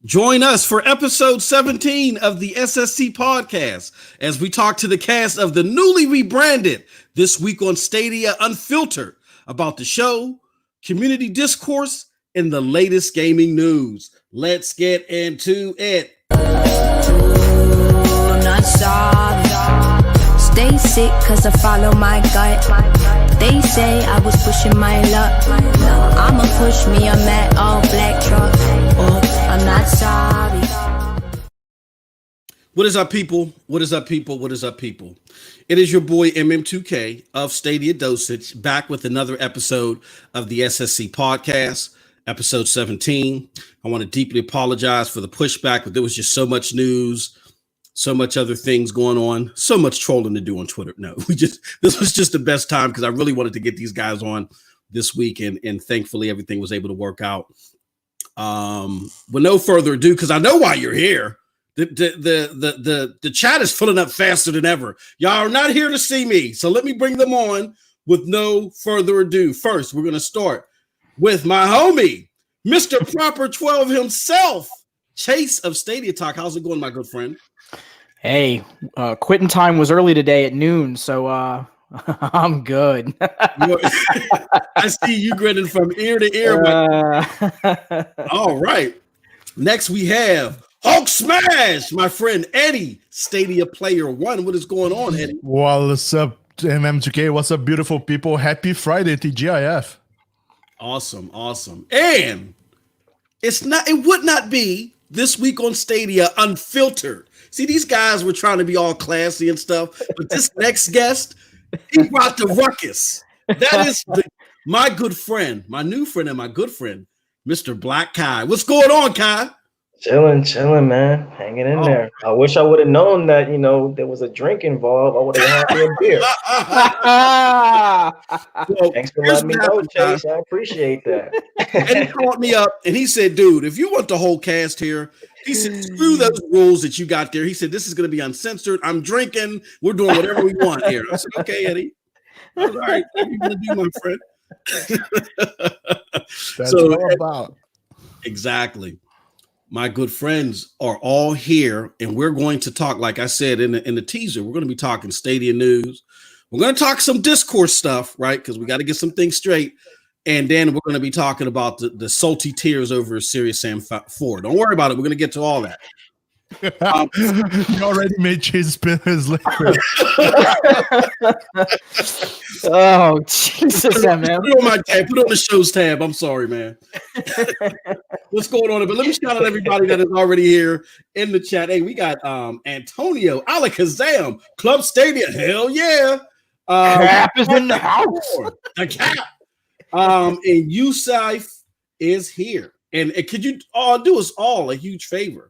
Join us for episode 17 of the SSC podcast as we talk to the cast of the newly rebranded This Week on Stadia Unfiltered about the show, community discourse, and the latest gaming news. Let's get into it. Stay sick cause I follow my gut. They say I was pushing my luck. I'ma push me a matte all black truck. I'm not sorry. What is up, people? What is up, people? What is up, people? It is your boy MM2K of Stadia Dosage back with another episode of the SSC podcast, episode 17. I want to deeply apologize for the pushback, but there was just so much news, so much other things going on, so much trolling to do on Twitter. No, this was just the best time because I really wanted to get these guys on this week, and thankfully everything was able to work out. With no further ado, because I know why you're here. The chat is filling up faster than ever. Y'all are not here to see me, so let me bring them on with no further ado. First, we're going to start with my homie, Mr. Proper 12 himself, Chase of Stadia Talk. How's it going, my good friend? Hey, quitting time was early today at noon, so I'm good. I see you grinning from ear to ear. All right. Next, we have Hulk Smash, my friend Eddie, Stadia Player One. What is going on, Eddie? What's up, MM2K? What's up, beautiful people? Happy Friday, TGIF. Awesome, awesome. And it would not be This Week on Stadia Unfiltered. See, these guys were trying to be all classy and stuff, but this next guest, he brought the ruckus. That is my good friend, my new friend and my good friend, Mr. Black Kai. What's going on, Kai? Chilling, man. Hanging in there. I wish I would have known that, there was a drink involved. I would have had me a beer. Well, thanks for letting me know, Chase. I appreciate that. And he called me up and he said, dude, if you want the whole cast here, he said, screw those rules that you got there. He said, this is going to be uncensored. I'm drinking. We're doing whatever we want here. I said, okay, Eddie. All right. What are you going to do, my friend? That's all about. Exactly. My good friends are all here, and we're going to talk, like I said in the teaser, we're going to be talking Stadia news. We're going to talk some discourse stuff, right? Because we got to get some things straight. And then we're going to be talking about the salty tears over Serious Sam 4. Don't worry about it. We're going to get to all that. You already made Chase spin his liquor. Oh, Jesus, man. Put it on my tab. Put it on the show's tab. I'm sorry, man. What's going on? But let me shout out everybody that is already here in the chat. Hey, we got Antonio, Alakazam, Club Stadia. Hell yeah. Cap is in the house. The cap. And Yusuf is here. And could you do us all a huge favor?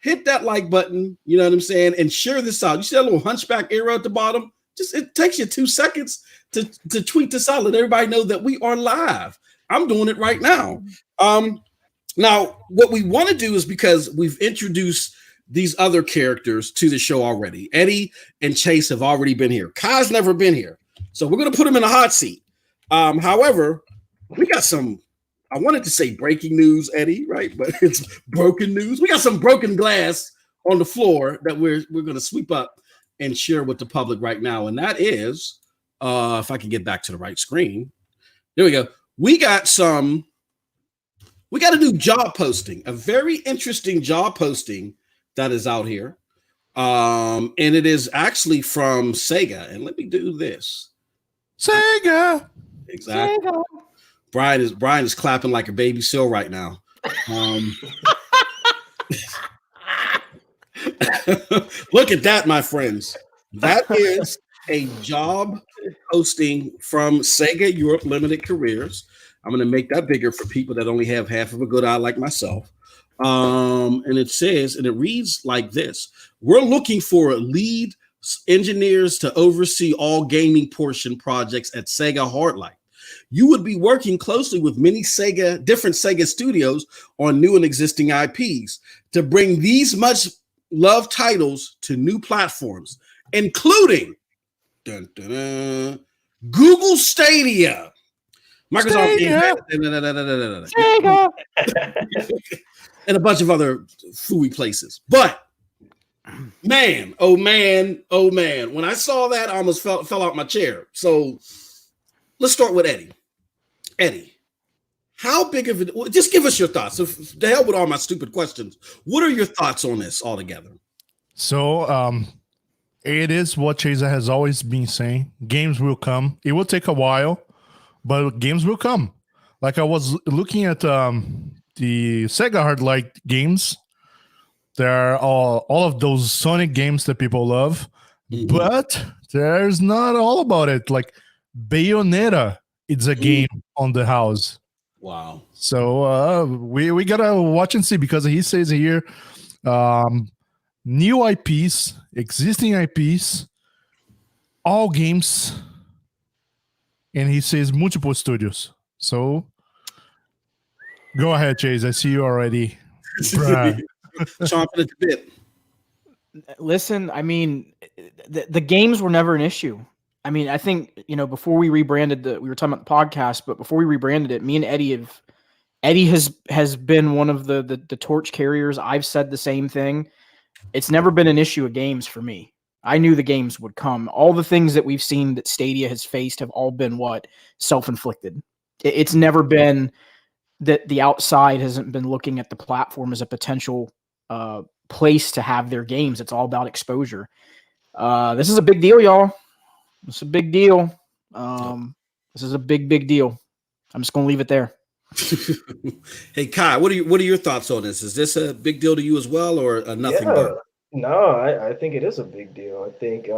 Hit that like button, you know what I'm saying, and share this out. You see that little hunchback arrow at the bottom? It takes you 2 seconds to tweet this out. Let everybody know that we are live. I'm doing it right now. Now, what we want to do is, because we've introduced these other characters to the show already. Eddie and Chase have already been here. Kai's never been here. So we're going to put him in a hot seat. However, we got some, I wanted to say breaking news, Eddie, right? But it's broken news. We got some broken glass on the floor that we're going to sweep up and share with the public right now. And that is, if I can get back to the right screen. There we go. We got a new job posting, a very interesting job posting that is out here. And it is actually from Sega. And let me do this. Sega. Exactly. Sega. Brian is clapping like a baby seal right now. Look at that, my friends. That is a job posting from Sega Europe Limited Careers. I'm going to make that bigger for people that only have half of a good eye like myself. And it says, and it reads like this: we're looking for lead engineers to oversee all gaming portion projects at Sega Hardlight. You would be working closely with many different Sega studios on new and existing IPs to bring these much loved titles to new platforms, including Google Stadia. Microsoft Game Pass, Sega. and a bunch of other fooey places. But man, oh man, oh man. When I saw that, I almost fell out my chair. So let's start with Eddie. Eddie, how big of it? Just give us your thoughts. So to hell with all my stupid questions. What are your thoughts on this altogether? So it is what Chaser has always been saying. Games will come. It will take a while, but games will come. Like I was looking at the Sega Hard Light games. There are all of those Sonic games that people love, but there's not all about it. Like Bayonetta, it's a game on the house. Wow. So we gotta watch and see, because he says here, new IPs, existing IPs, all games, and he says multiple studios. So go ahead, Chase. I see you already. Chomping at the bit. Listen, I mean, the games were never an issue. I mean, I think, before we rebranded we were talking about the podcast, but before we rebranded it, me and Eddie has been one of the torch carriers. I've said the same thing. It's never been an issue of games for me. I knew the games would come. All the things that we've seen that Stadia has faced have all been self-inflicted. It's never been that the outside hasn't been looking at the platform as a potential place to have their games. It's all about exposure. This is a big deal, y'all. It's a big deal. This is a big deal. I'm just going to leave it there. Hey, Kai, what are your thoughts on this? Is this a big deal to you as well, or a nothing? Yeah, no, I think it is a big deal. I think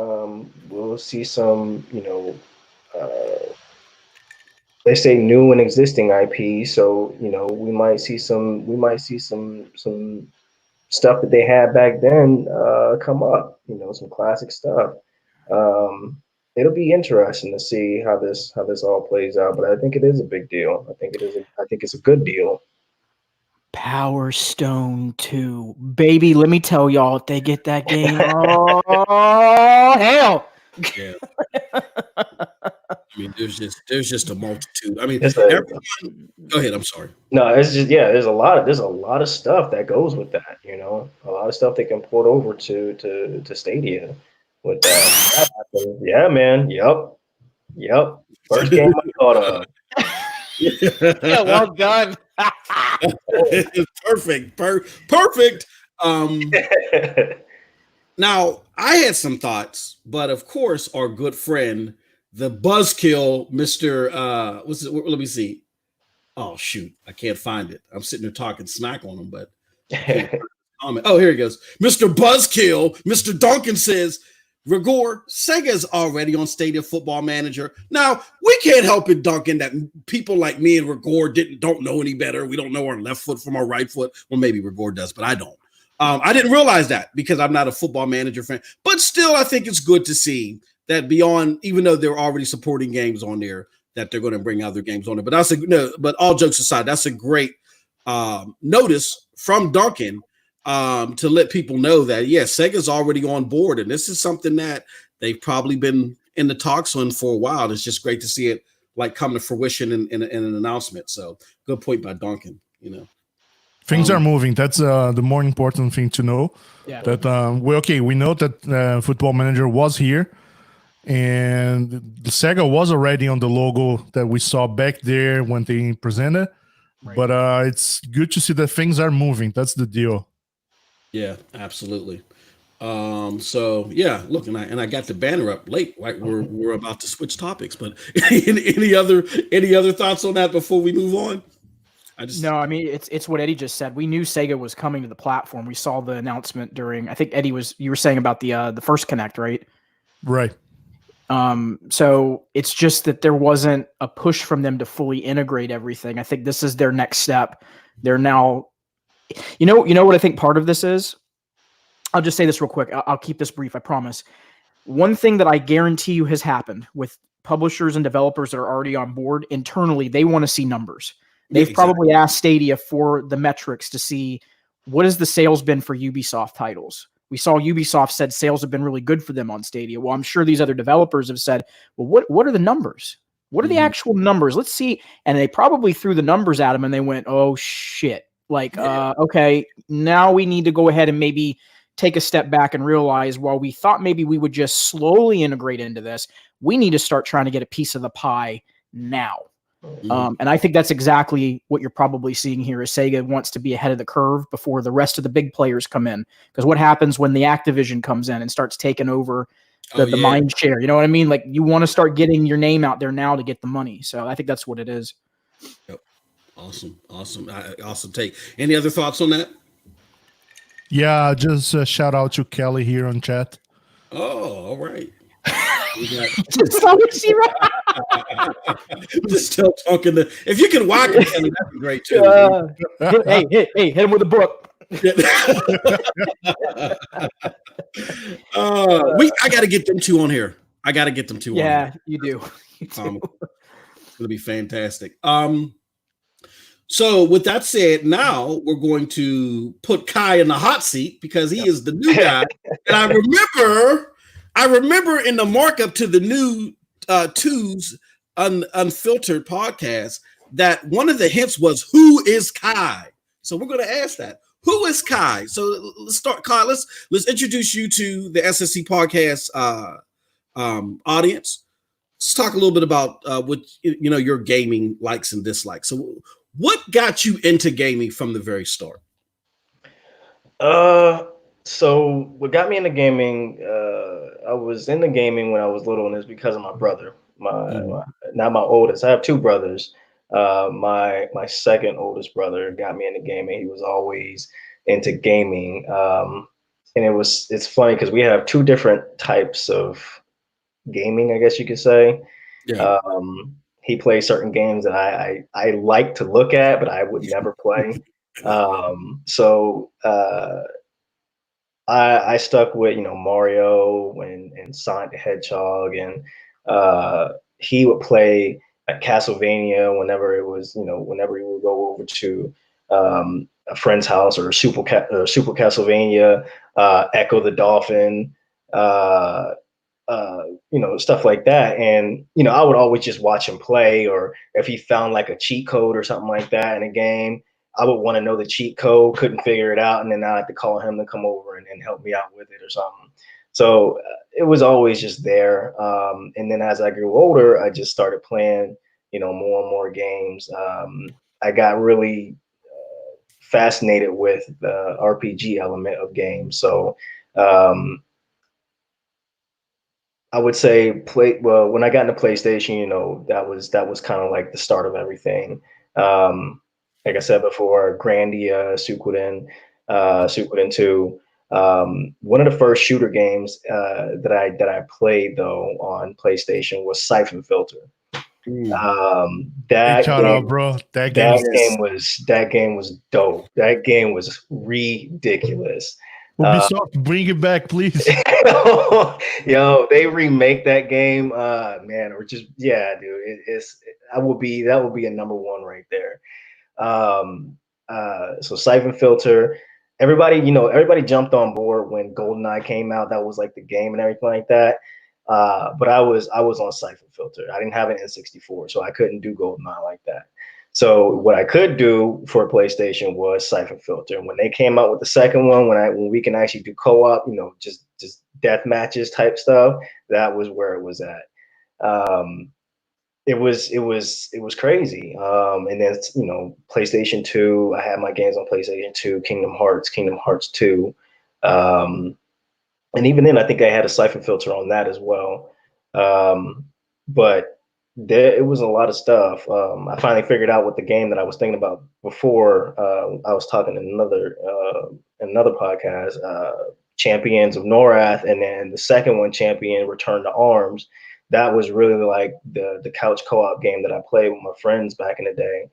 we'll see some, they say new and existing IP. So we might see some stuff that they had back then come up. Some classic stuff. It'll be interesting to see how this all plays out, but I think it is a big deal. I think it's a good deal. Power Stone 2. Baby, let me tell y'all, if they get that game, oh hell. Yeah. I mean, there's just a multitude. I mean, everyone, go ahead. I'm sorry. No, it's just there's a lot of stuff that goes with that. A lot of stuff they can port over to Stadia with that. Yeah, man. Yep. First game I thought of. Yeah, well done. Perfect. Now, I had some thoughts, but of course, our good friend, the buzzkill, Mr. Let me see. Oh, shoot. I can't find it. I'm sitting there talking smack on him, but oh, here he goes. Mr. Buzzkill, Mr. Duncan says, Rigor, Sega's already on Stadia Football Manager. Now, we can't help it, Duncan, that people like me and Rigor don't know any better. We don't know our left foot from our right foot. Well, maybe Rigor does, but I don't. I didn't realize that because I'm not a Football Manager fan. But still, I think it's good to see that beyond, even though they're already supporting games on there, that they're going to bring other games on there. But all jokes aside, that's a great notice from Duncan. To let people know that, Sega's already on board, and this is something that they've probably been in the talks on for a while. It's just great to see it come to fruition in an announcement. So good point by Duncan. Things are moving. That's the more important thing to know. Yeah. That we know that Football Manager was here, and the Sega was already on the logo that we saw back there when they presented. Right. But it's good to see that things are moving. That's the deal. Yeah, absolutely. Look, and I got the banner up late. Right, we're about to switch topics, but any other thoughts on that before we move on? No, I mean it's what Eddie just said. We knew Sega was coming to the platform. We saw the announcement during. I think Eddie you were saying about the first Connect, right? Right. So it's just that there wasn't a push from them to fully integrate everything. I think this is their next step. They're now. You know what I think part of this is? I'll just say this real quick. I'll keep this brief, I promise. One thing that I guarantee you has happened with publishers and developers that are already on board internally, they want to see numbers. They've probably asked Stadia for the metrics to see what has the sales been for Ubisoft titles. We saw Ubisoft said sales have been really good for them on Stadia. Well, I'm sure these other developers have said, well, what are the numbers? What are the actual numbers? Let's see. And they probably threw the numbers at him and they went, oh shit. Like, okay, now we need to go ahead and maybe take a step back and realize while we thought maybe we would just slowly integrate into this, we need to start trying to get a piece of the pie now. And I think that's exactly what you're probably seeing here is Sega wants to be ahead of the curve before the rest of the big players come in. Because what happens when the Activision comes in and starts taking over the mind share? You know what I mean? Like you want to start getting your name out there now to get the money. So I think that's what it is. Yep. Awesome. Awesome take. Any other thoughts on that? Yeah, just a shout out to Kelly here on chat. Oh, all right. Just still talking to. If you can whack him, Kelly, that'd be great too. Hey, hit him with a book. I got to get them two on here. Yeah, you do. It's gonna be fantastic. So with that said, now we're going to put Kai in the hot seat because he is the new guy. And I remember in the markup to the new TWoS Unfiltered podcast that one of the hints was who is Kai. So we're going to ask that. Who is Kai? So let's start, Kai. Let's introduce you to the SSC podcast audience. Let's talk a little bit about what your gaming likes and dislikes. So what got you into gaming from the very start? So what got me into gaming, I was into gaming when I was little, and it's because of my brother. Not my oldest. I have two brothers. My second oldest brother got me into gaming. He was always into gaming. And it's funny because we have two different types of gaming, I guess you could say. Yeah. He plays certain games that I like to look at, but I would never play. So I stuck with Mario and Sonic the Hedgehog, and he would play at Castlevania whenever it was whenever he would go over to a friend's house or Super Castlevania, Echo the Dolphin, stuff like that. And, I would always just watch him play, or if he found like a cheat code or something like that in a game, I would want to know the cheat code, couldn't figure it out. And then I had to call him to come over and help me out with it or something. So it was always just there. And then as I grew older, I just started playing, more and more games. I got really fascinated with the RPG element of games. So, I would say when I got into PlayStation, that was kind of like the start of everything. Like I said before, Grandia, Suikoden 2. One of the first shooter games that I played though on PlayStation was Siphon Filter. That game was dope. That game was ridiculous. Ubisoft, bring it back, please. Yo, they remake that game, man, or just dude. That would be a number one right there. So Siphon Filter, everybody jumped on board when GoldenEye came out. That was like the game and everything like that. But I was on Siphon Filter. I didn't have an N64, so I couldn't do GoldenEye like that. So what I could do for PlayStation was Siphon Filter. And when they came out with the second one, when we can actually do co-op, just death matches type stuff, that was where it was at. It was crazy. And then PlayStation 2, I had my games on PlayStation 2, Kingdom Hearts 2. And even then, I think I had a Siphon Filter on that as well. But it was a lot of stuff. I finally figured out what the game that I was thinking about before. I was talking in another podcast, Champions of Norath, and then the second one, Champion Return to Arms. That was really like the couch co-op game that I played with my friends back in the day.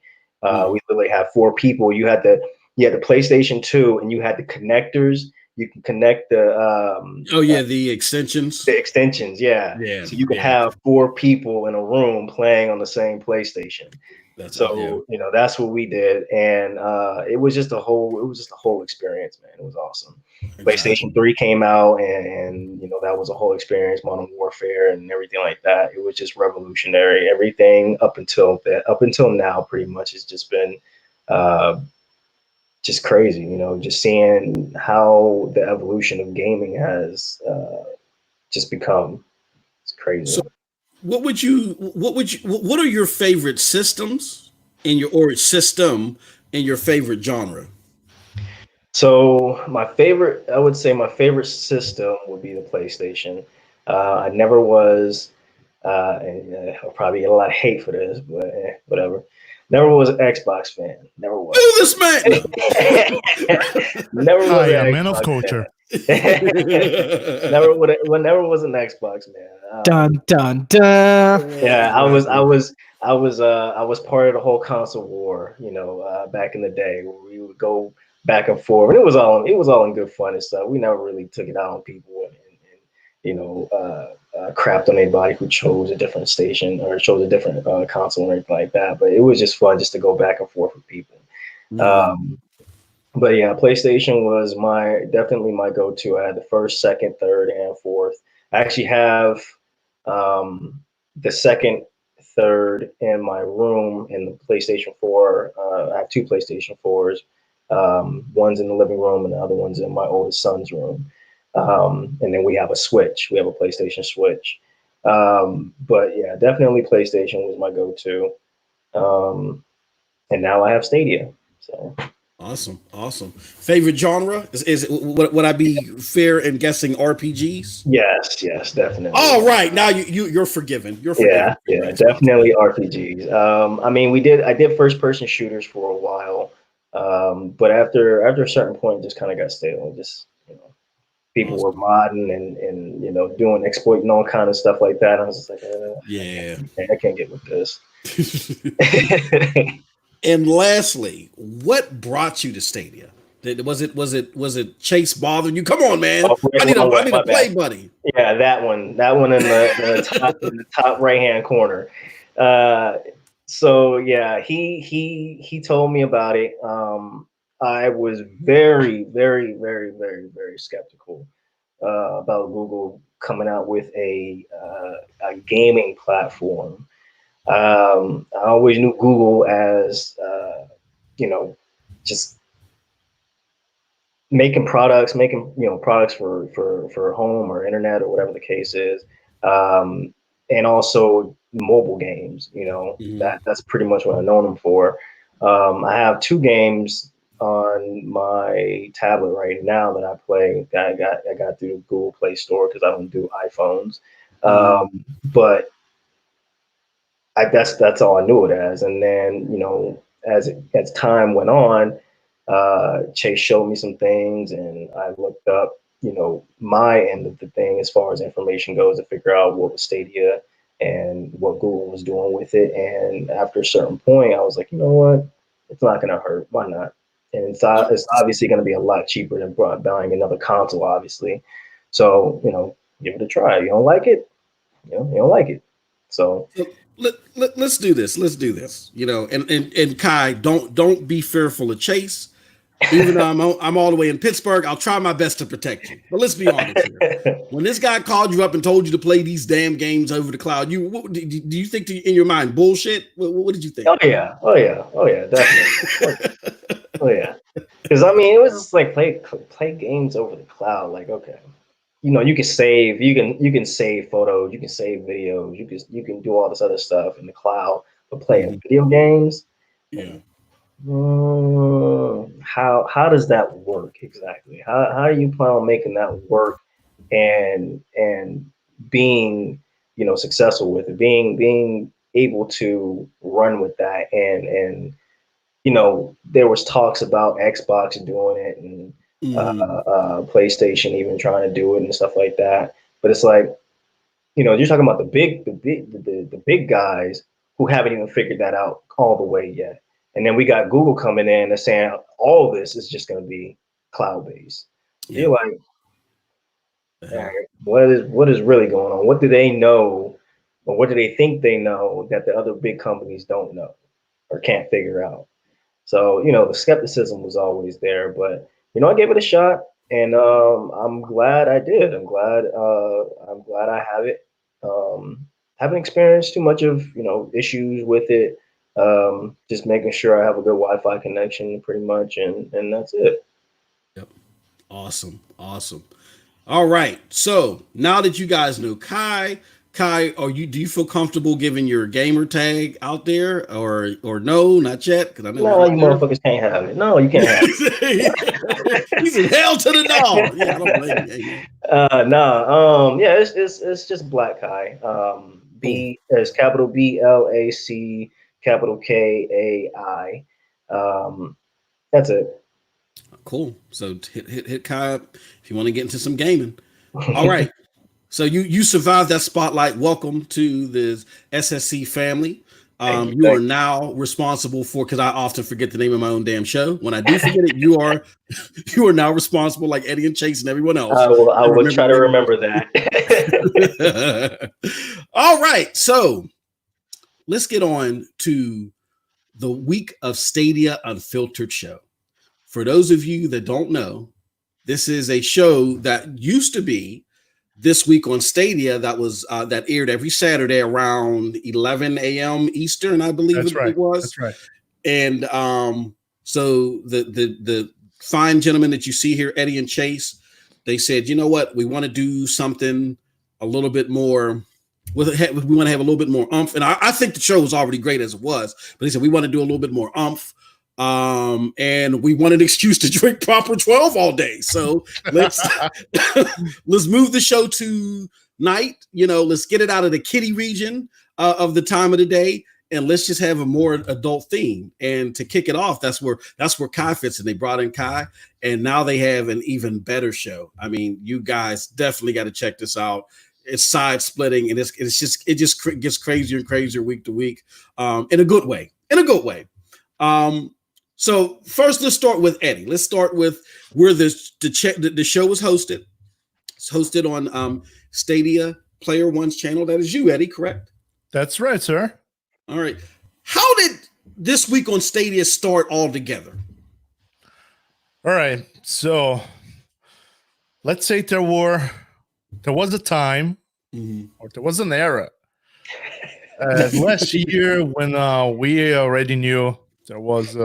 We literally had 4 people. You had the PlayStation 2, and you had the connectors, you can connect the the extensions. the extensions, yeah. Yeah, So you can yeah. have 4 people in a room playing on the same PlayStation. That's So that's what we did, and it was just a whole experience, man. It was awesome. PlayStation 3 came out, and that was a whole experience. Modern Warfare and everything like that. It was just revolutionary. Everything up until now, pretty much has just been just crazy. Just seeing how the evolution of gaming has just become. It's crazy. So what are your favorite systems in your system in your favorite genre? So I would say my favorite system would be the PlayStation. I never was, and I'll probably get a lot of hate for this, but whatever. Never was an Xbox fan. Never was. Oh, this man! Never was I an am man of Xbox culture. never was an Xbox man. Dun dun dun. Yeah, I was part of the whole console war, back in the day where we would go back and forth, and it was all in good fun and stuff. We never really took it out on people and crapped on anybody who chose a different station or chose a different console or anything like that. But it was just fun just to go back and forth with people. But yeah, PlayStation was definitely my go-to. I had the first, second, third, and fourth. I actually have the second, third in my room in the PlayStation 4. I have 2 PlayStation 4s. One's in the living room and the other one's in my oldest son's room. And then we have a Switch. We have a PlayStation Switch. But yeah, definitely PlayStation was my go-to. And now I have Stadia. So. Awesome. Favorite genre is would I be fair in guessing RPGs? Yes, definitely. All right, now you're forgiven. You're forgiven. Yeah, definitely RPGs. I did first person shooters for a while, but after a certain point, it just kind of got stale. Just people were modding and exploiting all kind of stuff like that. I was just like, I can't get with this. And lastly, what brought you to Stadia? Was it Chase bothering you? Come on, man! I need a play buddy. Yeah, that one in the top right hand corner. So yeah, he told me about it. I was very, very, very, very, very skeptical about Google coming out with a gaming platform. I always knew Google as just making products for home or internet or whatever the case is, and also mobile games. That's pretty much what I know them for. I have 2 games on my tablet right now that I play. I got through the Google Play Store because I don't do iPhones, but that's all I knew it as. And then as time went on, Chase showed me some things, and I looked up my end of the thing as far as information goes to figure out what was Stadia and what Google was doing with it. And after a certain point, I was like, you know what, it's not going to hurt. Why not? And it's obviously going to be a lot cheaper than buying another console, obviously. So give it a try. You don't like it, you don't like it. So. Let's do this. And Kai, don't be fearful of Chase. Even though I'm all the way in Pittsburgh, I'll try my best to protect you. But let's be honest here. When this guy called you up and told you to play these damn games over the cloud, do you think in your mind bullshit? What did you think? Oh yeah, definitely. Oh yeah, because it was just like play games over the cloud. Like, okay, you can save, you can save photos, you can save videos, you can do all this other stuff in the cloud, but playing video games, how does that work exactly? How do you plan on making that work and being successful with it, being able to run with that, and there was talks about Xbox doing it and PlayStation even trying to do it and stuff like that. But it's like, you're talking about the big guys who haven't even figured that out all the way yet. And then we got Google coming in and saying all this is just going to be cloud based. I feel like, what is really going on? What do they know, or what do they think they know that the other big companies don't know or can't figure out? So, the skepticism was always there, but I gave it a shot, and I'm glad I did. I'm glad I have it. Haven't experienced too much of issues with it. Just making sure I have a good Wi-Fi connection, pretty much, and that's it. Yep. Awesome. Awesome. All right. So now that you guys know Kai, do you feel comfortable giving your gamer tag out there, or no, not yet? Because I know No, you motherfuckers can't have it. No, you can't have it. he said, "Hell to the no." Yeah, I don't blame you. Nah. Yeah, it's just Black Kai. B there's capital BLAC, capital KAI. That's it. Cool. So hit Kai up if you want to get into some gaming. All right. So you survived that spotlight. Welcome to the SSC family. You are now responsible for, because I often forget the name of my own damn show. When I do forget it, you are now responsible, like Eddie and Chase and everyone else. I will try to remember that. All right. So let's get on to the week of Stadia Unfiltered show. For those of you that don't know, this is a show that used to be this week on Stadia that aired every Saturday around 11 a.m. Eastern, I believe it was. That's right. And so the fine gentlemen that you see here, Eddie and Chase, they said, you know what, we want to do something a little bit more. We want to have a little bit more oomph. And I think the show was already great as it was, but they said we want to do a little bit more oomph. And we want an excuse to drink proper 12 all day. So let's move the show to night. Let's get it out of the kiddie region of the time of the day, and let's just have a more adult theme. And to kick it off, that's where Kai fits in. They brought in Kai, and now they have an even better show. I mean, you guys definitely got to check this out. It's side splitting, and it just gets crazier and crazier week to week, in a good way. So first, let's start with Eddie. Let's start with where the show was hosted. It's hosted on Stadia Player One's channel. That is you, Eddie, correct? That's right, sir. All right. How did this week on Stadia start all together? All right. So let's say there was a time, or there was an era last year when we already knew there was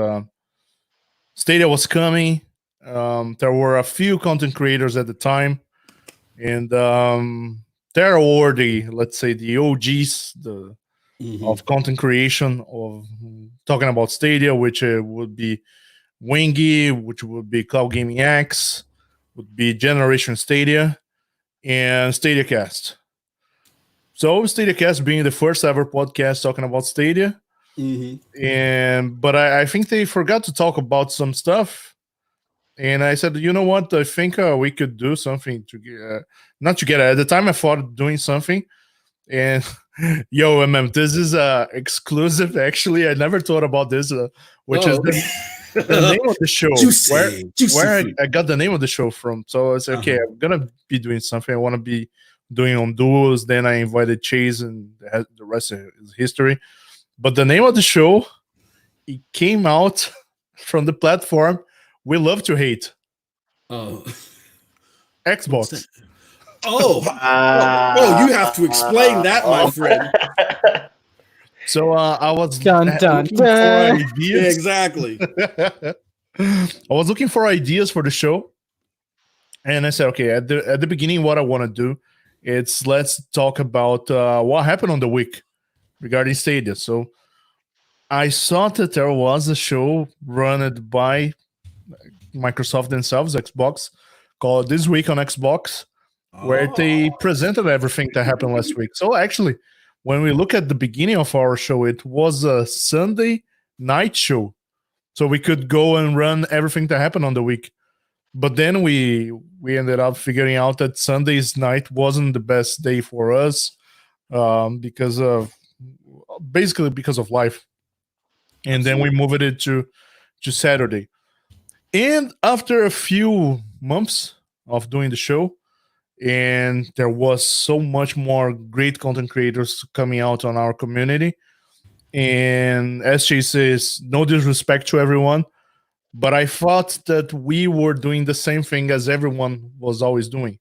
Stadia was coming. There were a few content creators at the time, and there were the OGs of content creation, of talking about Stadia, which would be Wingy, which would be Cloud Gaming X, would be Generation Stadia, and StadiaCast. So StadiaCast being the first ever podcast talking about Stadia. But I think they forgot to talk about some stuff, and I said, you know what, I think we could do something not together. At the time I thought of doing something, and this is exclusive. Actually, I never thought about this, which is the name of the show. Where I got the name of the show from. So I said, okay, I'm gonna be doing something I want to be doing on duos. Then I invited Chase, and the rest is history. But the name of the show, it came out from the platform we love to hate. Oh, Xbox. Oh, you have to explain that, my friend. So I was looking for ideas. Yeah, exactly. I was looking for ideas for the show, and I said, okay, at the beginning, what I want to do is let's talk about what happened on the week regarding Stadia. So I saw that there was a show run by Microsoft themselves, Xbox, called This Week on Xbox, where they presented everything that happened last week. So actually, when we look at the beginning of our show, it was a Sunday night show. So we could go and run everything that happened on the week. But then we ended up figuring out that Sunday's night wasn't the best day for us because of life. And then we moved it to Saturday. And after a few months, of doing the show, and there was so much more great content creators coming out on our community. And as she says, no disrespect to everyone, but I thought that we were doing the same thing as everyone was always doing.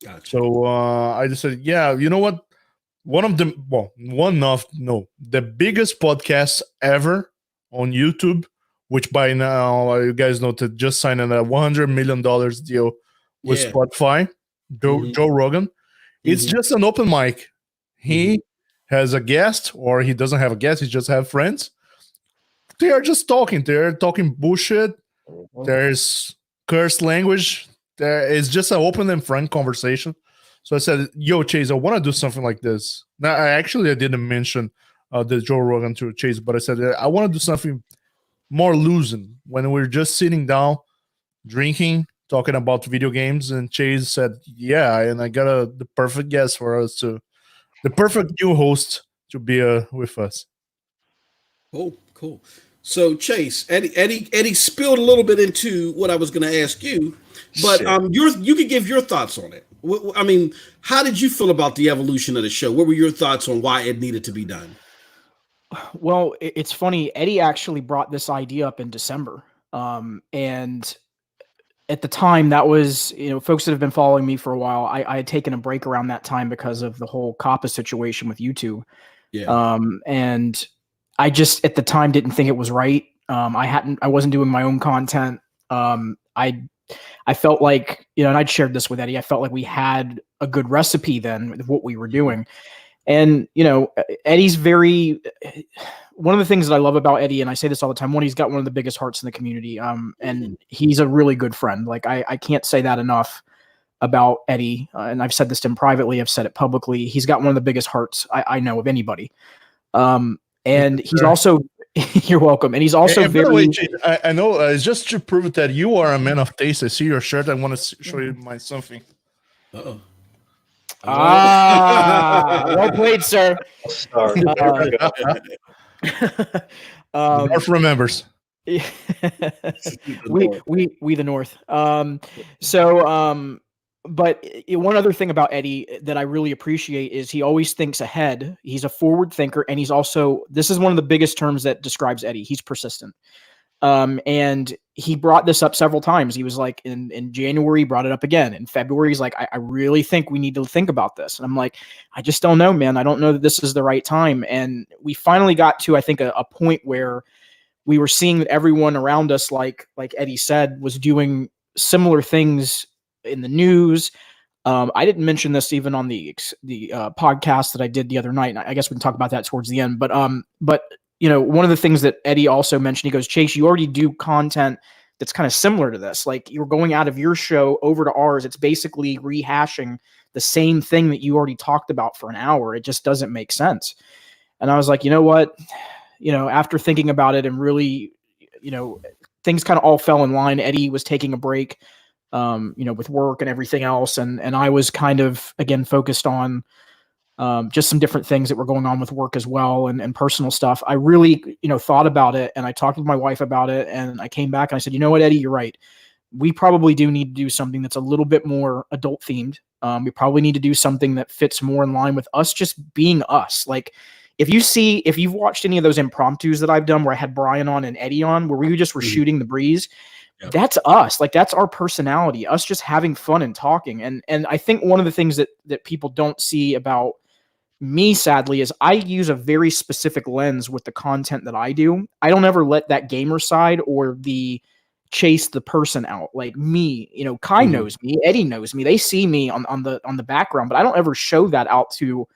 Gotcha. So I decided, yeah, you know what? The biggest podcast ever on YouTube, which by now you guys know that just signed a $100 million deal with Spotify, Joe Rogan. It's just an open mic. He has a guest, or he doesn't have a guest. He just have friends. They are just talking. They're talking bullshit. There's cursed language. There is just an open and frank conversation. So I said, yo, Chase, I want to do something like this. Now, I didn't mention the Joe Rogan to Chase, but I said, I want to do something more loosened when we're just sitting down, drinking, talking about video games. And Chase said, yeah, and I got the perfect guest for us the perfect new host to be with us. Cool. So Chase, Eddie spilled a little bit into what I was going to ask you, but you could give your thoughts on it. I mean, how did you feel about the evolution of the show? What were your thoughts on why it needed to be done? Well, it's funny. Eddie actually brought this idea up in December, and at the time, that was, folks that have been following me for a while. I had taken a break around that time because of the whole COPPA situation with YouTube. Yeah. And I just at the time didn't think it was right. I wasn't doing my own content. I felt like, and I'd shared this with Eddie. I felt like we had a good recipe then with what we were doing. And, Eddie's one of the things that I love about Eddie, and I say this all the time, he's got one of the biggest hearts in the community. And he's a really good friend. Like I can't say that enough about Eddie. And I've said this to him privately. I've said it publicly. He's got one of the biggest hearts I know of anybody. And he's also, you're welcome. And he's also very. Way, I know it's just to prove that you are a man of taste. I see your shirt. I want to show you my something. Uh-oh. Well played, sir. North remembers. we the North. But one other thing about Eddie that I really appreciate is he always thinks ahead. He's a forward thinker, and he's also, this is one of the biggest terms that describes Eddie. He's persistent. And he brought this up several times. He was like, in January, he brought it up again. In February, he's like, I really think we need to think about this. And I'm like, I just don't know, man. I don't know that this is the right time. And we finally got to, I think, a point where we were seeing that everyone around us, like Eddie said, was doing similar things in the news. I didn't mention this even on the podcast that I did the other night. And I guess we can talk about that towards the end. But one of the things that Eddie also mentioned, he goes, Chase, you already do content that's kind of similar to this. Like you're going out of your show over to ours. It's basically rehashing the same thing that you already talked about for an hour. It just doesn't make sense. And I was like, you know what? After thinking about it and really, things kind of all fell in line. Eddie was taking a break, with work and everything else. And I was kind of, again, focused on just some different things that were going on with work as well and personal stuff. I really, thought about it, and I talked with my wife about it, and I came back and I said, you know what, Eddie, you're right. We probably do need to do something that's a little bit more adult themed. We probably need to do something that fits more in line with us just being us. Like if you've watched any of those impromptus that I've done where I had Brian on and Eddie on, where we just were shooting the breeze, that's us. Like that's our personality, us just having fun and talking. And I think one of the things that people don't see about me, sadly, is I use a very specific lens with the content that I do. I don't ever let that gamer side or the chase the person out. Like me, Kai knows me, Eddie knows me. They see me on the background, but I don't ever show that out to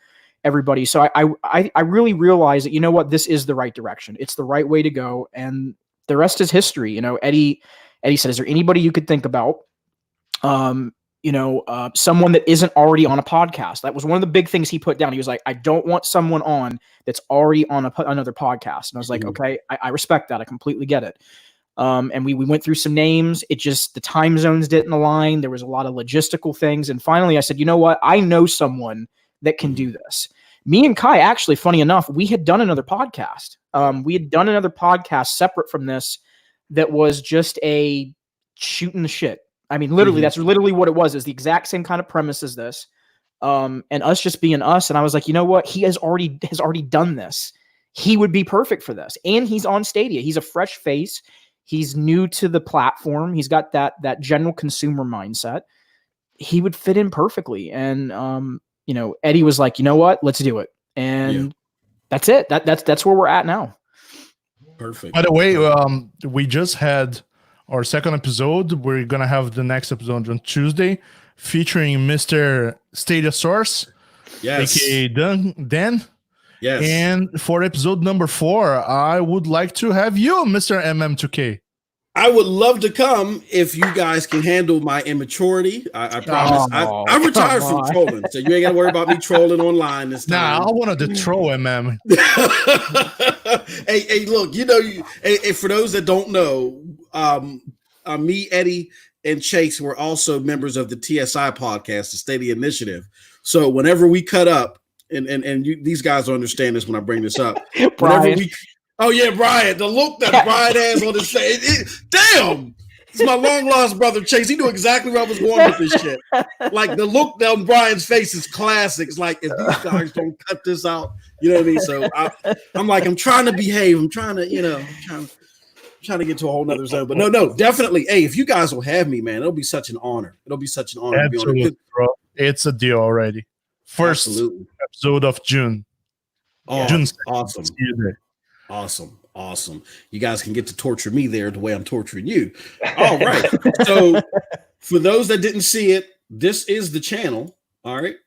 everybody. So I really realize that, this is the right direction. It's the right way to go. And the rest is history. Eddie said, is there anybody you could think about? Someone that isn't already on a podcast. That was one of the big things he put down. He was like, I don't want someone on that's already on another podcast. And I was like, okay, I respect that. I completely get it. And we went through some names. It just, the time zones didn't align. There was a lot of logistical things. And finally I said, you know what? I know someone that can do this. Me and Kai, actually, funny enough, we had done another podcast. We had done another podcast separate from this that was just a shooting the shit. I mean, literally, that's literally what it was. Is the exact same kind of premise as this, and us just being us. And I was like, you know what? He has already done this. He would be perfect for this, and he's on Stadia. He's a fresh face. He's new to the platform. He's got that general consumer mindset. He would fit in perfectly. And you know, Eddie was like, you know what? Let's do it. And that's it. That's where we're at now. Perfect. By the way, we just had our second episode. We're gonna have the next episode on Tuesday, featuring Mr. Stadia Source, aka Dan. Yes. And for episode number 4, I would like to have you, Mr. MM2K. I would love to come if you guys can handle my immaturity. I promise. I retired from trolling, so you ain't got to worry about me trolling online this time. Nah, I wanted to troll MM. hey, look, you know, for those that don't know, me, Eddie, and Chase were also members of the TSI podcast, the Stadia Initiative. So whenever we cut up, and these guys will understand this when I bring this up. Whenever we, Brian, the look that Brian has on his face, damn, it's my long lost brother Chase. He knew exactly where I was going with this shit. Like the look down Brian's face is classic. It's like if these guys don't cut this out, you know what I mean? So I'm like, I'm trying to behave. I'm trying to, you know, trying to get to a whole nother zone. But no, definitely. Hey, if you guys will have me, man, it'll be such an honor. It'll be such an honor. Absolutely, to be on it. bro. It's a deal already. First episode of June. Oh, June 2nd. Awesome. You guys can get to torture me there the way I'm torturing you. All right. So for those that didn't see it, this is the channel. All right.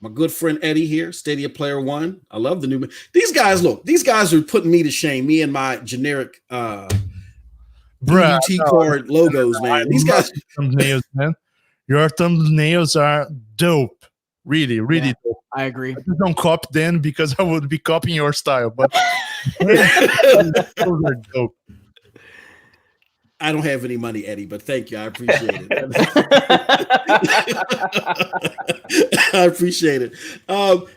My good friend Eddie here, Stadia Player One. I love the new. These guys are putting me to shame. Me and my generic BUT card logos, man. These guys. Thumbnails, man. Your thumbnails are dope. Really dope. I agree. I just don't copy them because I would be copying your style, but those are dope. I don't have any money, Eddie, but thank you. I appreciate it. I appreciate it.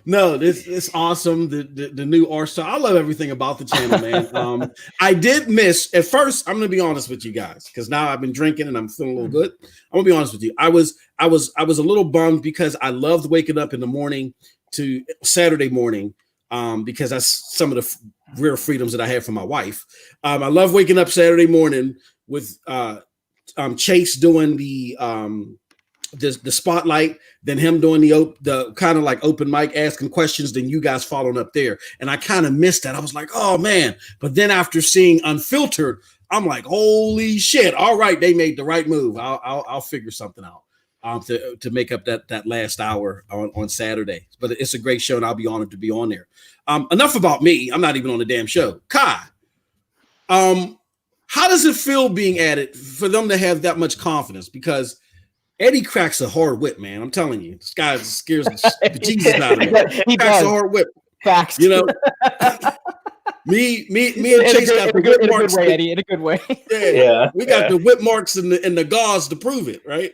No, it's awesome. The new R-Star. I love everything about the channel, man. I did miss at first. I'm gonna be honest with you guys because now I've been drinking and I'm feeling a little good. I'm gonna be honest with you. I was a little bummed because I loved waking up in the morning to Saturday morning. Because that's some of the rare freedoms that I have from my wife. I love waking up Saturday morning with Chase doing the spotlight, then him doing the kind of like open mic asking questions, then you guys following up there. And I kind of missed that. I was like, oh man. But then after seeing Unfiltered, I'm like, holy shit. All right, they made the right move. I'll figure something out. To make up that last hour on Saturday. But it's a great show, and I'll be honored to be on there. Enough about me. I'm not even on the damn show. Kai, how does it feel being added for them to have that much confidence? Because Eddie cracks a hard whip, man. I'm telling you. This guy scares the Jesus out of me. He cracks a hard whip. Facts. You know? Me and Chase got the whip marks. In a good way. Yeah. We got the whip marks and the gauze to prove it, right?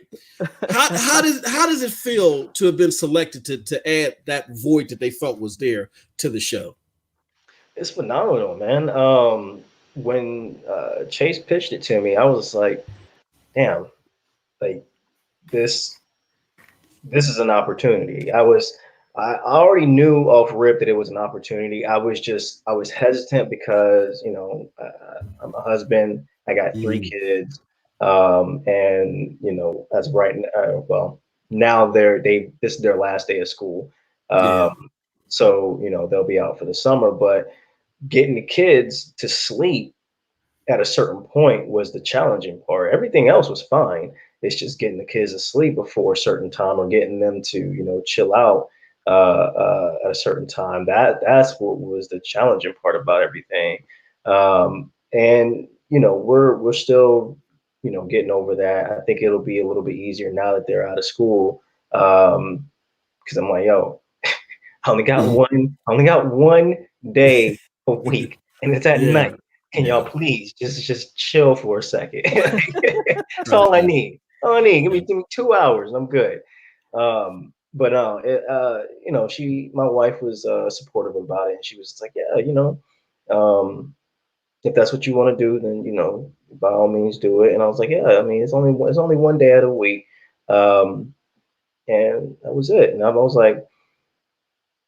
How does it feel to have been selected to add that void that they felt was there to the show? It's phenomenal, man. When Chase pitched it to me, I was like, damn, like this is an opportunity. I already knew off rip that it was an opportunity. I was hesitant because, you know, I'm a husband. I got 3 kids. And, you know, as right now, now this is their last day of school. So, you know, they'll be out for the summer, but getting the kids to sleep at a certain point was the challenging part. Everything else was fine. It's just getting the kids to sleep before a certain time or getting them to, you know, chill out at a certain time. That's what was the challenging part about everything. And you know, we're still, you know, getting over that. I think it'll be a little bit easier now that they're out of school. Because I'm like, yo, I only got one day a week, and it's at night. Can y'all please just chill for a second? That's all I need. Give me 2 hours, I'm good. But you know, my wife was supportive about it, and she was like, yeah, you know, if that's what you want to do, then by all means do it. And I was like, yeah, I mean, it's only one day out of the week, and that was it. And I was like,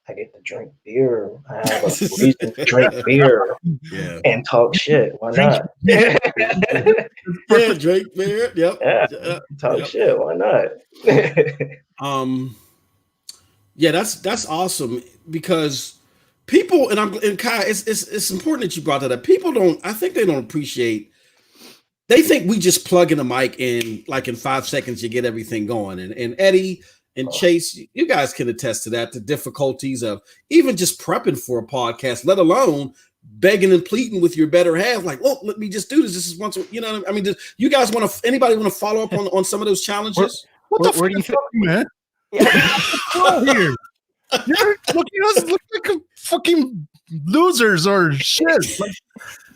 I get to drink beer. I have a reason to drink beer and talk shit. Why not? Yeah, drink beer. Yep. Yeah, talk shit. Why not? Yeah, that's awesome because people and Kai, it's important that you brought that up. People I think they don't appreciate. They think we just plug in a mic in like in 5 seconds you get everything going. And Eddie and Chase, you guys can attest to that, the difficulties of even just prepping for a podcast, let alone begging and pleading with your better half, like, look, let me just do this. This is once, I mean, you guys anybody want to follow up on some of those challenges? Where do you think, man? Here. You're looking at us look like a fucking losers or shit. Like,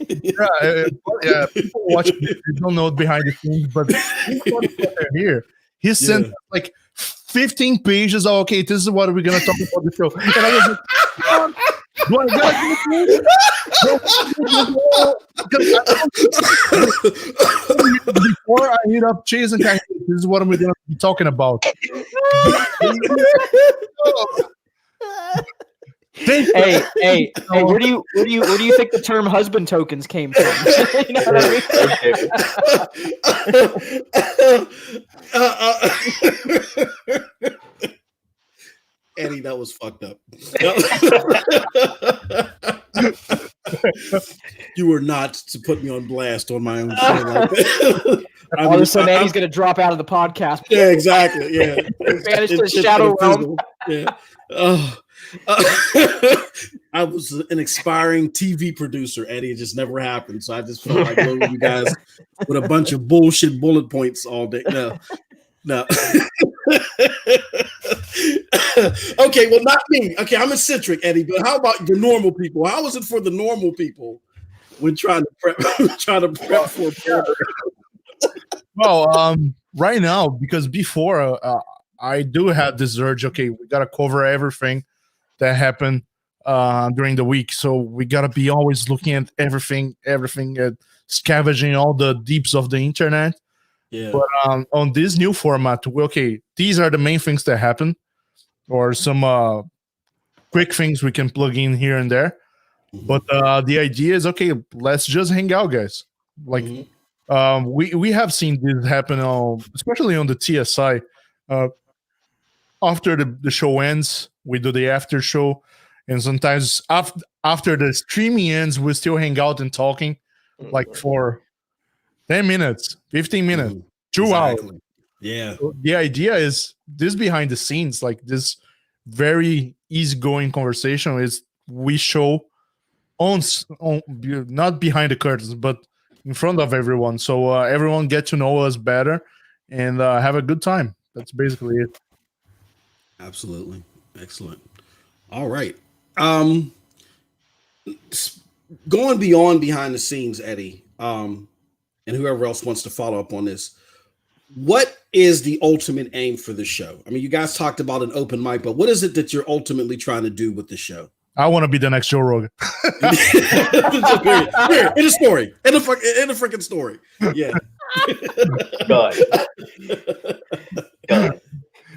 yeah, people watching this, they don't know behind the scenes, but here. He sent like 15 pages. Oh, okay, this is what we're gonna talk about the show. And I was like, before I hit up Chase and Kai, this is what we're gonna be talking about. Hey, where do you think the term husband tokens came from? You know what I mean? Eddie, that was fucked up. You were not to put me on blast on my own show like that. All of a sudden, Eddie's going to drop out of the podcast. Yeah, exactly. Yeah, vanished to Shadow Realm. Yeah. I was an expiring TV producer, Eddie. It just never happened. So I just felt like loading you guys with a bunch of bullshit bullet points all day. No. Okay, well, not me. Okay, I'm eccentric, Eddie. But how about the normal people? How is it for the normal people when trying to prep for a program? Well, right now, because before I do have this urge. Okay, we gotta cover everything that happened during the week. So we gotta be always looking at everything, scavenging all the deeps of the internet. Yeah. But on this new format, okay, these are the main things that happen, or some quick things we can plug in here and there. Mm-hmm. But the idea is, okay, let's just hang out, guys. Like, we have seen this happen, especially on the TSI. After the show ends, we do the after show, and sometimes after the streaming ends, we still hang out and talking, like for 10 minutes, 15 minutes, 2 hours. Yeah. So the idea is this behind the scenes, like this very easygoing conversation is we show on not behind the curtains, but in front of everyone. So everyone get to know us better and have a good time. That's basically it. Absolutely. Excellent. All right. Going behind the scenes, Eddie, and whoever else wants to follow up on this, what is the ultimate aim for the show? I mean, you guys talked about an open mic, but what is it that you're ultimately trying to do with the show? I want to be the next Joe Rogan. In a story. In a freaking story. Yeah. God.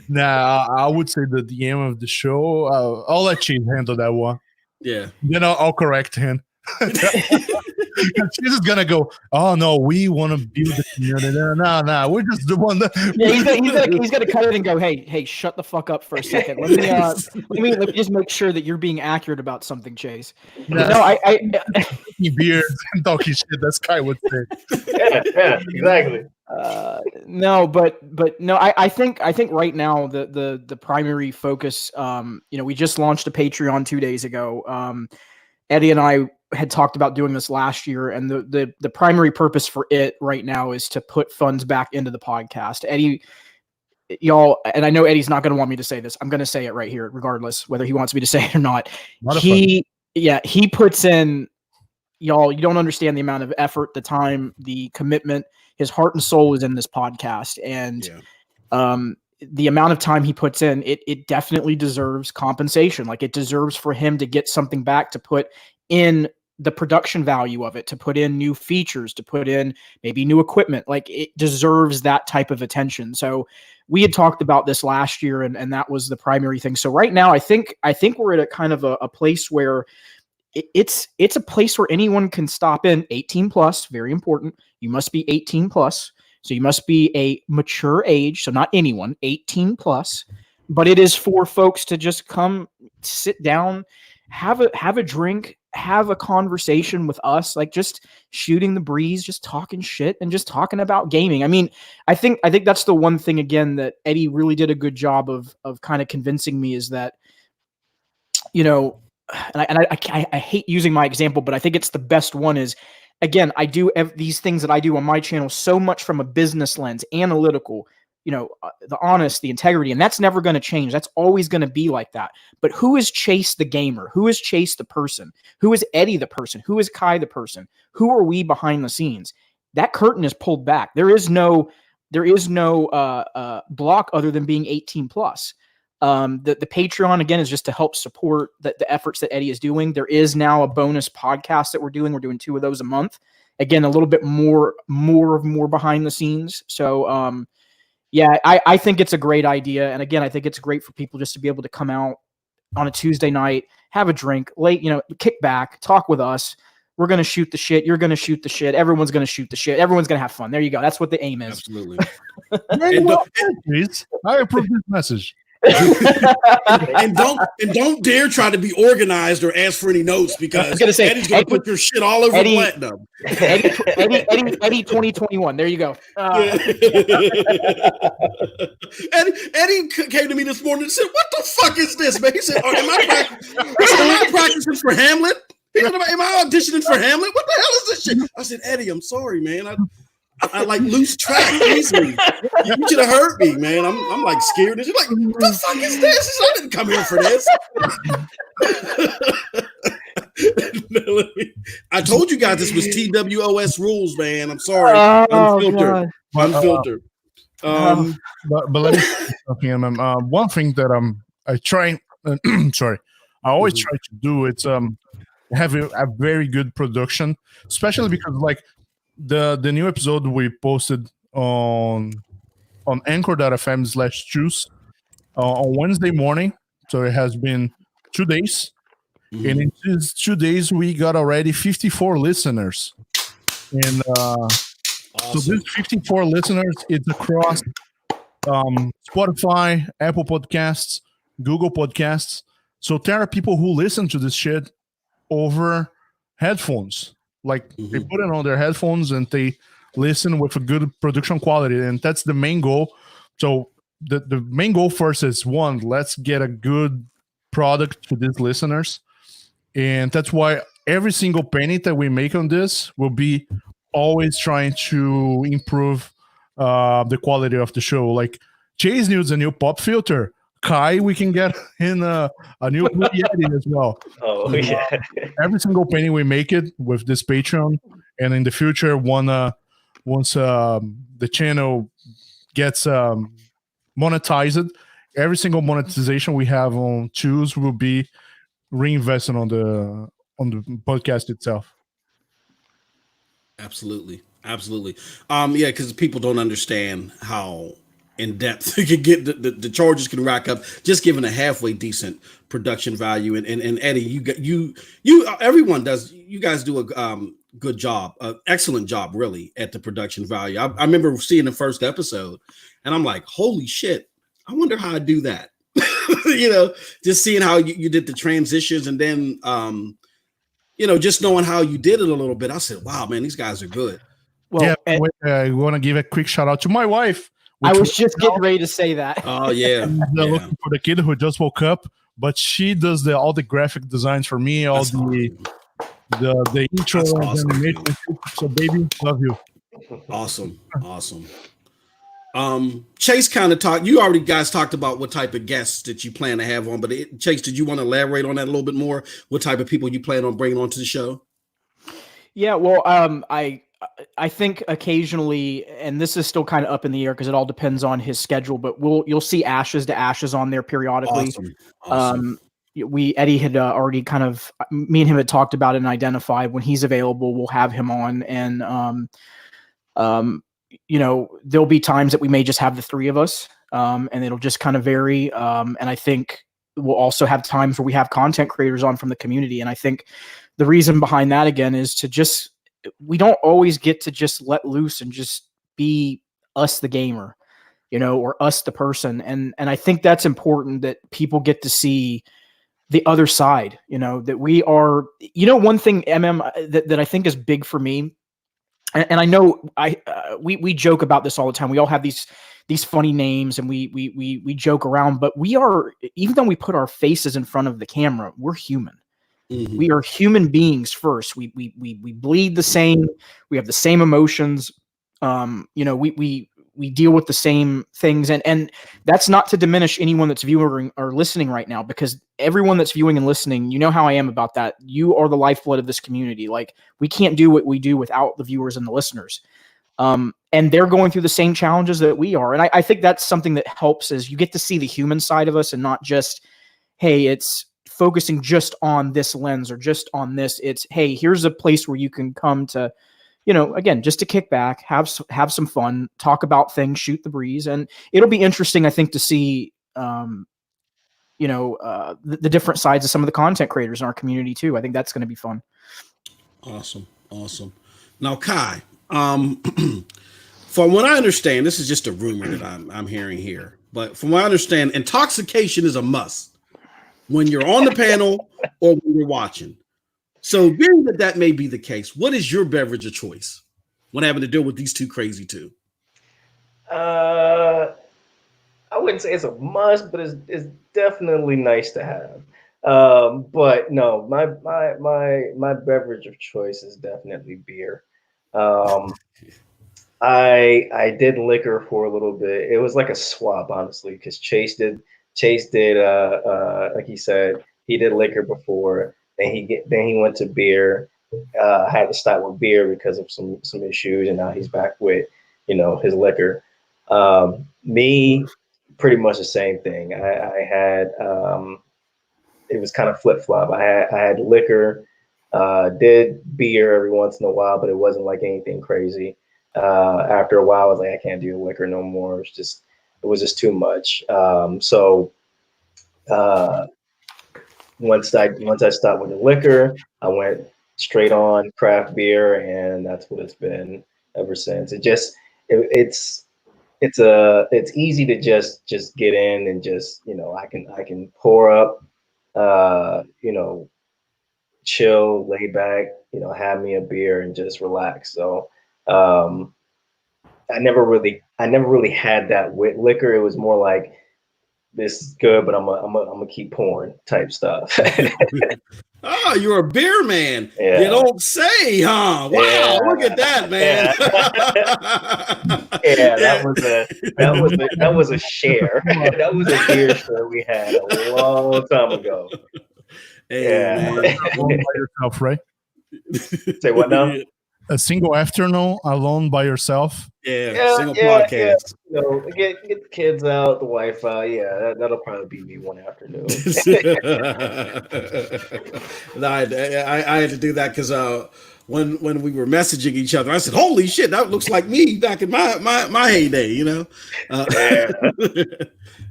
Nah, I would say that the aim of the show, I'll let Chief handle that one. Yeah. Then I'll correct him. She's just gonna go, oh no, we want to build the community. No, we're just the one that. Yeah, he's gonna cut it and go, hey, shut the fuck up for a second. Let me just make sure that you're being accurate about something, Chase. No, I beards and talking shit. That's Kai would say. Yeah, exactly. No, but no, I think right now the primary focus, we just launched a Patreon 2 days ago. Eddie and I had talked about doing this last year, and the primary purpose for it right now is to put funds back into the podcast. Eddie, y'all, and I know Eddie's not going to want me to say this. I'm going to say it right here, regardless whether he wants me to say it or not. He puts in, y'all, you don't understand the amount of effort, the time, the commitment. His heart and soul is in this podcast, and the amount of time he puts in, it definitely deserves compensation. Like, it deserves for him to get something back to put in the production value of it, to put in new features, to put in maybe new equipment. Like, it deserves that type of attention. So we had talked about this last year, and that was the primary thing. So right now, I think we're at a kind of a place where it's a place where anyone can stop in. 18 plus, very important. You must be 18 plus. So you must be a mature age. So not anyone, 18 plus, but it is for folks to just come sit down, have a drink, have a conversation with us, like just shooting the breeze, just talking shit and just talking about gaming. I mean, I think that's the one thing, again, that Eddie really did a good job of kind of convincing me, is that, you know, and I hate using my example, but I think it's the best one, is, again, I do these things that I do on my channel so much from a business lens, analytical, you know, the honest, the integrity, and that's never going to change. That's always going to be like that. But who is Chase the gamer? Who is Chase the person? Who is Eddie the person? Who is Kai the person? Who are we behind the scenes? That curtain is pulled back. There is no block other than being 18 plus. The Patreon, again, is just to help support the efforts that Eddie is doing. There is now a bonus podcast that we're doing. We're doing 2 of those a month. Again, a little bit more behind the scenes. So, yeah, I think it's a great idea. And again, I think it's great for people just to be able to come out on a Tuesday night, have a drink, kick back, talk with us. We're going to shoot the shit. You're going to shoot the shit. Everyone's going to shoot the shit. Everyone's going to have fun. There you go. That's what the aim is. Absolutely. I approve this message. and don't dare try to be organized or ask for any notes, because Eddie's gonna put your shit all over platinum. Eddie 2021. There you go. Eddie came to me this morning and said, "What the fuck is this, man?" He said, "Am I practicing for Hamlet? Am I auditioning for Hamlet? What the hell is this shit?" I said, "Eddie, I'm sorry, man. I like lose track easily. You should have heard me, man. I'm like scared. You're like, what the fuck is this? I didn't come here for this." I told you guys this was TWoS rules, man. I'm sorry. Unfiltered. But let me say something. One thing that I try. Sorry, I always try to do. It's have a very good production, especially because like. The new episode we posted on anchor.fm/TWoS on Wednesday morning. So it has been 2 days. Mm-hmm. And in these 2 days, we got already 54 listeners. And awesome. So these 54 listeners, it's across Spotify, Apple Podcasts, Google Podcasts. So there are people who listen to this shit over headphones. Like they put it on their headphones and they listen with a good production quality, and that's the main goal. So the main goal first is, one, let's get a good product to these listeners, and that's why every single penny that we make on this will be always trying to improve the quality of the show. Like Chase needs a new pop filter. Kai, we can get in a new Yeti as well. Oh, yeah. Every single penny we make it with this Patreon, and in the future, once the channel gets monetized, every single monetization we have on TWoS will be reinvested on the podcast itself. Absolutely. Yeah, because people don't understand how in depth you can get the charges can rack up just giving a halfway decent production value. And Eddie, you everyone does. You guys do a good job, excellent job, really, at the production value. I remember seeing the first episode, and I'm like, holy shit! I wonder how I do that. Just seeing how you did the transitions, and then just knowing how you did it a little bit. I said, wow, man, these guys are good. Well, I want to give a quick shout out to my wife. I was just getting ready to say that. Oh yeah, looking for the kid who just woke up, but she does all the graphic designs for me, all the intro and awesome, animation. So baby, love you. Awesome. Chase kind of talked. You already guys talked about what type of guests that you plan to have on, but Chase, did you want to elaborate on that a little bit more? What type of people you plan on bringing onto the show? Yeah, well, I think occasionally, and this is still kind of up in the air because it all depends on his schedule, but you'll see Ashes to Ashes on there periodically. Awesome. Eddie had already kind of, me and him had talked about it and identified when he's available, we'll have him on. And, there'll be times that we may just have the three of us, and it'll just kind of vary. And I think we'll also have times where we have content creators on from the community. And I think the reason behind that, again, is we don't always get to just let loose and just be us, the gamer, or us, the person. And I think that's important, that people get to see the other side, that we are, one thing, that I think is big for me. And I know we joke about this all the time. We all have these funny names and we joke around, but we are, even though we put our faces in front of the camera, we're human. Mm-hmm. We are human beings first. We bleed the same. We have the same emotions. We deal with the same things, and that's not to diminish anyone that's viewing or listening right now, because everyone that's viewing and listening, you know how I am about that. You are the lifeblood of this community. Like, we can't do what we do without the viewers and the listeners. And they're going through the same challenges that we are. And I think that's something that helps, is you get to see the human side of us, and not just, hey, it's focusing just on this lens or just on this. It's, hey, here's a place where you can come to, again, just to kick back, have some fun, talk about things, shoot the breeze. And it'll be interesting, I think, to see, the different sides of some of the content creators in our community too. I think that's going to be fun. Awesome. Now, Kai, from what I understand, this is just a rumor that I'm hearing here, but from what I understand, intoxication is a must when you're on the panel or when you're watching. So, being that may be the case, what is your beverage of choice when having to deal with these two crazy two? I wouldn't say it's a must, but it's definitely nice to have. But no, my beverage of choice is definitely beer. I did liquor for a little bit. It was like a swap, honestly, because Chase did like he said, he did liquor before. Then he went to beer. Had to stop with beer because of some issues, and now he's back with his liquor. Me, pretty much the same thing. I had it was kind of flip flop. I had liquor, did beer every once in a while, but it wasn't like anything crazy. After a while, I was like, I can't do liquor no more. It was just too much. Once I stopped with the liquor, I went straight on craft beer, and that's what it's been ever since. It's easy to just get in and just I can pour up, chill, lay back, have me a beer and just relax. So I never really had that with liquor. It was more like, this is good, but I'm gonna keep pouring type stuff. Oh, you're a beer man. Yeah. You don't say, huh? Wow, yeah. Look at that, man. Yeah, that was a share. That was a beer share we had a long time ago. Hey, yeah. By yourself, right? Say what now? A single afternoon alone by yourself. Single podcast. Yeah. Get the kids out, the wife out. Yeah, that'll probably be me one afternoon. No, I had to do that because when we were messaging each other, I said, "Holy shit, that looks like me back in my heyday,"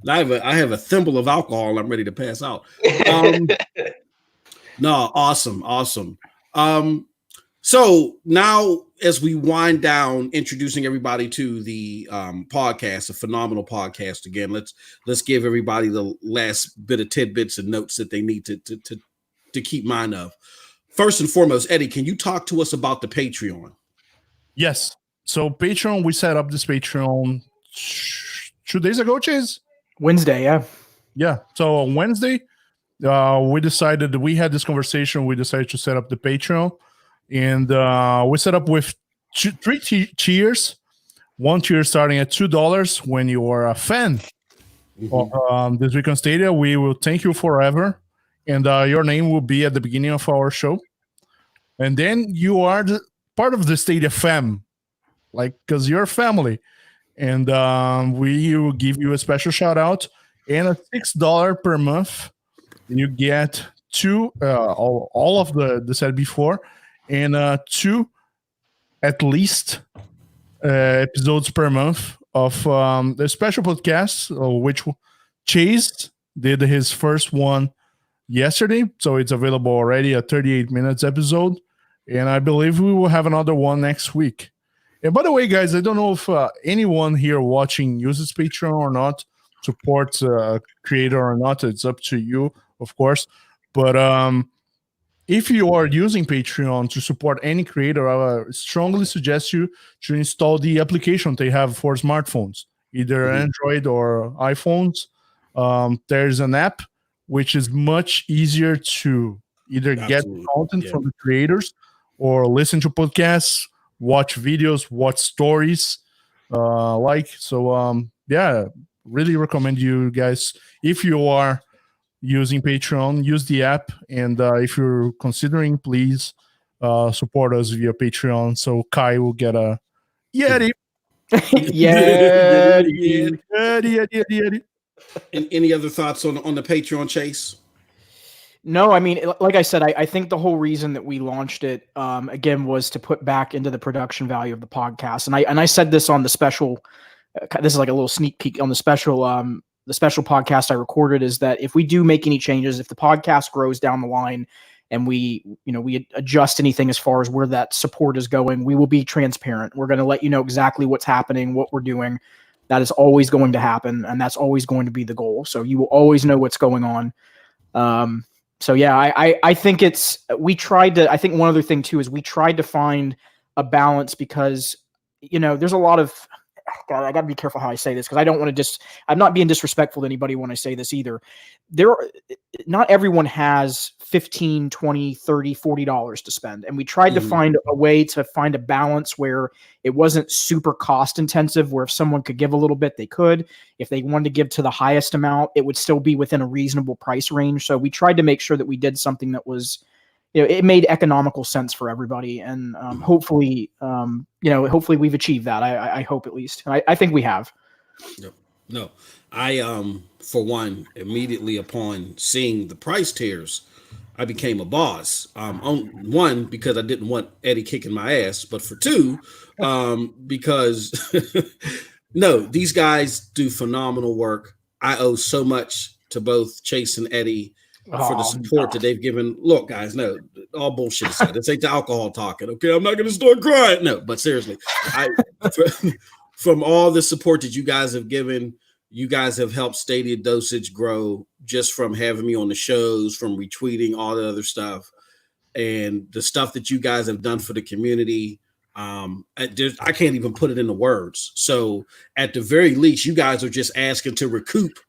I have a thimble of alcohol. I'm ready to pass out. No, awesome. So now, as we wind down, introducing everybody to the podcast, a phenomenal podcast. Again, let's give everybody the last bit of tidbits and notes that they need to keep mind of. First and foremost, Eddie, can you talk to us about the Patreon? Yes. So Patreon, we set up this Patreon 2 days ago, Chase? Wednesday, yeah. Yeah. So on Wednesday, we decided that we had this conversation. We decided to set up the Patreon. And we set up with three tiers. One tier starting at $2 when you are a fan of This Week on Stadia. We will thank you forever. And your name will be at the beginning of our show. And then you are part of the Stadia fam, because you're family. And we will give you a special shout out and a $6 per month and you get two all of the set before, and two at least episodes per month of the special podcasts, which Chase did his first one yesterday, so it's available already, a 38 minutes episode, and I believe we will have another one next week. And by the way, guys, I don't know if anyone here watching uses Patreon or not, supports a creator or not. It's up to you, of course. But if you are using Patreon to support any creator, I strongly suggest you to install the application they have for smartphones, either Android or iPhones. There's an app which is much easier to either get content from the creators or listen to podcasts, watch videos, watch stories. Really recommend you guys, if you are using Patreon, use the app, and if you're considering, please support us via Patreon so Kai will get a Yeti. Yeti. And any other thoughts on the Patreon, Chase? No, I mean, like I said, I think the whole reason that we launched it, again, was to put back into the production value of the podcast. And I said this on the special, this is like a little sneak peek on the special podcast I recorded, is that if we do make any changes, if the podcast grows down the line and we adjust anything as far as where that support is going, we will be transparent. We're going to let you know exactly what's happening, what we're doing. That is always going to happen, and that's always going to be the goal. So you will always know what's going on. So yeah, I think I think one other thing too is we tried to find a balance, because, there's a lot of, God, I got to be careful how I say this, because I don't want to I'm not being disrespectful to anybody when I say this either. Not everyone has $15, $20, $30, $40 to spend. And we tried to find a way to find a balance where it wasn't super cost intensive, where if someone could give a little bit, they could. If they wanted to give to the highest amount, it would still be within a reasonable price range. So we tried to make sure that we did something that was, it made economical sense for everybody. And hopefully we've achieved that. I hope, at least. I think we have. No, I, for one, immediately upon seeing the price tiers, I became a boss. On one, because I didn't want Eddie kicking my ass, but for two, because no, these guys do phenomenal work. I owe so much to both Chase and Eddie for the support that they've given. Look, guys, no, all bullshit aside. This ain't the alcohol talking. Okay, I'm not going to start crying. No, but seriously, from all the support that you guys have given, you guys have helped Stadia Dosage grow, just from having me on the shows, from retweeting, all the other stuff, and the stuff that you guys have done for the community. I can't even put it into words. So at the very least, you guys are just asking to recoup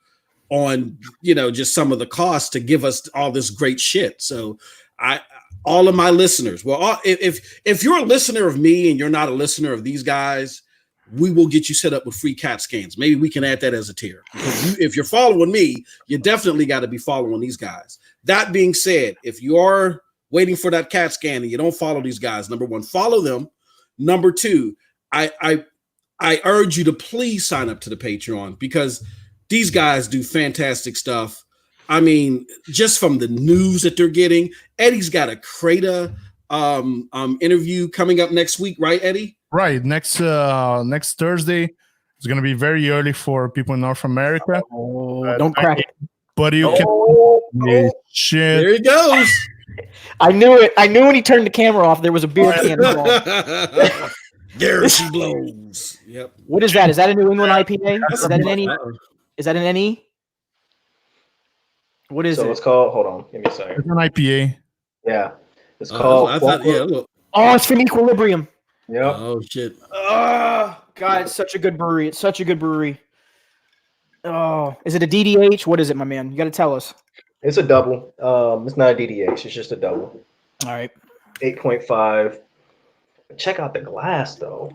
on, just some of the costs to give us all this great shit. So all of my listeners, if you're a listener of me and you're not a listener of these guys, we will get you set up with free CAT scans. Maybe we can add that as a tier. If you're following me, you definitely got to be following these guys. That being said, if you are waiting for that CAT scan and you don't follow these guys, number one, follow them. Number two, I urge you to please sign up to the Patreon, because these guys do fantastic stuff. I mean, just from the news that they're getting. Eddie's got a Crata interview coming up next week, right, Eddie? Right, next Thursday. It's going to be very early for people in North America. Don't crack it. But you can. Shit. There he goes. I knew it. I knew when he turned the camera off, there was a beer can involved. There she blows. Yep. What is that? Is that a New England IPA? Is that an NE? Is that an NE? What is it? So it's called. Hold on. Give me a second. It's an IPA. Yeah. It's called. Look. Oh, it's from Equilibrium. Yep. Oh shit. Oh God, it's such a good brewery. It's such a good brewery. Oh, is it a DDH? What is it, my man? You got to tell us. It's a double. It's not a DDH. It's just a double. All right. 8.5. Check out the glass, though.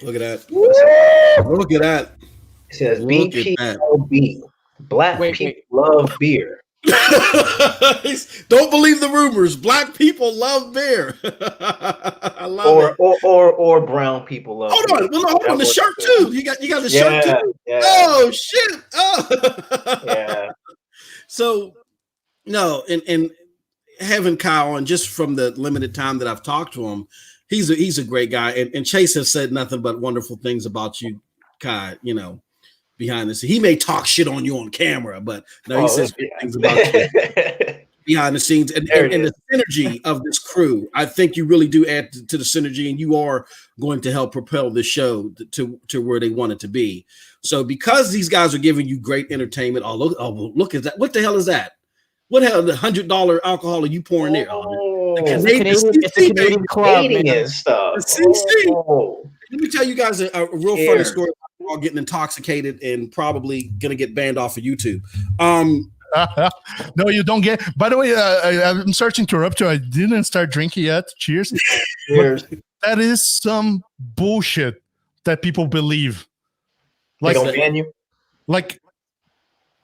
Look at that. Look at that. It says BPLB. Black people love beer. Don't believe the rumors. Black people love beer. I love it. Or brown people love beer. Hold on. The shirt too. You got the shirt too. Yeah. Oh shit. Oh. Yeah. So No, and having Kyle on just from the limited time that I've talked to him, he's a great guy. And Chase has said nothing but wonderful things about you, Kai, you know, behind the scenes. He may talk shit on you on camera, but no, he says great things about you behind the scenes. And the synergy of this crew, I think you really do add to the synergy, and you are going to help propel the show to where they want it to be. So because these guys are giving you great entertainment, look at that. What the hell is that? What the hell, the $100 alcohol are you pouring there? It's a Canadian club, Canadian stuff. Let me tell you guys a real funny story about we're all getting intoxicated and probably gonna get banned off of YouTube. No, you don't get. By the way, I'm sorry to interrupt you. I didn't start drinking yet. Cheers. Cheers. That is some bullshit that people believe. Like, they don't ban you? Like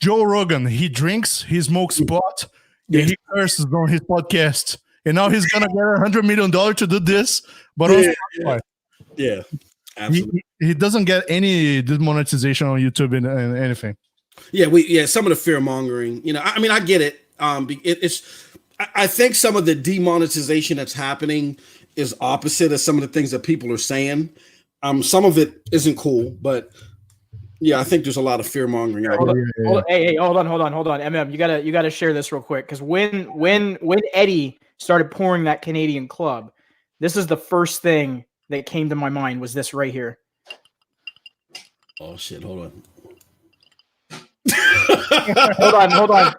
Joe Rogan, he drinks, he smokes pot, and he curses on his podcast. And now he's gonna get $100 million to do this, but yeah, absolutely. He doesn't get any demonetization on YouTube and anything. Yeah, some of the fear mongering. You know, I mean, I get it. I think some of the demonetization that's happening is opposite of some of the things that people are saying. Some of it isn't cool, but yeah, I think there's a lot of fear mongering. Hey, hold on. MM, you gotta share this real quick, because when Eddie started pouring that Canadian club, this is the first thing that came to my mind was this right here. Oh shit! Hold on. hold on.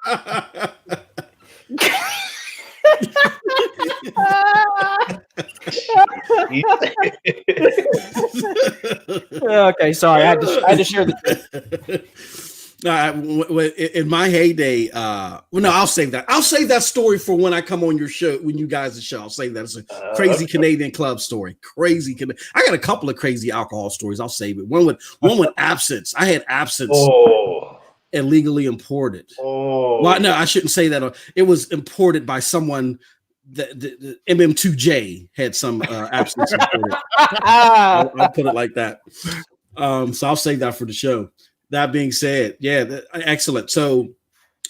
Okay, sorry. I had to share the. In my heyday, I'll save that. I'll save that story for when I come on your show, when you guys' show. I'll save that as a crazy Canadian club story. I got a couple of crazy alcohol stories. I'll save it. One with absinthe. I had absinthe illegally imported. Well, no, I shouldn't say that. It was imported by someone. The MM2J had some absinthe imported. I'll put it like that. So I'll save that for the show. That being said, yeah, excellent. So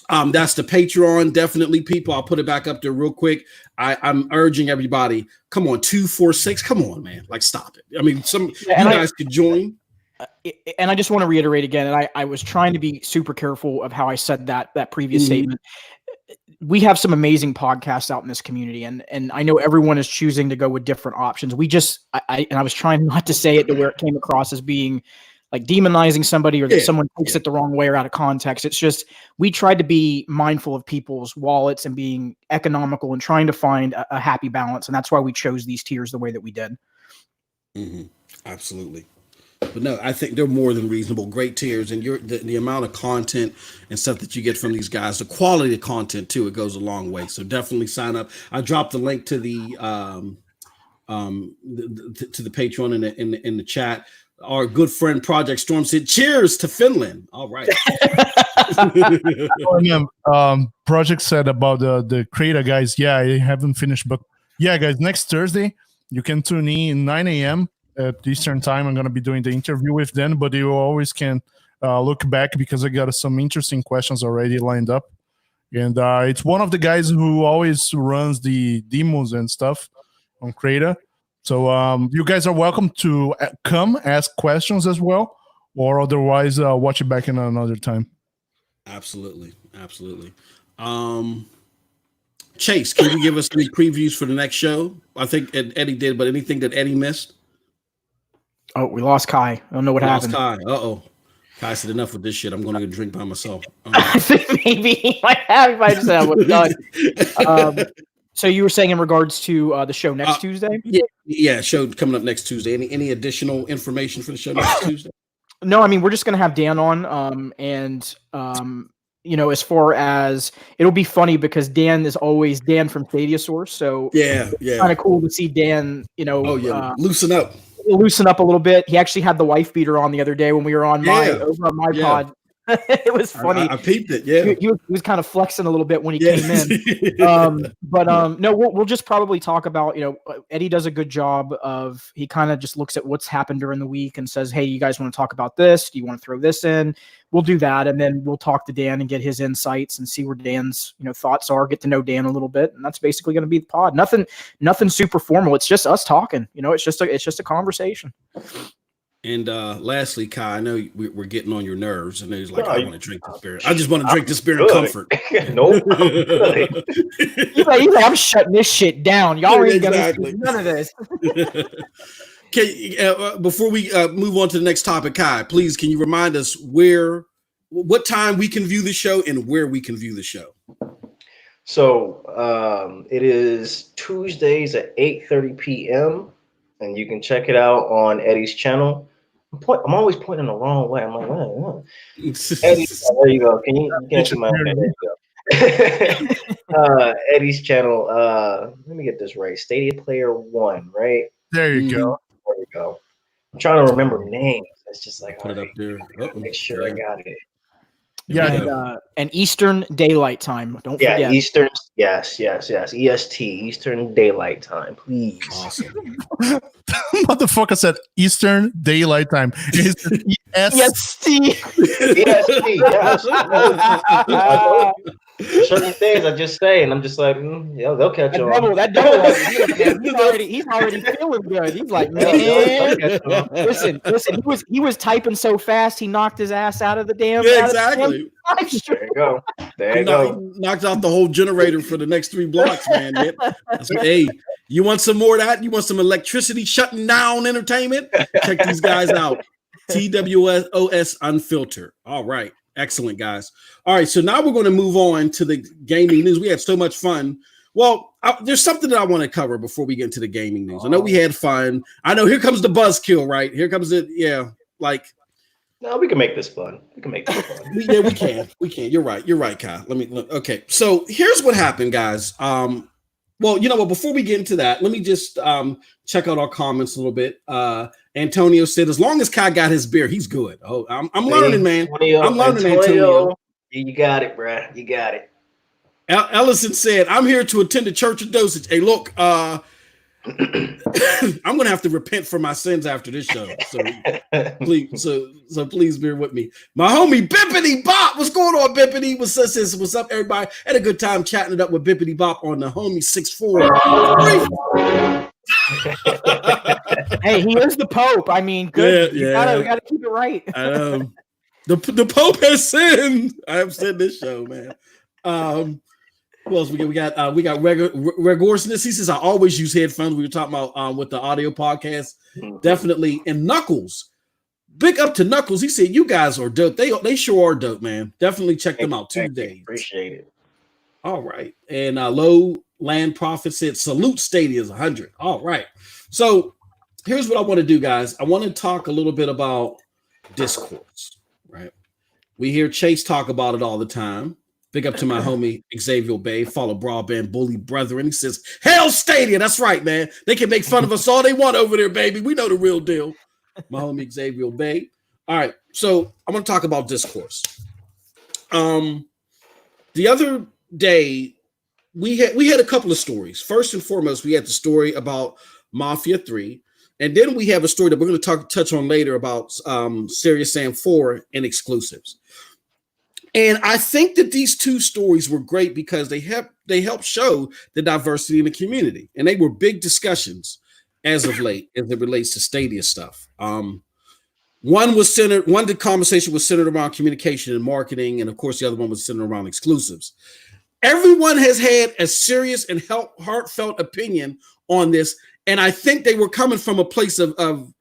that's the Patreon. Definitely, people. I'll put it back up there real quick. I'm urging everybody, come on, 246. Come on, man. Like, stop it. I mean, you guys could join. And I just want to reiterate again, and I was trying to be super careful of how I said that previous statement. We have some amazing podcasts out in this community, and I know everyone is choosing to go with different options. I was trying not to say it to where it came across as being like demonizing somebody or that someone takes it the wrong way or out of context. It's just, we tried to be mindful of people's wallets and being economical and trying to find a happy balance. And that's why we chose these tiers the way that we did. Mm-hmm. Absolutely. But no, I think they're more than reasonable. Great tiers, and the amount of content and stuff that you get from these guys, the quality of content too, it goes a long way. So definitely sign up. I dropped the link to the Patreon in the chat. Our good friend Projekt Storm said, "Cheers to Finland." All right. Projekt said about the creator guys. Yeah, I haven't finished, but yeah, guys, next Thursday you can tune in 9 a.m. at Eastern time. I'm going to be doing the interview with them, but you always can look back because I got some interesting questions already lined up. And it's one of the guys who always runs the demos and stuff on Creator. So you guys are welcome to come ask questions as well, or otherwise watch it back in another time. Absolutely. Chase, can you give us any previews for the next show? I think Eddie did, but anything that Eddie missed? Oh, we lost Kai. I don't know what happened. Kai. Uh-oh. Kai said, enough with this shit. I'm going to go drink by myself. I think maybe he might have. He might just have what's done. So you were saying in regards to the show next Tuesday? Yeah, show coming up next Tuesday. Any additional information for the show next Tuesday? No, I mean, we're just going to have Dan on. As far as, it'll be funny because Dan is always Dan from Stadia Source. So yeah. Kind of cool to see Dan, loosen up a little bit. He actually had the wife beater on the other day when we were on over on my pod. It was funny. I peeped it. Yeah, he was kind of flexing a little bit when he came in. No, we'll just probably talk about, Eddie does a good job of, he kind of just looks at what's happened during the week and says, hey, you guys want to talk about this? Do you want to throw this in? We'll do that. And then we'll talk to Dan and get his insights and see where Dan's, thoughts are, get to know Dan a little bit. And that's basically going to be the pod. Nothing super formal. It's just us talking, it's just a conversation. And lastly, Kai, I know we're getting on your nerves, and he's like, I want to drink this beer. I just want to drink this beer in comfort. Nope. He's like, I'm shutting this shit down. Y'all ain't gonna do none of this. Okay, before we move on to the next topic, Kai, please, can you remind us what time we can view the show and where we can view the show? So it is Tuesdays at 8:30 p.m. and you can check it out on Eddie's channel. I'm always pointing the wrong way. I'm like, what? Eddie, there you go. You can't see my head. There you go. Eddie's channel. Let me get this right. Stadia Player 1, right? There you go. There you go. I'm trying to remember names. It's just like, put it up there. Make sure I got it. Yeah, and Eastern Daylight Time. Don't forget. Yeah, Eastern. Yes. EST, Eastern Daylight Time. Please. Awesome. Motherfucker said Eastern Daylight Time. It's EST. EST. Yes. Certain things I just say, and I'm just like, yeah, they'll catch on. That double, he's already feeling good. He's like, man, listen. He was typing so fast, he knocked his ass out of the damn. Yeah, exactly. There you go. There you go. Knocked out the whole generator for the next 3 blocks, man. Hey, you want some more of that? You want some electricity shutting down entertainment? Check these guys out. TWoS Unfiltered. All right. Excellent, guys. All right, so now we're going to move on to the gaming news. We had so much fun. Well, there's something that I want to cover before we get into the gaming news. I know we had fun. I know here comes the buzzkill, right? Here comes it. Yeah, like. No, we can make this fun. We can make this fun. Yeah, we can. We can. You're right. You're right, Kyle. Okay, so here's what happened, guys. Well, you know what? Before we get into that, let me just check out our comments a little bit. Antonio said, as long as Kai got his beer, he's good. Oh, I'm learning, man. I'm learning, Antonio. You got it, bruh. You got it. Ellison said, I'm here to attend the Church of Dosage. Hey, look, I'm going to have to repent for my sins after this show. So please bear with me. My homie Bippity Bop. What's going on, Bippity? What's up, everybody? Had a good time chatting it up with Bippity Bop on the homie 6'4". Hey, he is the Pope. I mean, good. Yeah. We gotta keep it right. The Pope has sinned. I have said this show, man. Who else we got? We got Regorseness. He says I always use headphones. We were talking about with the audio podcast, definitely. And Knuckles, big up to Knuckles. He said you guys are dope. They sure are dope, man. Definitely check them out. 2 days. Appreciate it. All right. And Low Land Prophet said salute Stadia is 100. All right. So here's what I want to do, guys. I want to talk a little bit about discourse. Right. We hear Chase talk about it all the time. Big up to my homie Xavier Bay, follow Broadband Bully Brethren. He says, hell Stadia. That's right, man. They can make fun of us all they want over there, baby. We know the real deal. My homie Xavier Bay. All right. So I'm going to talk about discourse. The other day, we had a couple of stories. First and foremost, we had the story about Mafia 3. And then we have a story that we're going to touch on later about Serious Sam 4 and exclusives. And I think that these 2 stories were great because they helped show the diversity in the community. And they were big discussions as of late as it relates to Stadia stuff. One the conversation was centered around communication and marketing. And of course, the other one was centered around exclusives. Everyone has had a serious and heartfelt opinion on this. And I think they were coming from a place of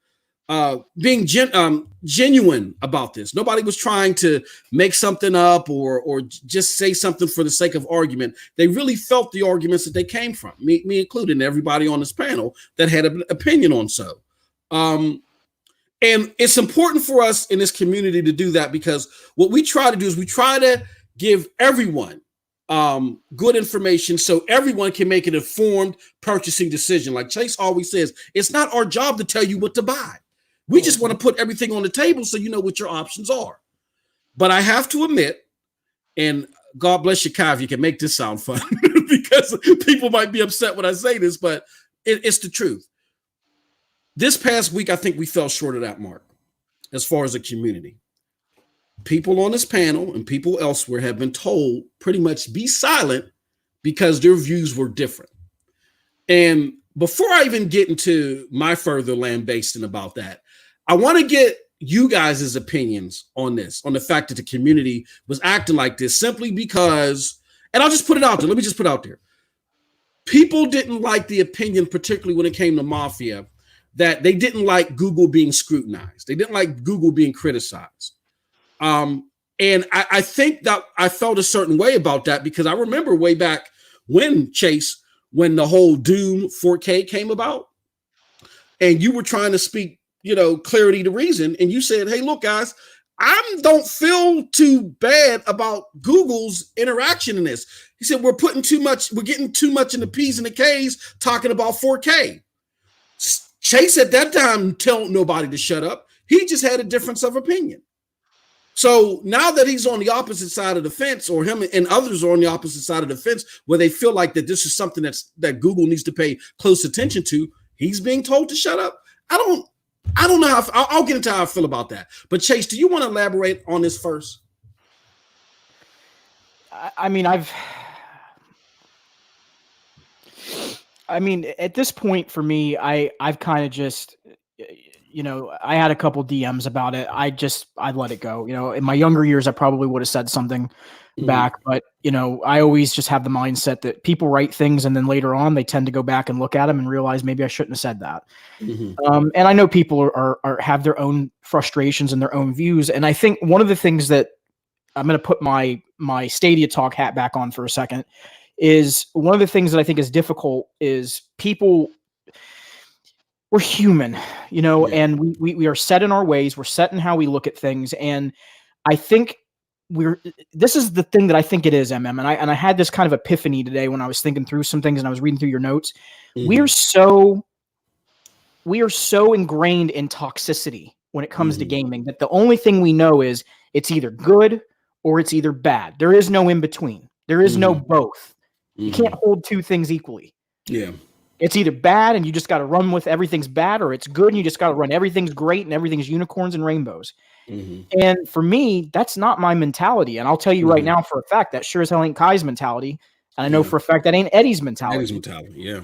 being genuine about this. Nobody was trying to make something up or just say something for the sake of argument. They really felt the arguments that they came from, me included, and everybody on this panel that had an opinion on so. And it's important for us in this community to do that because what we try to do is we try to give everyone good information so everyone can make an informed purchasing decision. Like Chase always says, it's not our job to tell you what to buy. We just want to put everything on the table so you know what your options are. But I have to admit, and God bless you, Kai, if you can make this sound fun, because people might be upset when I say this, but it's the truth. This past week, I think we fell short of that mark as far as a community. People on this panel and people elsewhere have been told pretty much be silent because their views were different. And before I even get into my further lambasting about that, I want to get you guys' opinions on this, on the fact that the community was acting like this simply because, and I'll just put it out there. Let me just put it out there. People didn't like the opinion, particularly when it came to Mafia, that they didn't like Google being scrutinized. They didn't like Google being criticized. And I think that I felt a certain way about that because I remember way back when, Chase, when the whole Doom 4K came about and you were trying to speak, clarity to reason. And you said, hey, look, guys, I don't feel too bad about Google's interaction in this. He said, we're getting too much in the P's and the K's talking about 4K. Chase at that time told nobody to shut up. He just had a difference of opinion. So now that he's on the opposite side of the fence, or him and others are on the opposite side of the fence, where they feel like that this is something that Google needs to pay close attention to, he's being told to shut up. I don't know how I'll get into how I feel about that. But Chase, do you want to elaborate on this first? I mean, at this point for me, I've kind of just, I had a couple DMs about it. I let it go. In my younger years, I probably would have said something back, but I always just have the mindset that people write things and then later on they tend to go back and look at them and realize maybe I shouldn't have said that. And I know people are have their own frustrations and their own views. And I think one of the things that I'm going to put my Stadia Talk hat back on for a second is one of the things that I think is difficult is people. We're human, and we are set in our ways. We're set in how we look at things. And I think this is the thing that I think it is, MM. And I had this kind of epiphany today when I was thinking through some things and I was reading through your notes. We are so ingrained in toxicity when it comes to gaming that the only thing we know is it's either good or it's either bad. There is no in between. There is no both. You can't hold two things equally. Yeah. It's either bad and you just got to run with everything's bad, or it's good and you just got to run everything's great and everything's unicorns and rainbows. And for me, that's not my mentality. And I'll tell you right now for a fact that sure as hell ain't Kai's mentality. And I know for a fact that ain't Eddie's mentality. Yeah.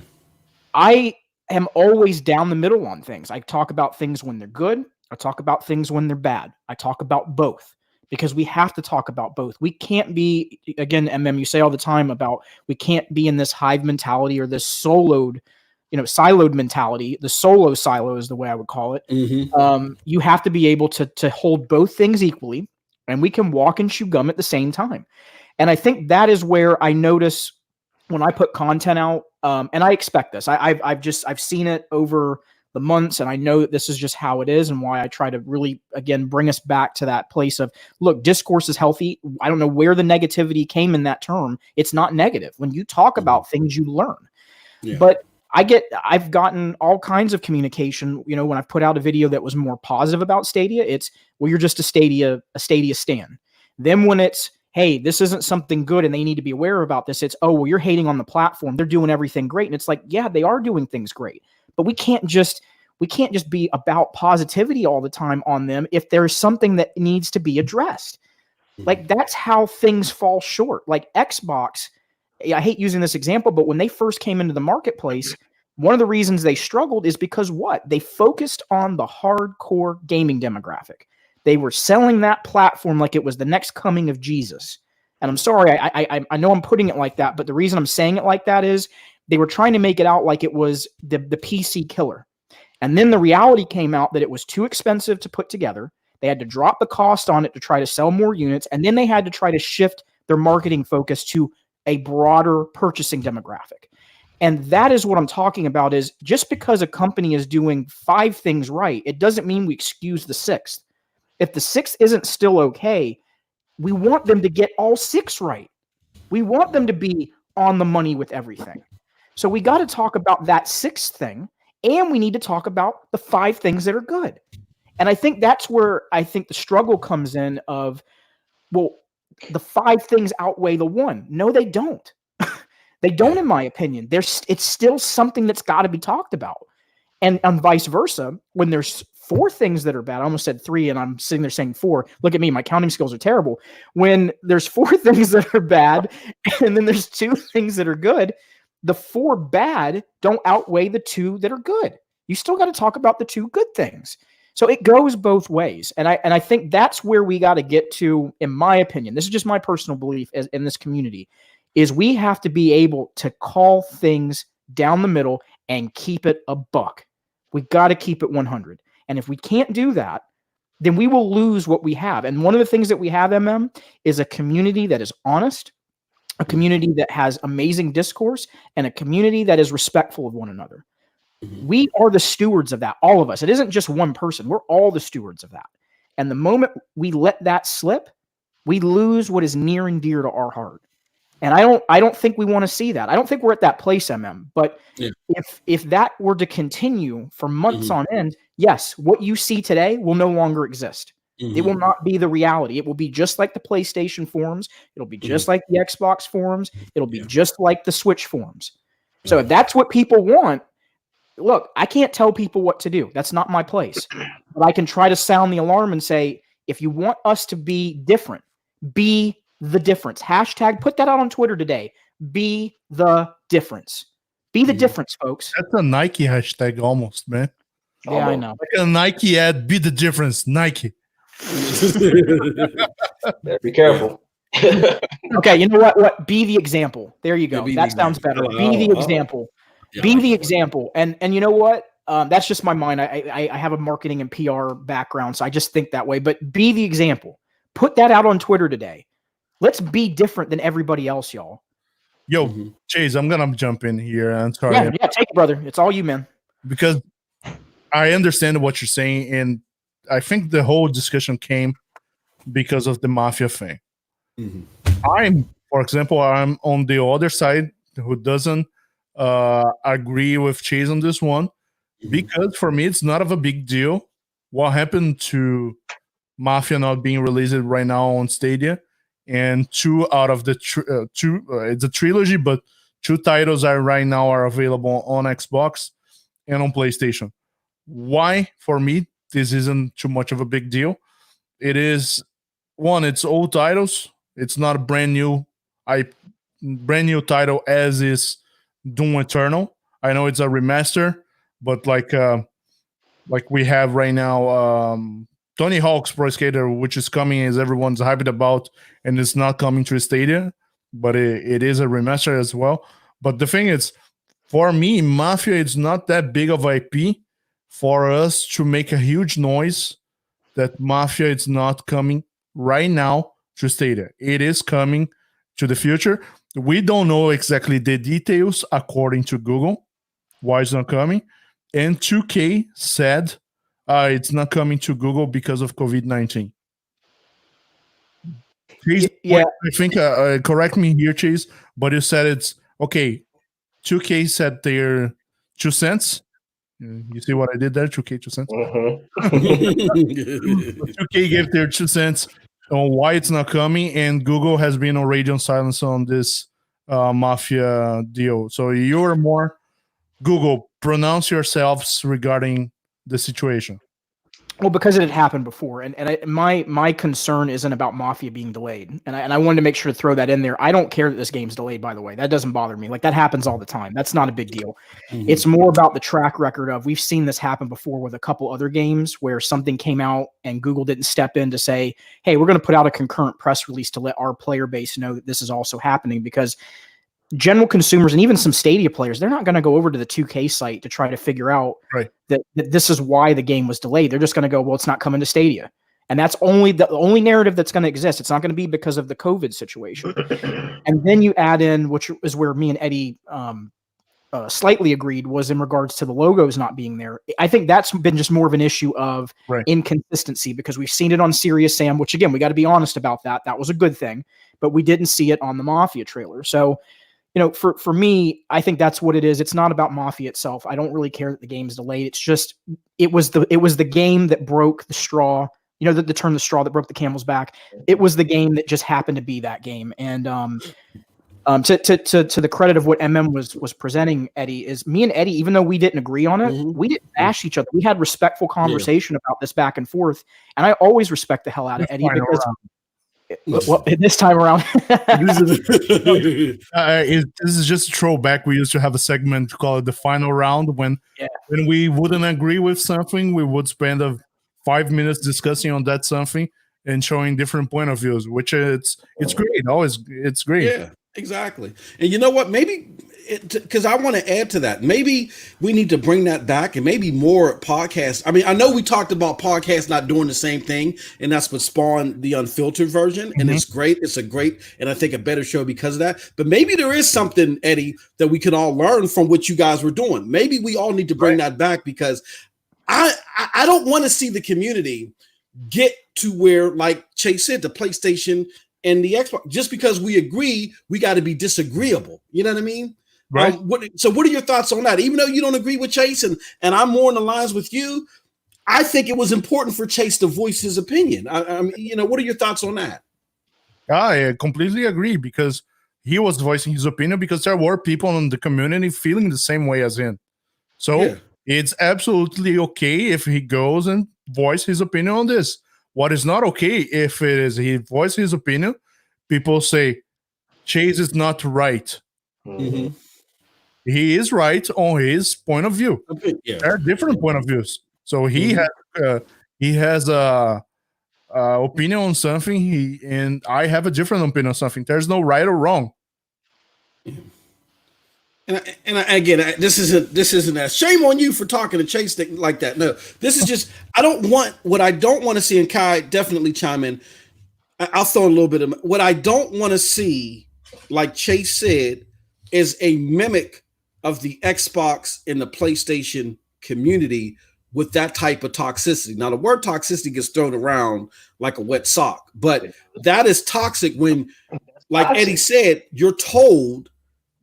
I am always down the middle on things. I talk about things when they're good. I talk about things when they're bad. I talk about both because we have to talk about both. We can't be, again, MM, you say all the time about we can't be in this hive mentality or this siloed mentality. The solo silo is the way I would call it. You have to be able to hold both things equally, and we can walk and chew gum at the same time. And I think that is where I notice when I put content out, and I expect this. I've seen it over the months, and I know that this is just how it is, and why I try to really, again, bring us back to that place of, look, discourse is healthy. I don't know where the negativity came in that term. It's not negative. When you talk about things, you learn. But I've gotten all kinds of communication, when I've put out a video that was more positive about Stadia, it's, well, you're just a Stadia stan. Then when it's, hey, this isn't something good and they need to be aware about this, it's, oh, well, you're hating on the platform. They're doing everything great. And it's like, yeah, they are doing things great. But we can't just be about positivity all the time on them if there's something that needs to be addressed. Like, that's how things fall short. Like Xbox, I hate using this example, but when they first came into the marketplace, one of the reasons they struggled is because what? They focused on the hardcore gaming demographic. They were selling that platform like it was the next coming of Jesus. And I'm sorry, I know I'm putting it like that, but the reason I'm saying it like that is they were trying to make it out like it was the PC killer. And then the reality came out that it was too expensive to put together. They had to drop the cost on it to try to sell more units. And then they had to try to shift their marketing focus to a broader purchasing demographic. And that is what I'm talking about, is just because a company is doing 5 things right, it doesn't mean we excuse the 6th. If the 6th isn't still okay, we want them to get all 6 right. We want them to be on the money with everything. So we got to talk about that 6th thing, and we need to talk about the 5 things that are good. And I think that's where I think the struggle comes in of, Well, the 5 things outweigh the 1. No, they don't. They don't, in my opinion. It's still something that's got to be talked about. And vice versa, when there's 4 things that are bad, I almost said 3 and I'm sitting there saying 4. Look at me, my counting skills are terrible. When there's 4 things that are bad and then there's 2 things that are good, the 4 bad don't outweigh the 2 that are good. You still got to talk about the 2 good things. So it goes both ways. And I think that's where we got to get to, in my opinion. This is just my personal belief in this community, is we have to be able to call things down the middle and keep it a buck. We got to keep it 100. And if we can't do that, then we will lose what we have. And one of the things that we have, is a community that is honest, a community that has amazing discourse, and a community that is respectful of one another. We are the stewards of that, all of us. It isn't just one person. We're all the stewards of that. And the moment we let that slip, we lose what is near and dear to our heart. And I don't think we want to see that. I don't think we're at that place, But if that were to continue for months on end, yes, what you see today will no longer exist. It will not be the reality. It will be just like the PlayStation forums. It'll be just like the Xbox forums. It'll be just like the Switch forums. So if that's what people want, look, I can't tell people what to do. That's not my place. But I can try to sound the alarm and say, if you want us to be different, be the difference. Hashtag, put that out on Twitter today. Be the difference. Be the difference, folks. That's a Nike hashtag almost, man. Yeah, I know. Like a Nike ad, be the difference, Nike. Be careful. Okay, you know what? Be the example. There you go. That sounds better. Be the example. Be the example. And you know what? That's just my mind. I have a marketing and PR background, so I just think that way. But be the example. Put that out on Twitter today. Let's be different than everybody else, y'all. Yo, Chase, I'm gonna jump in here. I'm sorry. Yeah, take it, brother. It's all you, man. Because I understand what you're saying, and I think the whole discussion came because of the Mafia thing. For example, I'm on the other side who doesn't agree with Chase on this one, because for me, it's not of a big deal what happened to Mafia not being released right now on Stadia. And 2 out of the it's a trilogy, but 2 titles right now are available on Xbox and on PlayStation. Why? For me, this isn't too much of a big deal. It is, one, it's old titles. It's not a brand new title as is Doom Eternal. I know it's a remaster, but like we have right now, Tony Hawk's Pro Skater, which is coming, as everyone's hyped about, and it's not coming to Stadia, but it is a remaster as well. But the thing is, for me, Mafia is not that big of IP for us to make a huge noise that Mafia is not coming right now to Stadia. It is coming to the future. We don't know exactly the details according to Google, why it's not coming. And 2K said it's not coming to Google because of COVID-19. Chase, I think, correct me here, Chase, but you said it's, okay, 2K said their 2 cents. You see what I did there? 2K, 2 cents? 2K gave their 2 cents on why it's not coming, and Google has been on radio silence on this Mafia deal. So you're more, Google, pronounce yourselves regarding the situation. Well, because it had happened before, and my concern isn't about Mafia being delayed, and I wanted to make sure to throw that in there. I don't care that this game's delayed, by the way. That doesn't bother me. Like, that happens all the time. That's not a big deal. It's more about the track record of, we've seen this happen before with a couple other games where something came out and Google didn't step in to say, hey, we're going to put out a concurrent press release to let our player base know that this is also happening, because general consumers and even some Stadia players, they're not going to go over to the 2K site to try to figure out that this is why the game was delayed. They're just going to go, well, it's not coming to Stadia. And that's the only narrative that's going to exist. It's not going to be because of the COVID situation. And then you add in, which is where me and Eddie slightly agreed, was in regards to the logos not being there. I think that's been just more of an issue of inconsistency, because we've seen it on Serious Sam, which, again, we got to be honest about that. That was a good thing, but we didn't see it on the Mafia trailer. So, you know, for me, I think that's what it is. It's not about Mafia itself. I don't really care that the game's delayed. It's just, it was the game that broke the straw, you know, the term, the straw that broke the camel's back. It was the game that just happened to be that game. And to the credit of what was presenting, Eddie, is me and Eddie, even though we didn't agree on it, we didn't bash each other. We had respectful conversation about this back and forth. And I always respect the hell out of Eddie because well, this time around, this is just a throwback. We used to have a segment called the final round when we wouldn't agree with something, we would spend 5 minutes discussing on that something and showing different point of views, which it's great. Always, it's great. Yeah, exactly. And you know what? Maybe because I want to add to that. Maybe we need to bring that back and maybe more podcasts. I mean, I know we talked about podcasts not doing the same thing, and that's what spawned the unfiltered version. And it's great. It's a great, and I think a better show because of that. But maybe there is something, Eddie, that we could all learn from what you guys were doing. Maybe we all need to bring that back because I don't want to see the community get to where, like Chase said, the PlayStation and the Xbox, just because we agree, we got to be disagreeable. You know what I mean? Right. So what are your thoughts on that? Even though you don't agree with Chase and I'm more in the lines with you, I think it was important for Chase to voice his opinion. I mean, you know, what are your thoughts on that? I completely agree because he was voicing his opinion because there were people in the community feeling the same way as him. So it's absolutely okay if he goes and voice his opinion on this. What is not okay if it is he voices his opinion, people say Chase is not right. Mm-hmm. He is right on his point of view. Yeah. There are different point of views. So he has a opinion on something. And I have a different opinion on something. There's no right or wrong. And again, this isn't a shame on you for talking to Chase like that. No, this is just what I don't want to see. And Kai, definitely chime in. I'll throw a little bit of what I don't want to see. Like Chase said, is a mimic of the Xbox and the PlayStation community with that type of toxicity. Now, the word toxicity gets thrown around like a wet sock, but that is toxic when, like Eddie said, you're told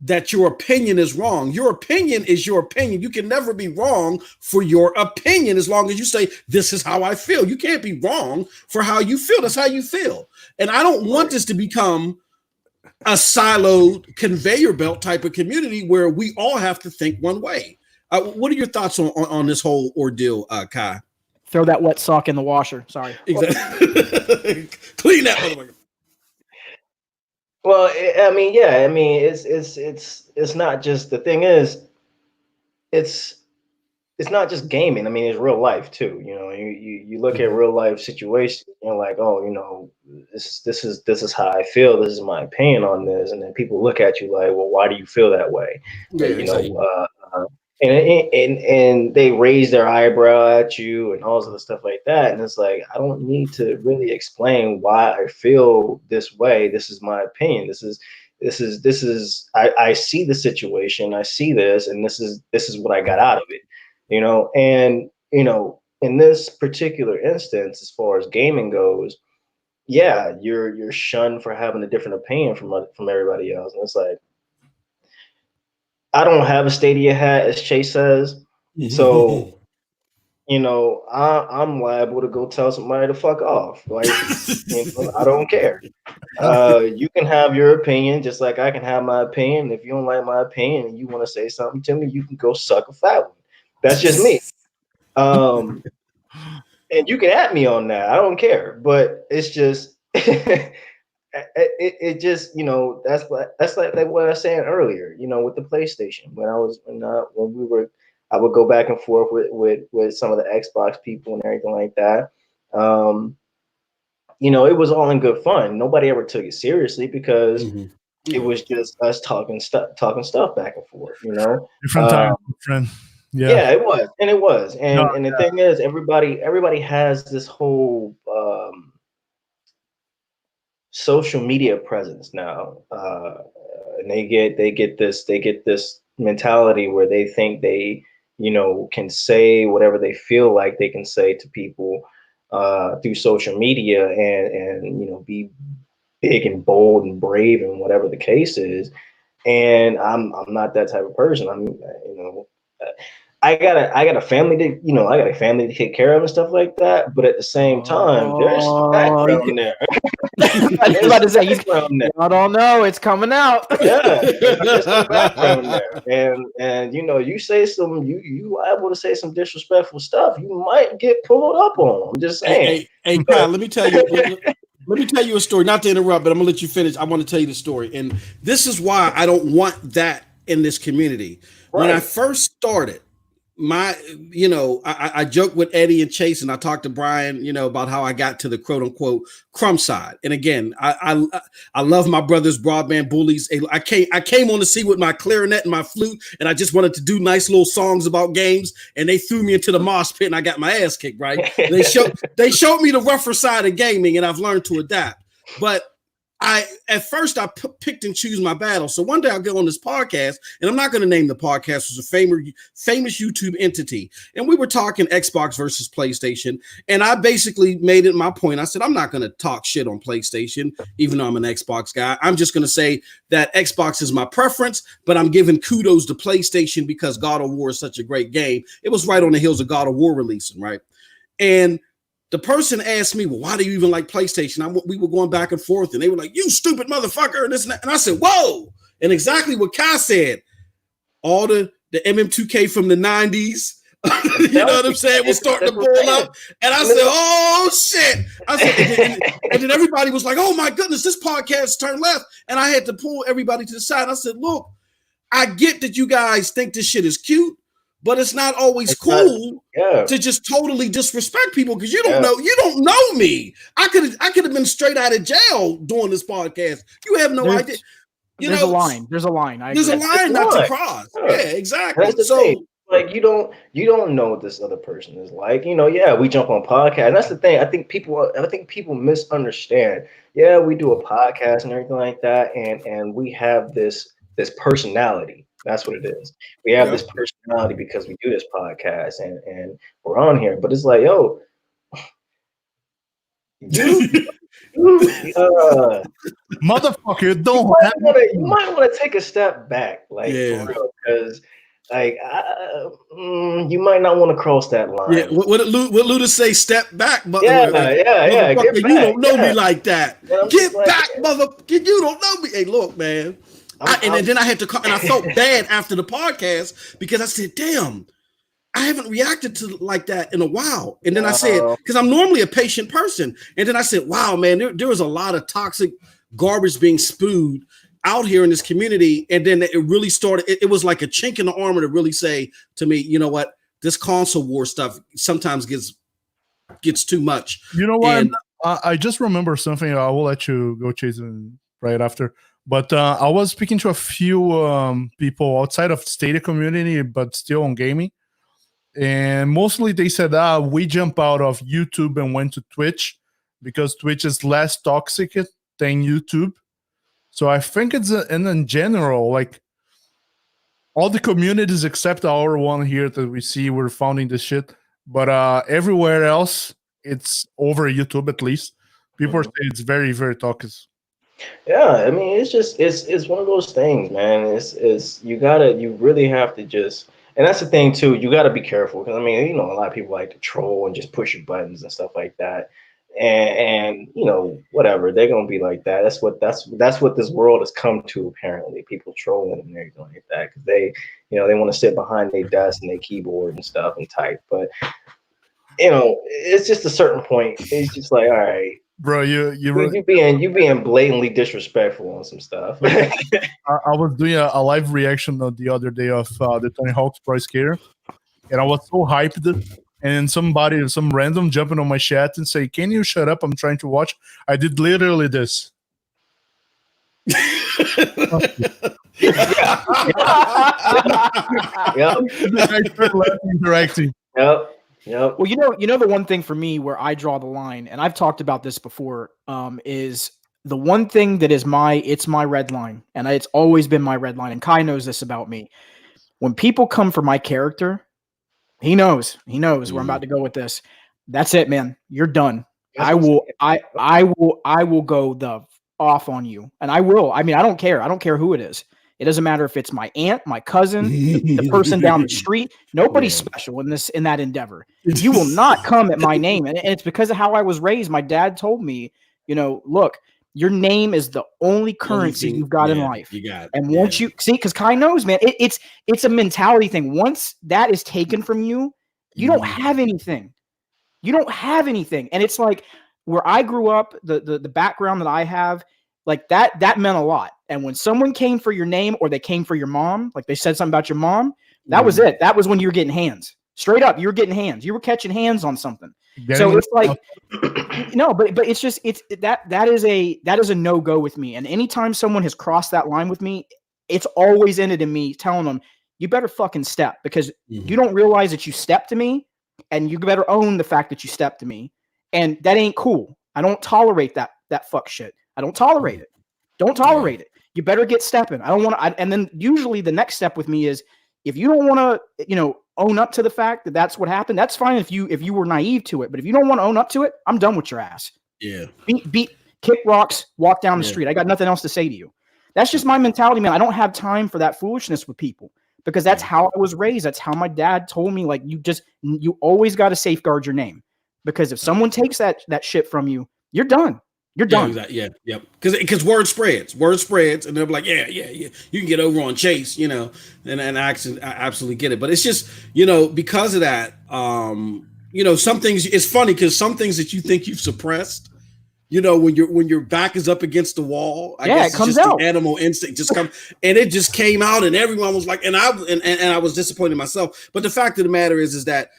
that your opinion is wrong. Your opinion is your opinion. You can never be wrong for your opinion as long as you say, this is how I feel. You can't be wrong for how you feel. That's how you feel. And I don't want this to become a siloed conveyor belt type of community where we all have to think one way. What are your thoughts on this whole ordeal, Kai? Throw that wet sock in the washer. Sorry. Exactly. Clean that motherfucker. Well, I mean, yeah, I mean, it's not just, the thing is, it's not just gaming. I mean, it's real life too. You know, you look at real life situations, and like, oh, you know, this is how I feel. This is my opinion on this, and then people look at you like, well, why do you feel that way? Yeah, you know, and they raise their eyebrow at you and all sorts of stuff like that. And it's like, I don't need to really explain why I feel this way. This is my opinion. This is I see the situation. I see this, and this is what I got out of it. You know, and you know, in this particular instance, as far as gaming goes, yeah, you're shunned for having a different opinion from everybody else. And it's like, I don't have a Stadia hat, as Chase says, so you know, I'm liable to go tell somebody to fuck off. Like, you know, I don't care. You can have your opinion just like I can have my opinion. If you don't like my opinion and you want to say something to me, you can go suck a fat one. That's just me. And you can at me on that. I don't care. But it's just it just, you know, that's like what I was saying earlier, you know, with the PlayStation. When we were, I would go back and forth with some of the Xbox people and everything like that. You know, it was all in good fun. Nobody ever took it seriously because it was just us talking stuff back and forth, you know. Different time, friend. Yeah, it was. And the thing is, everybody has this whole social media presence now, and they get this mentality where they think they, you know, can say whatever they feel like they can say to people through social media, and you know, be big and bold and brave and whatever the case is. And I'm not that type of person. I'm, you know, I got a family to, I got a family to take care of and stuff like that. But at the same time, there's some background there. I was about to say, I don't know, it's coming out. Yeah, there's some background there, and you say you liable to say some disrespectful stuff. You might get pulled up on. I'm just saying. Hey, Kyle, let me tell you. Let me tell you a story. Not to interrupt, but I'm gonna let you finish. I want to tell you the story, and this is why I don't want that in this community. Right. When I first started, I joked with Eddie and Chase, and I talked to Brian, about how I got to the quote unquote crumb side. And again, I love my brothers, broadband bullies. I came on the scene with my clarinet and my flute, and I just wanted to do nice little songs about games. And they threw me into the mosh pit, and I got my ass kicked. Right? They showed me the rougher side of gaming, and I've learned to adapt. But at first I picked and choose my battle. So one day I'll get on this podcast, and I'm not going to name the podcast. It was a famous YouTube entity. And we were talking Xbox versus PlayStation. And I basically made it my point. I said, I'm not going to talk shit on PlayStation, even though I'm an Xbox guy. I'm just going to say that Xbox is my preference, but I'm giving kudos to PlayStation because God of War is such a great game. It was right on the heels of God of War releasing, right? And the person asked me, well, why do you even like PlayStation? We were going back and forth, and they were like, you stupid motherfucker, and this and that. And I said, whoa. And exactly what Kai said, all the MM2K from the 90s, you know what I'm saying, was starting to pull up. And I said, oh, shit. I said, and then everybody was like, oh, my goodness, this podcast turned left. And I had to pull everybody to the side. I said, look, I get that you guys think this shit is cute, but it's not always cool to just totally disrespect people because you don't know me. I could have been straight out of jail doing this podcast. You have no idea. There's a line. There's a line. There's a line not to cross. Yeah, exactly. So like you don't know what this other person is like. We jump on podcast. And that's the thing. I think people misunderstand. Yeah, we do a podcast and everything like that, and we have this personality. That's what it is. We have this personality because we do this podcast and we're on here. But it's like, yo, motherfucker, you might want to take a step back, for real, because you might not want to cross that line. Yeah, what did Luda say? Step back, but yeah. You don't know me like that. Get back, motherfucker. You don't know me. Hey, look, man. Then I had to call, and I felt bad after the podcast because I said, damn, I haven't reacted to like that in a while. And then I said, because I'm normally a patient person. And then I said, wow, man, there was a lot of toxic garbage being spewed out here in this community. And then it really started. It was like a chink in the armor to really say to me, you know what, this console war stuff sometimes gets too much. You know what? And I just remember something. I will let you go, Jason, right after. But I was speaking to a few people outside of Stadia community, but still on gaming. And mostly they said, we jump out of YouTube and went to Twitch because Twitch is less toxic than YouTube. So I think it's in general, like all the communities except our one here that we see, we're founding this shit. But everywhere else, it's over YouTube at least. People say it's very, very toxic. Yeah, I mean, it's one of those things, man. You really have to just, and that's the thing too. You got to be careful because I mean, a lot of people like to troll and just push your buttons and stuff like that, and whatever, they're gonna be like that. That's what this world has come to. Apparently, people trolling and everything like that because they want to sit behind their desk and their keyboard and stuff and type, but it's just a certain point. It's just like, all right. Bro, you being blatantly disrespectful on some stuff. I was doing a live reaction the other day of the Tony Hawk's Pro Skater, and I was so hyped. And some random jumping on my chat and say, "Can you shut up? I'm trying to watch." I did literally this. Interacting. Yep. Yep. Well, you know the one thing for me where I draw the line, and I've talked about this before, is the one thing that is it's my red line, and it's always been my red line. And Kai knows this about me. When people come for my character, he knows where I'm about to go with this. That's it, man. You're done. I will go the off on you, and I will. I mean, I don't care. I don't care who it is. It doesn't matter if it's my aunt, my cousin, the person down the street. Nobody's special in that endeavor. You will not come at my name. And it's because of how I was raised. My dad told me, look, your name is the only currency you've got in life. You got it. And once you see, because Kai knows, man, it's a mentality thing. Once that is taken from you, you don't have anything. You don't have anything. And it's like where I grew up, the background that I have, like that meant a lot. And when someone came for your name or they came for your mom, like they said something about your mom, that was it. That was when you were getting hands. Straight up, you were getting hands. You were catching hands on something. So it's like, no, but it's just that is a no-go with me. And anytime someone has crossed that line with me, it's always ended in me telling them, you better fucking step, because you don't realize that you stepped to me, and you better own the fact that you stepped to me. And that ain't cool. I don't tolerate that fuck shit. I don't tolerate it. Don't tolerate it. You better get stepping. I don't want to. And then usually the next step with me is, if you don't want to, own up to the fact that that's what happened, that's fine if you were naive to it. But if you don't want to own up to it, I'm done with your ass. Yeah. Kick rocks, walk down the street. I got nothing else to say to you. That's just my mentality, man. I don't have time for that foolishness with people, because that's how I was raised. That's how my dad told me, like, you always got to safeguard your name, because if someone takes that shit from you, you're done. You're done. Yeah. Because word spreads, and they're like, yeah. You can get over on Chase, and I absolutely get it. But it's just, because of that, some things. It's funny because some things that you think you've suppressed, when your back is up against the wall, I guess it comes it's just out. the animal instinct just come, and it just came out, and everyone was like, and I was disappointed in myself. But the fact of the matter is that.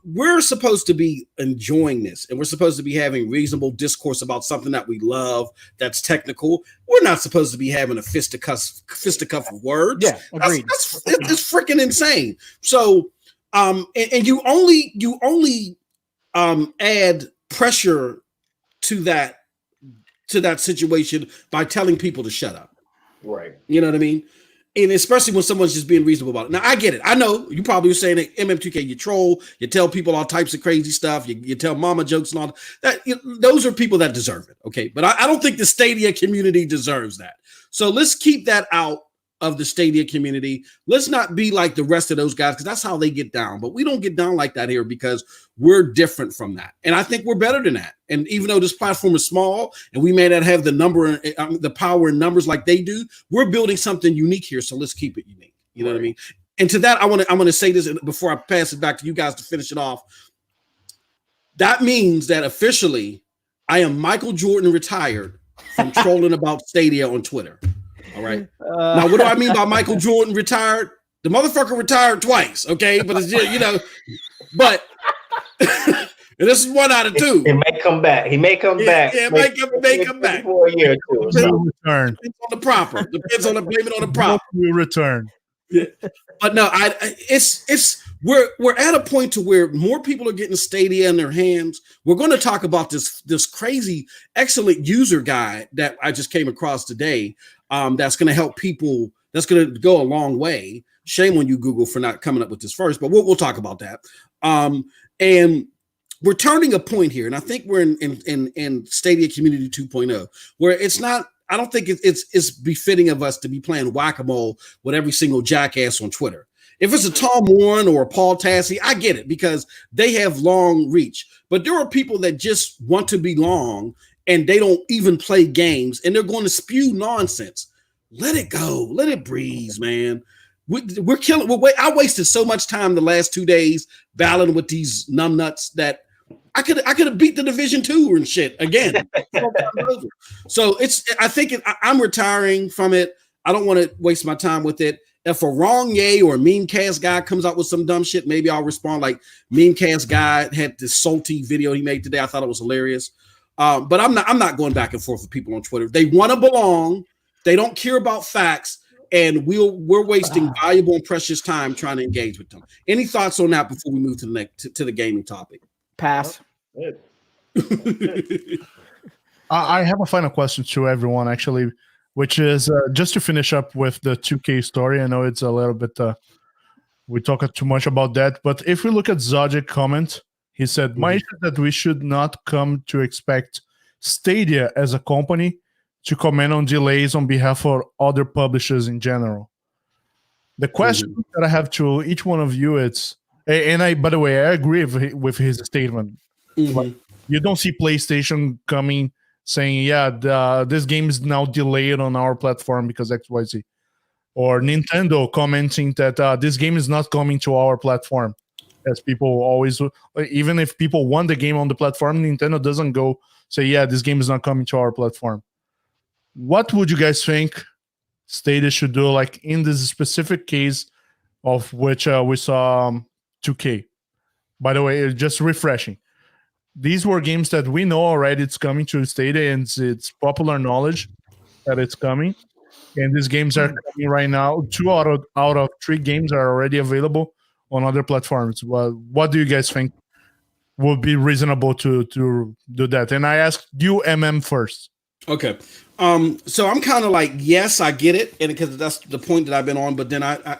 We're supposed to be enjoying this, and we're supposed to be having reasonable discourse about something that we love, that's technical. We're not supposed to be having a fisticuff of words. Yeah, agreed. It's freaking insane. So, and you only add pressure to that situation by telling people to shut up. Right. You know what I mean? And especially when someone's just being reasonable about it. Now, I get it. I know you probably were saying that MM2K, you troll, you tell people all types of crazy stuff, you tell mama jokes and all that. Those are people that deserve it. Okay. But I don't think the Stadia community deserves that. So let's keep that out of the Stadia community. Let's not be like the rest of those guys, because that's how they get down. But we don't get down like that here, because we're different from that. And I think we're better than that. And even though this platform is small and we may not have the power in numbers like they do, we're building something unique here. So let's keep it unique. You know what I mean? And to that, I'm going to say this before I pass it back to you guys to finish it off. That means that officially I am Michael Jordan retired from trolling about Stadia on Twitter. All right. Now, what do I mean by Michael Jordan retired? The motherfucker retired twice. Okay. But it's just, but and this is one out of two. It may come back. He may come back. Yeah, it may come back for a year or two. Will return. Depends on the proper. Depends on the blame it on the proper. Will return. Yeah. But no, we're at a point to where more people are getting Stadia in their hands. We're going to talk about this crazy, excellent user guide that I just came across today. That's going to help people. That's going to go a long way. Shame on you, Google, for not coming up with this first, but we'll talk about that. And we're turning a point here, and I think we're in Stadia Community 2.0, where it's not. I don't think it's befitting of us to be playing whack-a-mole with every single jackass on Twitter. If it's a Tom Warren or a Paul Tassi, I get it, because they have long reach. But there are people that just want to belong, and they don't even play games, and they're going to spew nonsense. Let it go. Let it breeze, man. We're killing. I wasted so much time the last 2 days battling with these numbnuts that I could have beat the Division 2 and shit again. So I'm retiring from it. I don't want to waste my time with it. If a wrong yay or a memecast guy comes out with some dumb shit, maybe I'll respond. Like memecast guy had this salty video he made today. I thought it was hilarious. But I'm not going back and forth with people on Twitter. They want to belong. They don't care about facts, and we're wasting valuable and precious time trying to engage with them. Any thoughts on that before we move to the next to the gaming topic? Pass. I have a final question to everyone, actually, which is just to finish up with the 2K story. I know it's a little bit, we talk too much about that, but if we look at Zodge's comment, he said, my issue is that we should not come to expect Stadia as a company to comment on delays on behalf of other publishers in general. The question that I have to each one of you, by the way, I agree with his statement. Like, you don't see PlayStation coming saying, yeah, this game is now delayed on our platform because XYZ. Or Nintendo commenting that this game is not coming to our platform. As people always, even if people want the game on the platform, Nintendo doesn't go say, yeah, this game is not coming to our platform. What would you guys think Stadia should do, like in this specific case of which we saw 2K? By the way, just refreshing. These were games that we know already it's coming to Stadia, and it's popular knowledge that it's coming. And these games are coming right now. 2 out of 3 games are already available on other platforms. Well, what do you guys think would be reasonable to do that? And I asked you, first. Okay. So I'm kind of like, yes, I get it, and because that's the point that I've been on. But then I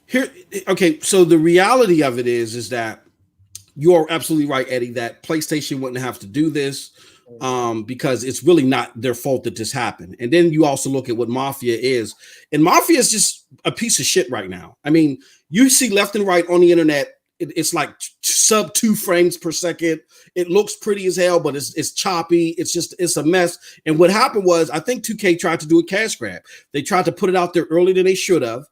here, okay. So the reality of it is that you are absolutely right, Eddie, that PlayStation wouldn't have to do this because it's really not their fault that this happened. And then you also look at what Mafia is, and Mafia is just a piece of shit right now. I mean, you see left and right on the internet, it's like sub 2 frames per second. It looks pretty as hell, but it's choppy. It's a mess. And what happened was, I think 2K tried to do a cash grab. They tried to put it out there earlier than they should have.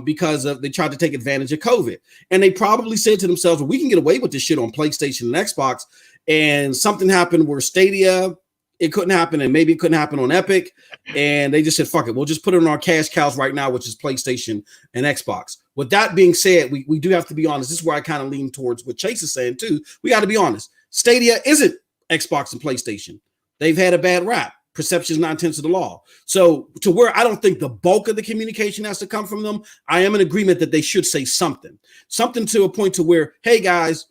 Because they tried to take advantage of COVID. And they probably said to themselves, well, we can get away with this shit on PlayStation and Xbox. And something happened where Stadia, it couldn't happen, and maybe it couldn't happen on Epic. And they just said, fuck it, we'll just put it on our cash cows right now, which is PlayStation and Xbox. With that being said, we do have to be honest. This is where I kind of lean towards what Chase is saying too. We got to be honest. Stadia isn't Xbox and PlayStation. They've had a bad rap. Perception is 9/10 of the law. So to where I don't think the bulk of the communication has to come from them, I am in agreement that they should say something to a point to where, hey guys,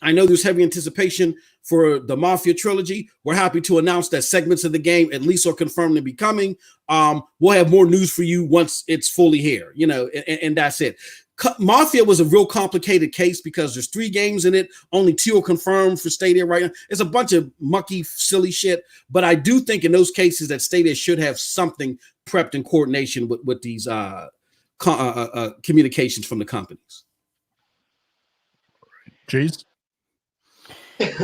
I know there's heavy anticipation for the Mafia Trilogy. We're happy to announce that segments of the game at least are confirmed to be coming. We'll have more news for you once it's fully here, and that's it. Mafia was a real complicated case because there's 3 games in it. Only 2 are confirmed for Stadia right now. It's a bunch of mucky, silly shit. But I do think in those cases that Stadia should have something prepped in coordination with these communications from the companies. Jace?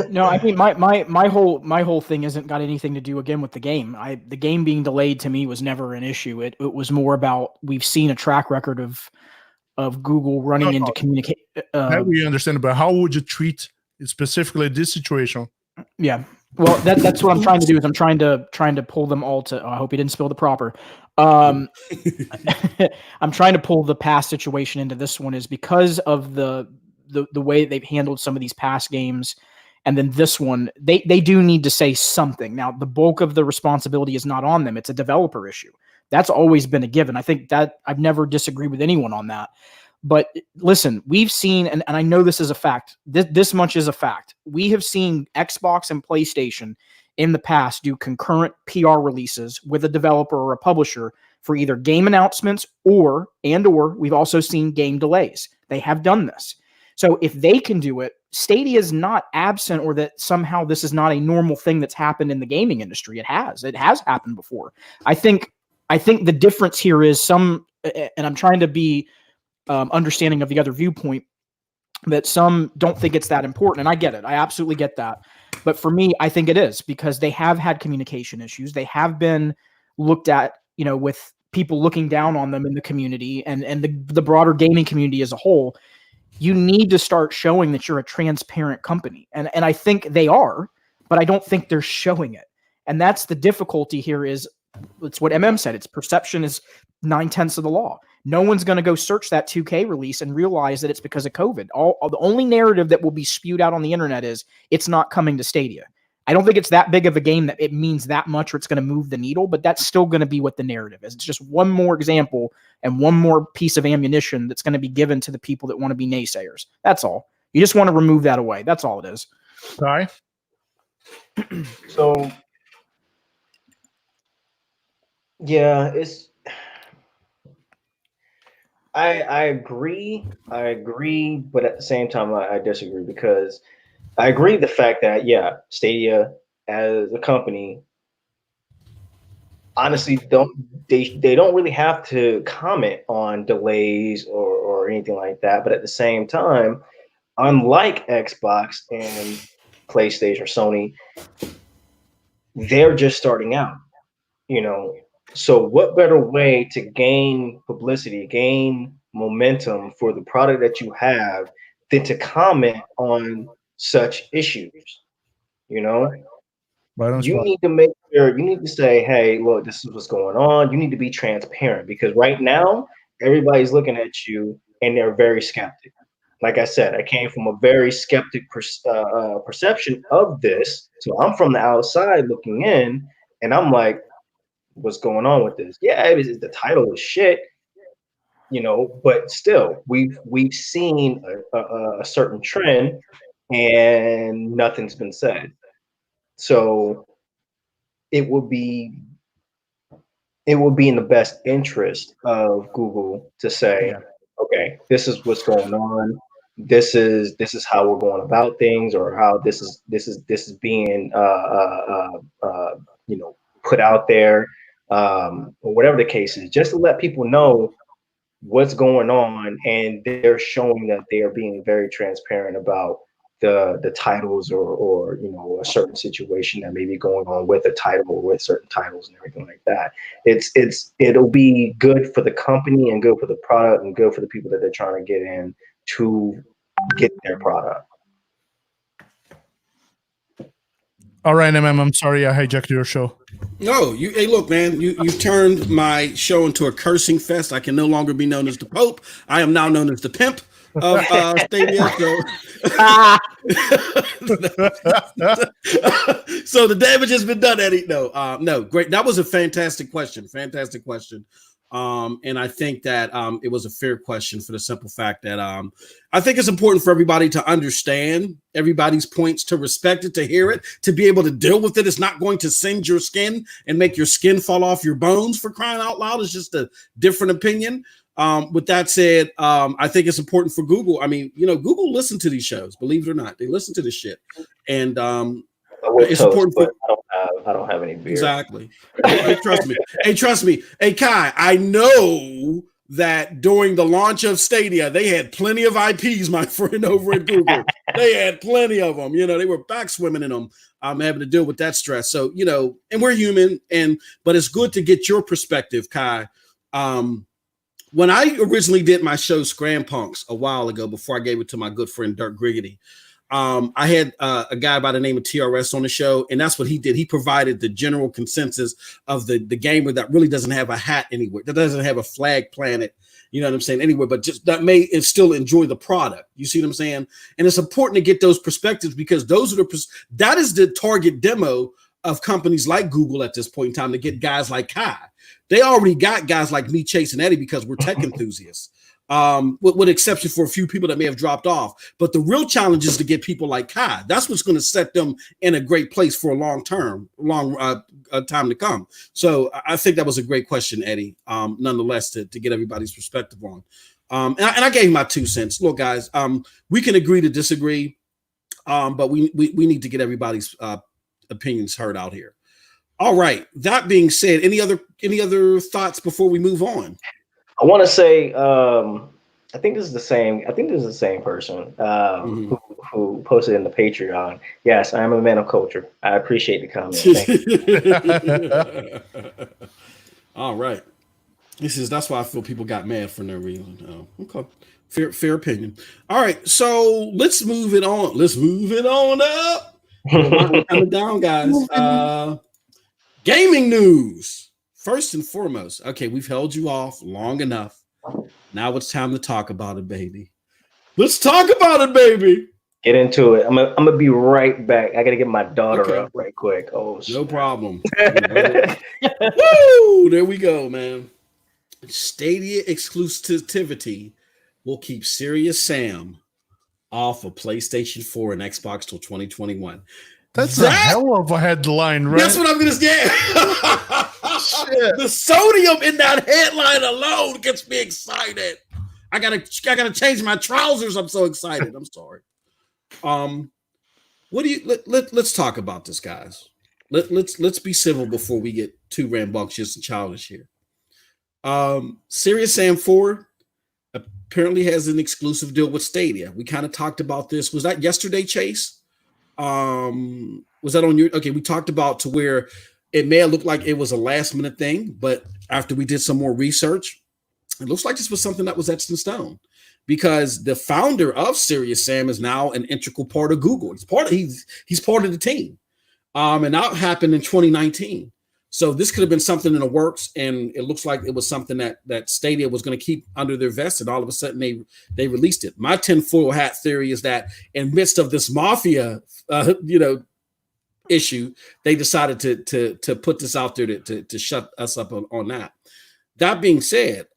No, I mean my whole thing isn't got anything to do again with the game. The game being delayed to me was never an issue. It was more about, we've seen a track record of Google running into communicate. That we understand, but how would you treat specifically this situation? Yeah, well, that's what I'm trying to do. Is I'm trying to pull them all to. Oh, I hope you didn't spill the proper. I'm trying to pull the past situation into this one, is because of the way they've handled some of these past games, and then this one, they do need to say something. Now, the bulk of the responsibility is not on them; it's a developer issue. That's always been a given. I think that I've never disagreed with anyone on that. But listen, we've seen, and I know this is a fact, this much is a fact. We have seen Xbox and PlayStation in the past do concurrent PR releases with a developer or a publisher for either game announcements or we've also seen game delays. They have done this. So if they can do it, Stadia is not absent, or that somehow this is not a normal thing that's happened in the gaming industry. It has happened before. I think the difference here is and I'm trying to be understanding of the other viewpoint, that some don't think it's that important. And I get it. I absolutely get that. But for me, I think it is, because they have had communication issues. They have been looked at, with people looking down on them in the community and the broader gaming community as a whole. You need to start showing that you're a transparent company. And I think they are, but I don't think they're showing it. And that's the difficulty here. It's what said. It's perception is 9/10 of the law. No one's going to go search that 2K release and realize that it's because of COVID. The only narrative that will be spewed out on the internet is it's not coming to Stadia. I don't think it's that big of a game that it means that much or it's going to move the needle, but that's still going to be what the narrative is. It's just one more example and one more piece of ammunition that's going to be given to the people that want to be naysayers. That's all. You just want to remove that away. That's all it is. Sorry. So, yeah, I agree, but at the same time, I disagree, because I agree the fact that, Stadia as a company honestly they don't really have to comment on delays or anything like that. But at the same time, unlike Xbox and PlayStation or Sony, they're just starting out, you know. So what better way to gain publicity, gain momentum for the product that you have than to comment on such issues, you know? Right on You spot. need to make sure, you need to say, hey, look, this is what's going on. You need to be transparent because right now everybody's looking at you and they're very skeptic. Like I said, I came from a very skeptic perception of this. So I'm from the outside looking in and I'm like, what's going on with this? Yeah, the title is shit, you know, but still we've seen a certain trend and nothing's been said. So it would be in the best interest of Google to say, Yeah. okay, this is what's going on. This is how we're going about things, or how this is being you know, put out there, or whatever the case is, just to let people know what's going on, and they're showing that they are being very transparent about the titles, or you know, a certain situation that may be going on with a title or with certain titles and everything like that. It'll be good for the company and good for the product and good for the people that they're trying to get in to get their product. All right, MM. I'm sorry I hijacked your show. No, hey, look, man, you turned my show into a cursing fest. I can no longer be known as the Pope. I am now known as the pimp of Stadia. So the damage has been done, Eddie. No, great. That was a fantastic question. Fantastic question. And I think that it was a fair question for the simple fact that I think it's important for everybody to understand everybody's points, to respect it, to hear it, to be able to deal with it. It's not going to singe your skin and make your skin fall off your bones, for crying out loud. It's just a different opinion. With that said, I think it's important for Google. I mean, you know, Google listen to these shows, believe it or not. They listen to this shit. And it's important for I don't have any beer. Exactly. Hey, trust me. Hey, Kai, I know that during the launch of Stadia, they had plenty of IPs, my friend, over at Google. They had plenty of them. You know, they were back swimming in them, having to deal with that stress. So, you know, and we're human, but it's good to get your perspective, Kai. When I originally did my show Scram Punks a while ago, before I gave it to my good friend Dirk Griggity, I had a guy by the name of TRS on the show, and that's what he did. He provided the general consensus of the gamer that really doesn't have a hat anywhere, that doesn't have a flag planted, you know what I'm saying, anywhere, but just that may still enjoy the product. You see what I'm saying? And it's important to get those perspectives, because those are that is the target demo of companies like Google at this point in time, to get guys like Kai. They already got guys like me, Chase, and Eddie, because we're tech enthusiasts. With exception for a few people that may have dropped off. But the real challenge is to get people like Kai. That's what's going to set them in a great place for a long time to come. So I think that was a great question, Eddie, nonetheless, to get everybody's perspective on. And I gave my 2 cents. Look, guys, we can agree to disagree, but we need to get everybody's opinions heard out here. All right. That being said, any other thoughts before we move on? I want to say, I think this is the same. I think this is the same person who posted in the Patreon. Yes, I am a man of culture. I appreciate the comment. Thank you. All right. That's why I feel people got mad for no reason. Oh, okay. Fair opinion. All right. So let's move it on. Let's move it on up. We're coming down, guys. Gaming news. First and foremost, okay, we've held you off long enough. Now it's time to talk about it, baby. Let's talk about it, baby. Get into it. I'm gonna be right back. I gotta get my daughter up right quick. Oh, no problem. Woo! There we go, man. Stadia exclusivity will keep Serious Sam off of PlayStation 4 and Xbox till 2021. That's a hell of a headline, right? That's what I'm gonna say. The sodium in that headline alone gets me excited. I gotta change my trousers. I'm so excited. I'm sorry. What do you let's talk about this, guys. let's be civil before we get too rambunctious and childish here. Serious Sam 4 apparently has an exclusive deal with Stadia. We kind of talked about this. Was that yesterday, Chase? Was that on your? Okay, we talked about to where it may have looked like it was a last minute thing, but after we did some more research, it looks like this was something that was etched in stone, because the founder of Serious Sam is now an integral part of Google. He's part of the team, and that happened in 2019. So this could have been something in the works, and it looks like it was something that Stadia was going to keep under their vest, and all of a sudden they released it. My tinfoil hat theory is that in midst of this Mafia, issue, they decided to put this out there to shut us up on that. That being said,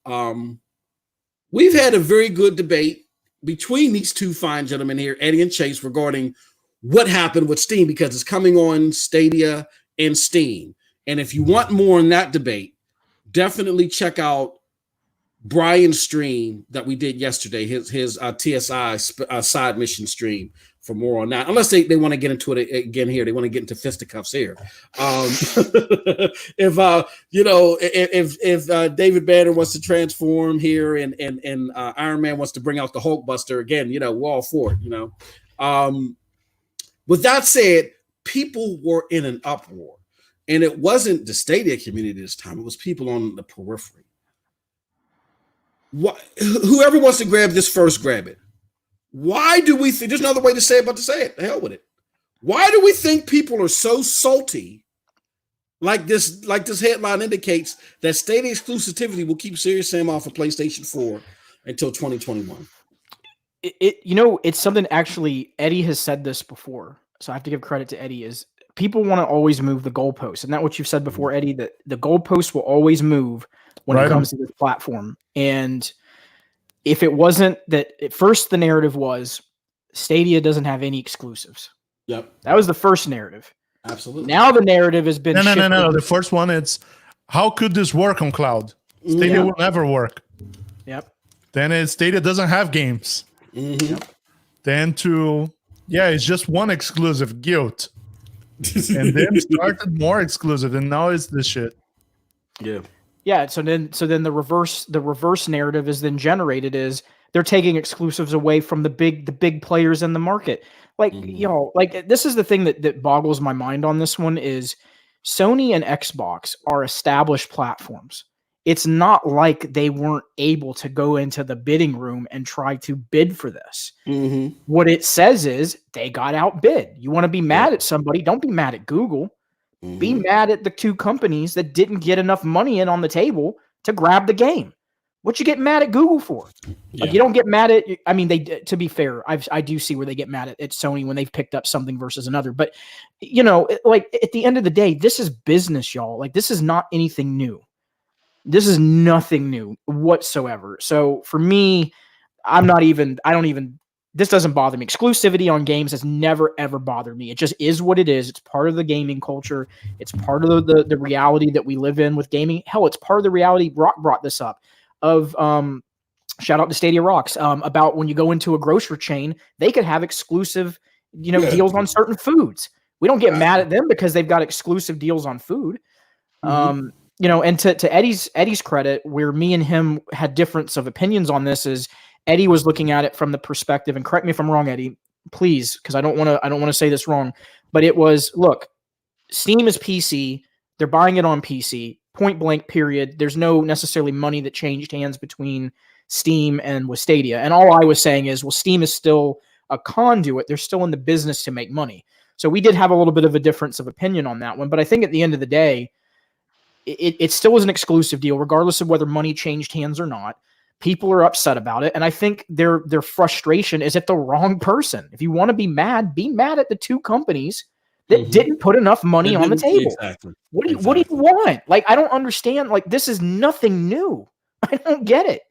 we've had a very good debate between these two fine gentlemen here, Eddie and Chase, regarding what happened with Steam, because it's coming on Stadia and Steam. And if you want more in that debate, definitely check out Brian's stream that we did yesterday, his TSI side mission stream, for more on that. Unless they want to get into it again here, they want to get into fisticuffs here. If David Banner wants to transform here, and Iron Man wants to bring out the Hulkbuster again, we're all for it. With that said, people were in an uproar. And it wasn't the Stadia community this time. It was people on the periphery. Whoever wants to grab this first, grab it. Why do we think, there's another way to say it but to say it. The hell with it. Why do we think people are so salty, like this headline indicates, that Stadia exclusivity will keep Serious Sam off of PlayStation 4 until 2021? It's something, actually, Eddie has said this before, so I have to give credit to Eddie, is people want to always move the goalposts. Isn't that what you've said before, Eddie? That the goalposts will always move when it comes to this platform. And if it wasn't that, at first the narrative was Stadia doesn't have any exclusives. Yep. That was the first narrative. Absolutely. Now the narrative has been No. The first one, it's how could this work on cloud? Stadia will never work. Yep. Then Stadia doesn't have games. Mm-hmm. Yep. Then it's just one exclusive, guilt. And then started more exclusive, and now it's this shit. Yeah. Yeah. So then the reverse narrative is then generated is they're taking exclusives away from the big players in the market. Like, this is the thing that boggles my mind on this one is Sony and Xbox are established platforms. It's not like they weren't able to go into the bidding room and try to bid for this. Mm-hmm. What it says is they got outbid. You want to be mad at somebody, don't be mad at Google. Mm-hmm. Be mad at the two companies that didn't get enough money in on the table to grab the game. What you get mad at Google for? Yeah. Like, you don't get mad at, I mean, to be fair, I do see where they get mad at Sony when they've picked up something versus another. But, like, at the end of the day, this is business, y'all. Like, this is not anything new. This is nothing new whatsoever. So for me, this doesn't bother me. Exclusivity on games has never, ever bothered me. It just is what it is. It's part of the gaming culture. It's part of the reality that we live in with gaming. Hell, it's part of the reality. Rock brought this up of, shout out to Stadia Rocks, about when you go into a grocery chain, they could have exclusive, deals on certain foods. We don't get mad at them because they've got exclusive deals on food. Mm-hmm. And to Eddie's credit, where me and him had difference of opinions on this is Eddie was looking at it from the perspective, and correct me if I'm wrong, Eddie, please, because I don't want to say this wrong, but it was, look, Steam is PC, they're buying it on PC, point blank, period. There's no necessarily money that changed hands between Steam and with Stadia. And all I was saying is, well, Steam is still a conduit. They're still in the business to make money. So we did have a little bit of a difference of opinion on that one, but I think at the end of the day, it still was an exclusive deal, regardless of whether money changed hands or not. People are upset about it, and I think their frustration is at the wrong person. If you want to be mad at the two companies that didn't put enough money on the table. Exactly. What do you want? Like, I don't understand. Like, this is nothing new. I don't get it.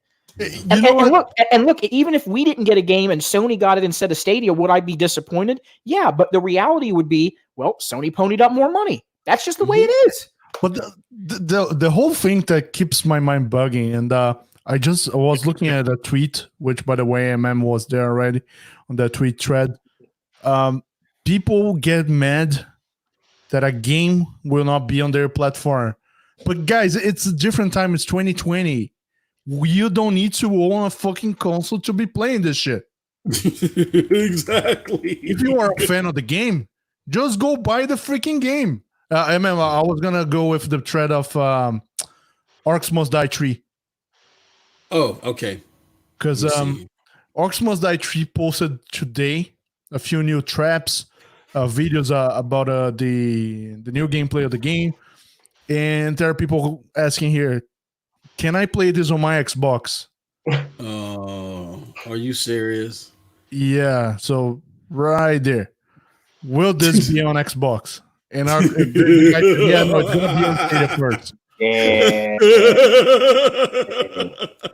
And look, even if we didn't get a game and Sony got it instead of Stadia, would I be disappointed? Yeah, but the reality would be, well, Sony ponied up more money. That's just the way it is. But the whole thing that keeps my mind bugging, and I was looking at a tweet, which, by the way, MM was there already on that tweet thread. People get mad that a game will not be on their platform. But guys, it's a different time. It's 2020. You don't need to own a fucking console to be playing this shit. Exactly. If you are a fan of the game, just go buy the freaking game. I remember I was gonna go with the thread of Orcs Must Die 3. Oh, okay. Because Orcs Must Die 3 posted today a few new traps, videos about the new gameplay of the game. And there are people asking here, can I play this on my Xbox? Are you serious? Yeah, so right there. Will this be on Xbox? And our the guy said, yeah, no, it's gonna be on Stadia first. Yeah.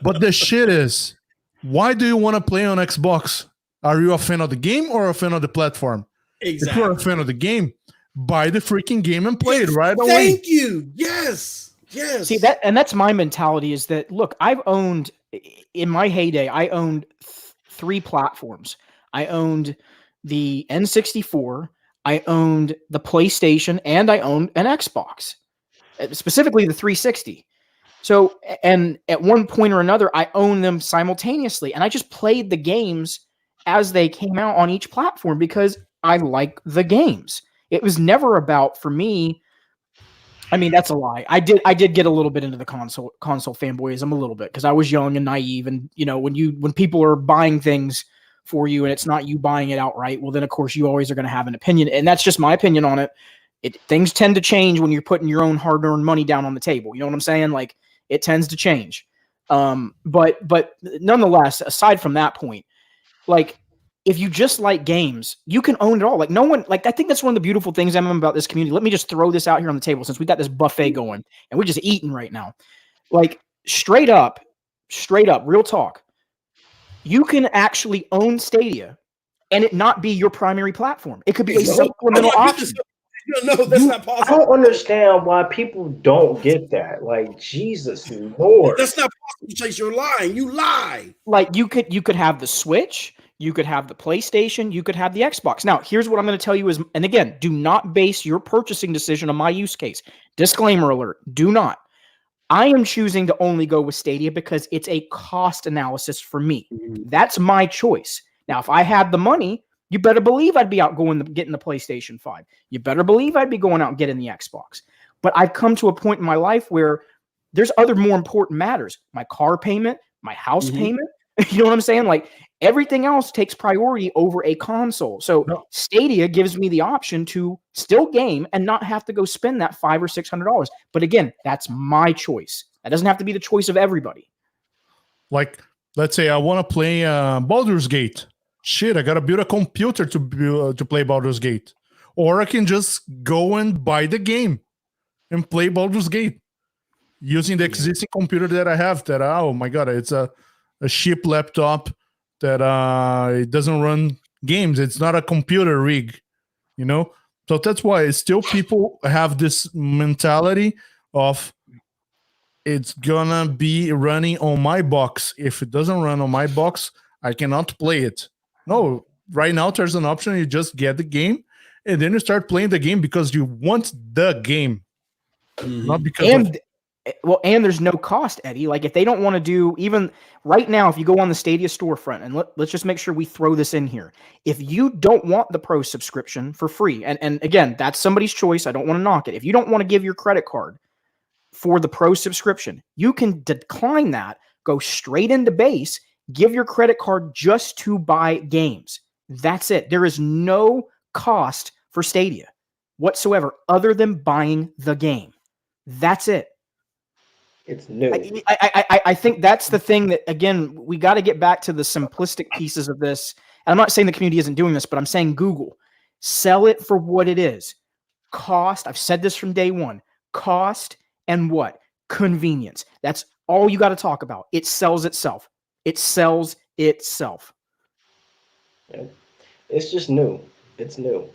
But the shit is, why do you want to play on Xbox? Are you a fan of the game or a fan of the platform? Exactly. If you're a fan of the game, buy the freaking game and play it right away. Thank you. Yes. Yes. See that, and that's my mentality. Is that look? I've owned in my heyday. I owned 3 platforms. I owned the N64. I owned the PlayStation, and I owned an Xbox, specifically the 360. So, and at one point or another, I owned them simultaneously, and I just played the games as they came out on each platform because I like the games. It was never about, for me. I mean, that's a lie. I did get a little bit into the console fanboyism a little bit because I was young and naive, and you know, when people are buying things for you and it's not you buying it outright, well, then of course you always are going to have an opinion, and that's just my opinion on it. Things tend to change when you're putting your own hard-earned money down on the table. You know what I'm saying? Like, it tends to change. But nonetheless, aside from that point, like, if you just like games, you can own it all. Like, no one, like, I think that's one of the beautiful things, Emma, about this community. Let me just throw this out here on the table since we got this buffet going and we're just eating right now. Like, straight up, real talk. You can actually own Stadia and it not be your primary platform. It could be a supplemental option. No, that's not possible. I don't understand why people don't get that. Like, Jesus Lord. That's not possible, Chase. You're lying. You lie. Like, you could have the Switch, you could have the PlayStation, you could have the Xbox. Now, here's what I'm going to tell you is, and again, do not base your purchasing decision on my use case. Disclaimer alert, do not. I am choosing to only go with Stadia because it's a cost analysis for me. That's my choice. Now, if I had the money, you better believe I'd be out getting the PlayStation 5. You better believe I'd be going out and getting the Xbox. But I've come to a point in my life where there's other more important matters. My car payment, my house payment. You know what I'm saying? Like, everything else takes priority over a console. So Stadia gives me the option to still game and not have to go spend that $500 or $600. But again, that's my choice. That doesn't have to be the choice of everybody. Like, let's say I want to play Baldur's Gate. Shit, I gotta build a computer to play Baldur's Gate, or I can just go and buy the game and play Baldur's Gate using the existing computer that I have. That oh my god, it's a cheap laptop that it doesn't run games. It's not a computer rig, you know. So that's why still people have this mentality of it's gonna be running on my box. If it doesn't run on my box, I cannot play it. No, right now there's an option. You just get the game, and then you start playing the game because you want the game, not because. And there's no cost, Eddie. Like, if they don't want to do, even right now, if you go on the Stadia storefront, and let's just make sure we throw this in here. If you don't want the Pro subscription for free, and again, that's somebody's choice. I don't want to knock it. If you don't want to give your credit card for the Pro subscription, you can decline that, go straight into base, give your credit card just to buy games. That's it. There is no cost for Stadia whatsoever other than buying the game. That's it. It's new. I think that's the thing that, again, we got to get back to the simplistic pieces of this. And I'm not saying the community isn't doing this, but I'm saying Google, sell it for what it is. Cost, I've said this from day one, cost and what? Convenience. That's all you got to talk about. It sells itself. It sells itself. Yeah. It's just new. It's new.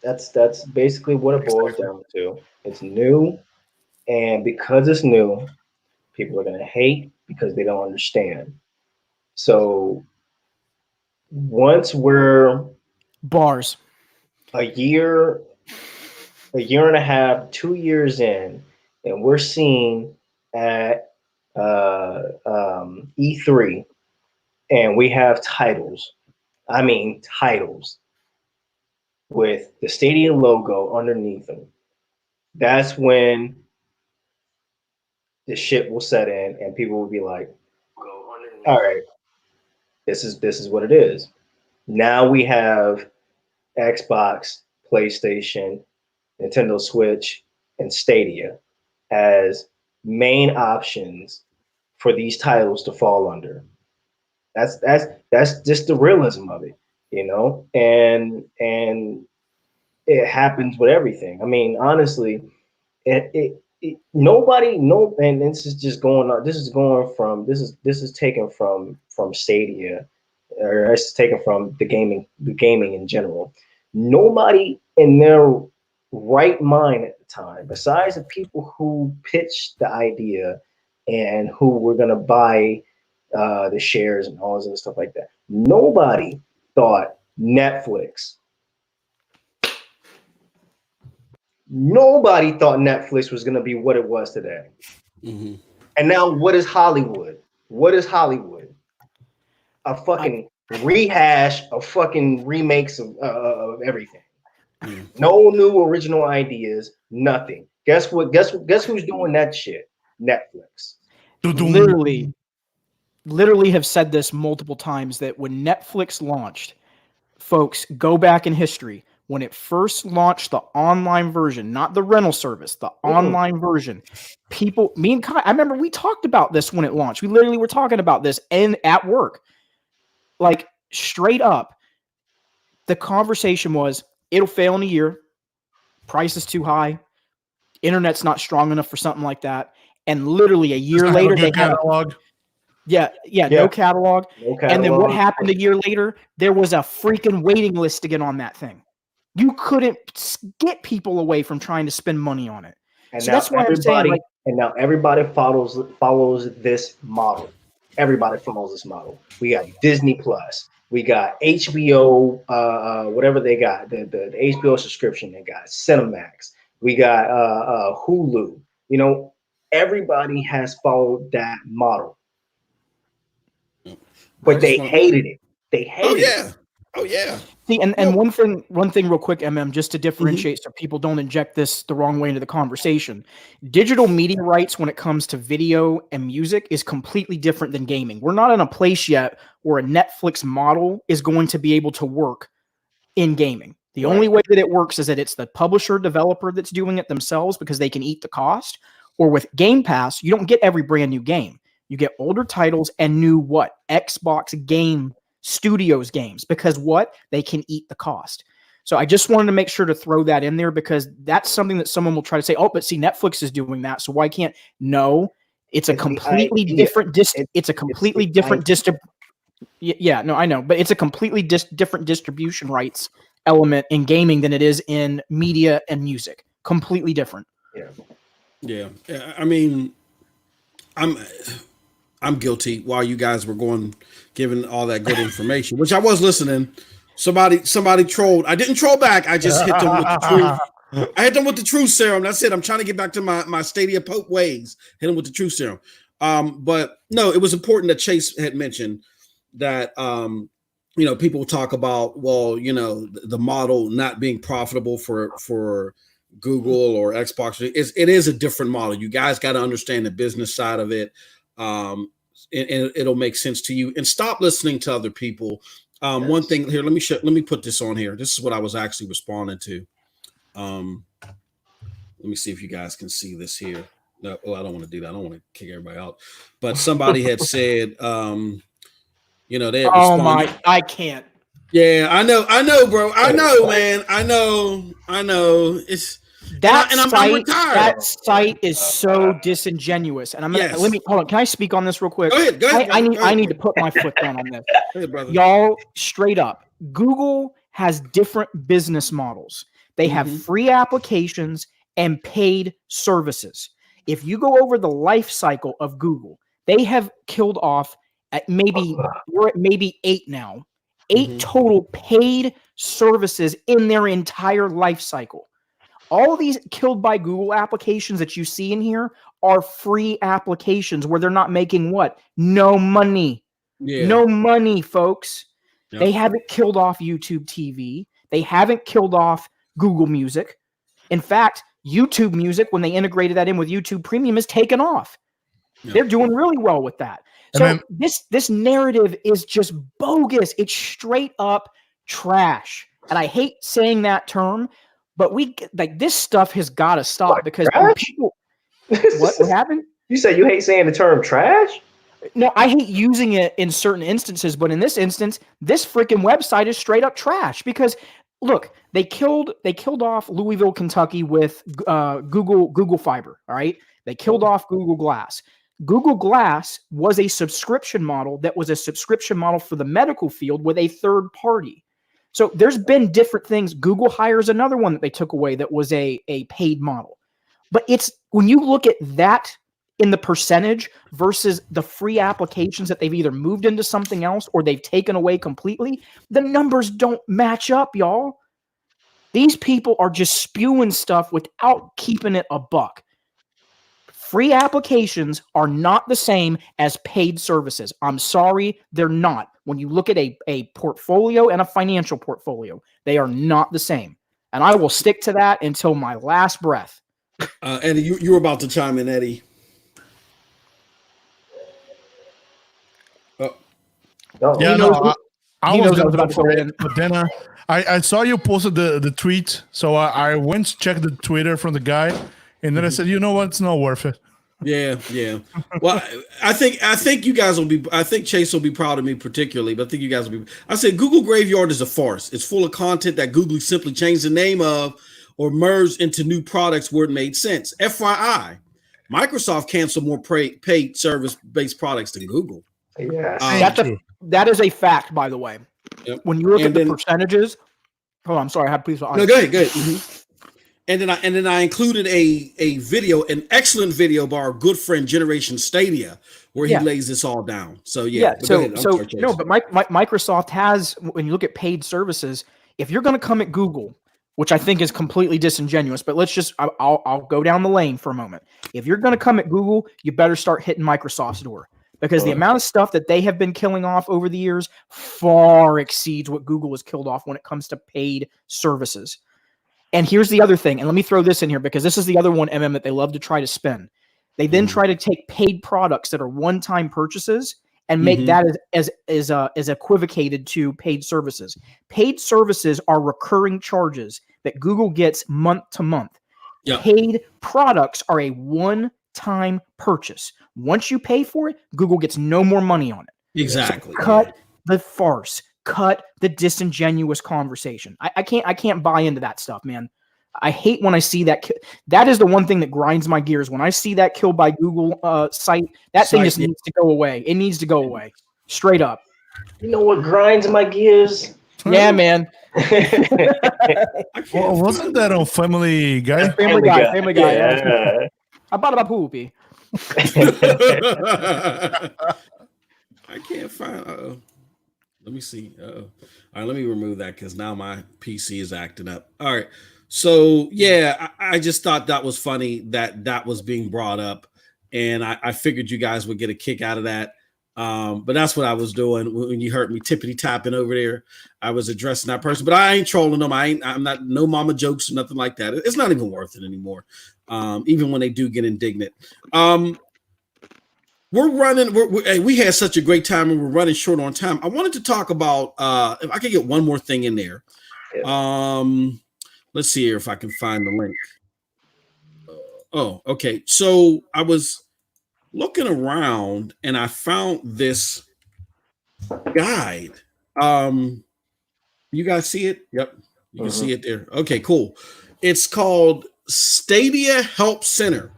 That's basically what it boils down to. It's new, and because it's new, people are gonna hate because they don't understand. So once we're bars a year a year and a half, 2 years in, and we're seeing at E3, and we have titles. I mean, titles with the Stadia logo underneath them. That's when the shit will set in, and people will be like, "All right, this is what it is." Now we have Xbox, PlayStation, Nintendo Switch, and Stadia as main options for these titles to fall under. That's just the realism of it, you know, and it happens with everything. I mean, honestly, nobody no, and this is just going on. This is taken from Stadia, or it's taken from the gaming in general. Nobody in their right mind at the time, besides the people who pitched the idea and who were going to buy the shares and all this other stuff like that. Nobody thought Netflix. Nobody thought Netflix was going to be what it was today. Mm-hmm. And now, what is Hollywood? What is Hollywood? A fucking rehash of fucking remakes of everything. Mm. No new original ideas. Nothing. Guess what? Guess who's doing that shit? Netflix. Literally have said this multiple times that when Netflix launched, folks, go back in history. When it first launched the online version, not the rental service, the online version, me and Kai, I remember we talked about this when it launched. We literally were talking about this at work. Like, straight up, the conversation was, it'll fail in a year. Price is too high. Internet's not strong enough for something like that. And literally a year later, they had catalog. No catalog. And then what happened a year later? There was a freaking waiting list to get on that thing. You couldn't get people away from trying to spend money on it. And so that's why I'm saying, like, and now everybody follows this model. Everybody follows this model. We got Disney Plus. We got HBO, whatever they got, the HBO subscription. They got Cinemax. We got Hulu. You know, everybody has followed that model. But they hated it. They hated it. Oh yeah. See, and one thing real quick, just to differentiate so people don't inject this the wrong way into the conversation. Digital media rights when it comes to video and music is completely different than gaming. We're not in a place yet where a Netflix model is going to be able to work in gaming. The only way that it works is that it's the publisher developer that's doing it themselves because they can eat the cost. Or with Game Pass, you don't get every brand new game. You get older titles and new Xbox game Studios games, because they can eat the cost. So I just wanted to make sure to throw that in there, because that's something that someone will try to say, oh, but see, Netflix is doing that, so why can't? No, it's a completely different yeah, no, I know, but it's a completely different distribution rights element in gaming than it is in media and music. Completely different. Yeah. I mean, I'm guilty while you guys were giving all that good information, which I was listening. Somebody trolled. I didn't troll back. I just hit them with the truth. I hit them with the truth serum. That's it. I'm trying to get back to my Stadia Pope ways. Hit them with the truth serum. But no, it was important that Chase had mentioned that, people talk about, the model not being profitable for Google or Xbox. It is a different model. You guys got to understand the business side of it. And it'll make sense to you, and stop listening to other people. One thing here, let me put this on here. This is what I was actually responding to. Let me see if you guys can see this here. No, I don't want to do that. I don't want to kick everybody out. But somebody had said, they had responded. I can't. Yeah, I know, bro. I know, man. I know. It's I'm retired. That site is so disingenuous. And let me hold on. Can I speak on this real quick? Go ahead. I need to put my foot down on this. Hey, brother. Y'all, straight up, Google has different business models. They have free applications and paid services. If you go over the life cycle of Google, they have killed off we're at maybe 8 now. 8 total paid services in their entire life cycle. All of these killed by Google applications that you see in here are free applications where they're not making what? No money. Yeah. No money, folks. Yep. They haven't killed off YouTube TV. They haven't killed off Google Music. In fact, YouTube Music, when they integrated that in with YouTube Premium, is taken off. Yep. They're doing really well with that. So And this narrative is just bogus. It's straight up trash. And I hate saying that term, but this stuff has got to stop What, because trash? people. What happened? You said you hate saying the term trash? No, I hate using it in certain instances, but in this instance, this freaking website is straight up trash because look, they killed off Louisville, Kentucky with Google Fiber. All right, they killed off Google Glass. Google Glass was a subscription model that was a subscription model for the medical field with a third party. So there's been different things. Google hires another one that they took away that was a paid model. But it's when you look at that in the percentage versus the free applications that they've either moved into something else or they've taken away completely, the numbers don't match up, y'all. These people are just spewing stuff without keeping it a buck. Free applications are not the same as paid services. I'm sorry, they're not. When you look at a portfolio and a financial portfolio, they are not the same. And I will stick to that until my last breath. Eddie, you were about to chime in, Eddie. No. Yeah, no, I he was knows I gonna was about go to for say it, but then I saw you posted the tweet, so I went to check the Twitter from the guy, and then I said, you know what, it's not worth it. Yeah. Well, I think you guys will be. I think Chase will be proud of me particularly, but I think you guys will be. I said Google Graveyard is a farce. It's full of content that Google simply changed the name of or merged into new products where it made sense. FYI, Microsoft canceled more paid service-based products than Google. Yeah. That is a fact, by the way. Yep. When you look at the percentages, oh, I'm sorry, I have please. No, go ahead. Mm-hmm. And then I included a video, an excellent video by our good friend Generation Stadia, where he lays this all down. So Microsoft has, when you look at paid services, if you're going to come at Google, which I think is completely disingenuous, but I'll go down the lane for a moment. If you're going to come at Google, you better start hitting Microsoft's door. Because the amount of stuff that they have been killing off over the years far exceeds what Google has killed off when it comes to paid services. And here's the other thing, and let me throw this in here because this is the other one, that they love to try to spin. They then try to take paid products that are one-time purchases and make that as equivocated to paid services. Paid services are recurring charges that Google gets month to month. Yep. Paid products are a one-time purchase. Once you pay for it, Google gets no more money on it. Exactly. So cut the farce. Cut the disingenuous conversation. I can't buy into that stuff, man. I hate when I see that. That is the one thing that grinds my gears. When I see that killed by Google site, that thing just needs to go away. It needs to go away. Straight up. You know what grinds my gears? Yeah, man. Well, wasn't that on Family Guy? Family Guy. Yeah. About poopy. I can't find. Let me see. All right, let me remove that because now my PC is acting up. All right. So, yeah, I just thought that was funny that was being brought up. And I figured you guys would get a kick out of that. But that's what I was doing when you heard me tippity tapping over there. I was addressing that person, but I ain't trolling them. I'm not no mama jokes or nothing like that. It's not even worth it anymore. Even when they do get indignant. We're running. We had such a great time, and we're running short on time. I wanted to talk about if I could get one more thing in there. Let's see here if I can find the link. Okay. So I was looking around, and I found this guide. You guys see it? Yep, you can see it there. Okay, cool. It's called Stadia Help Center.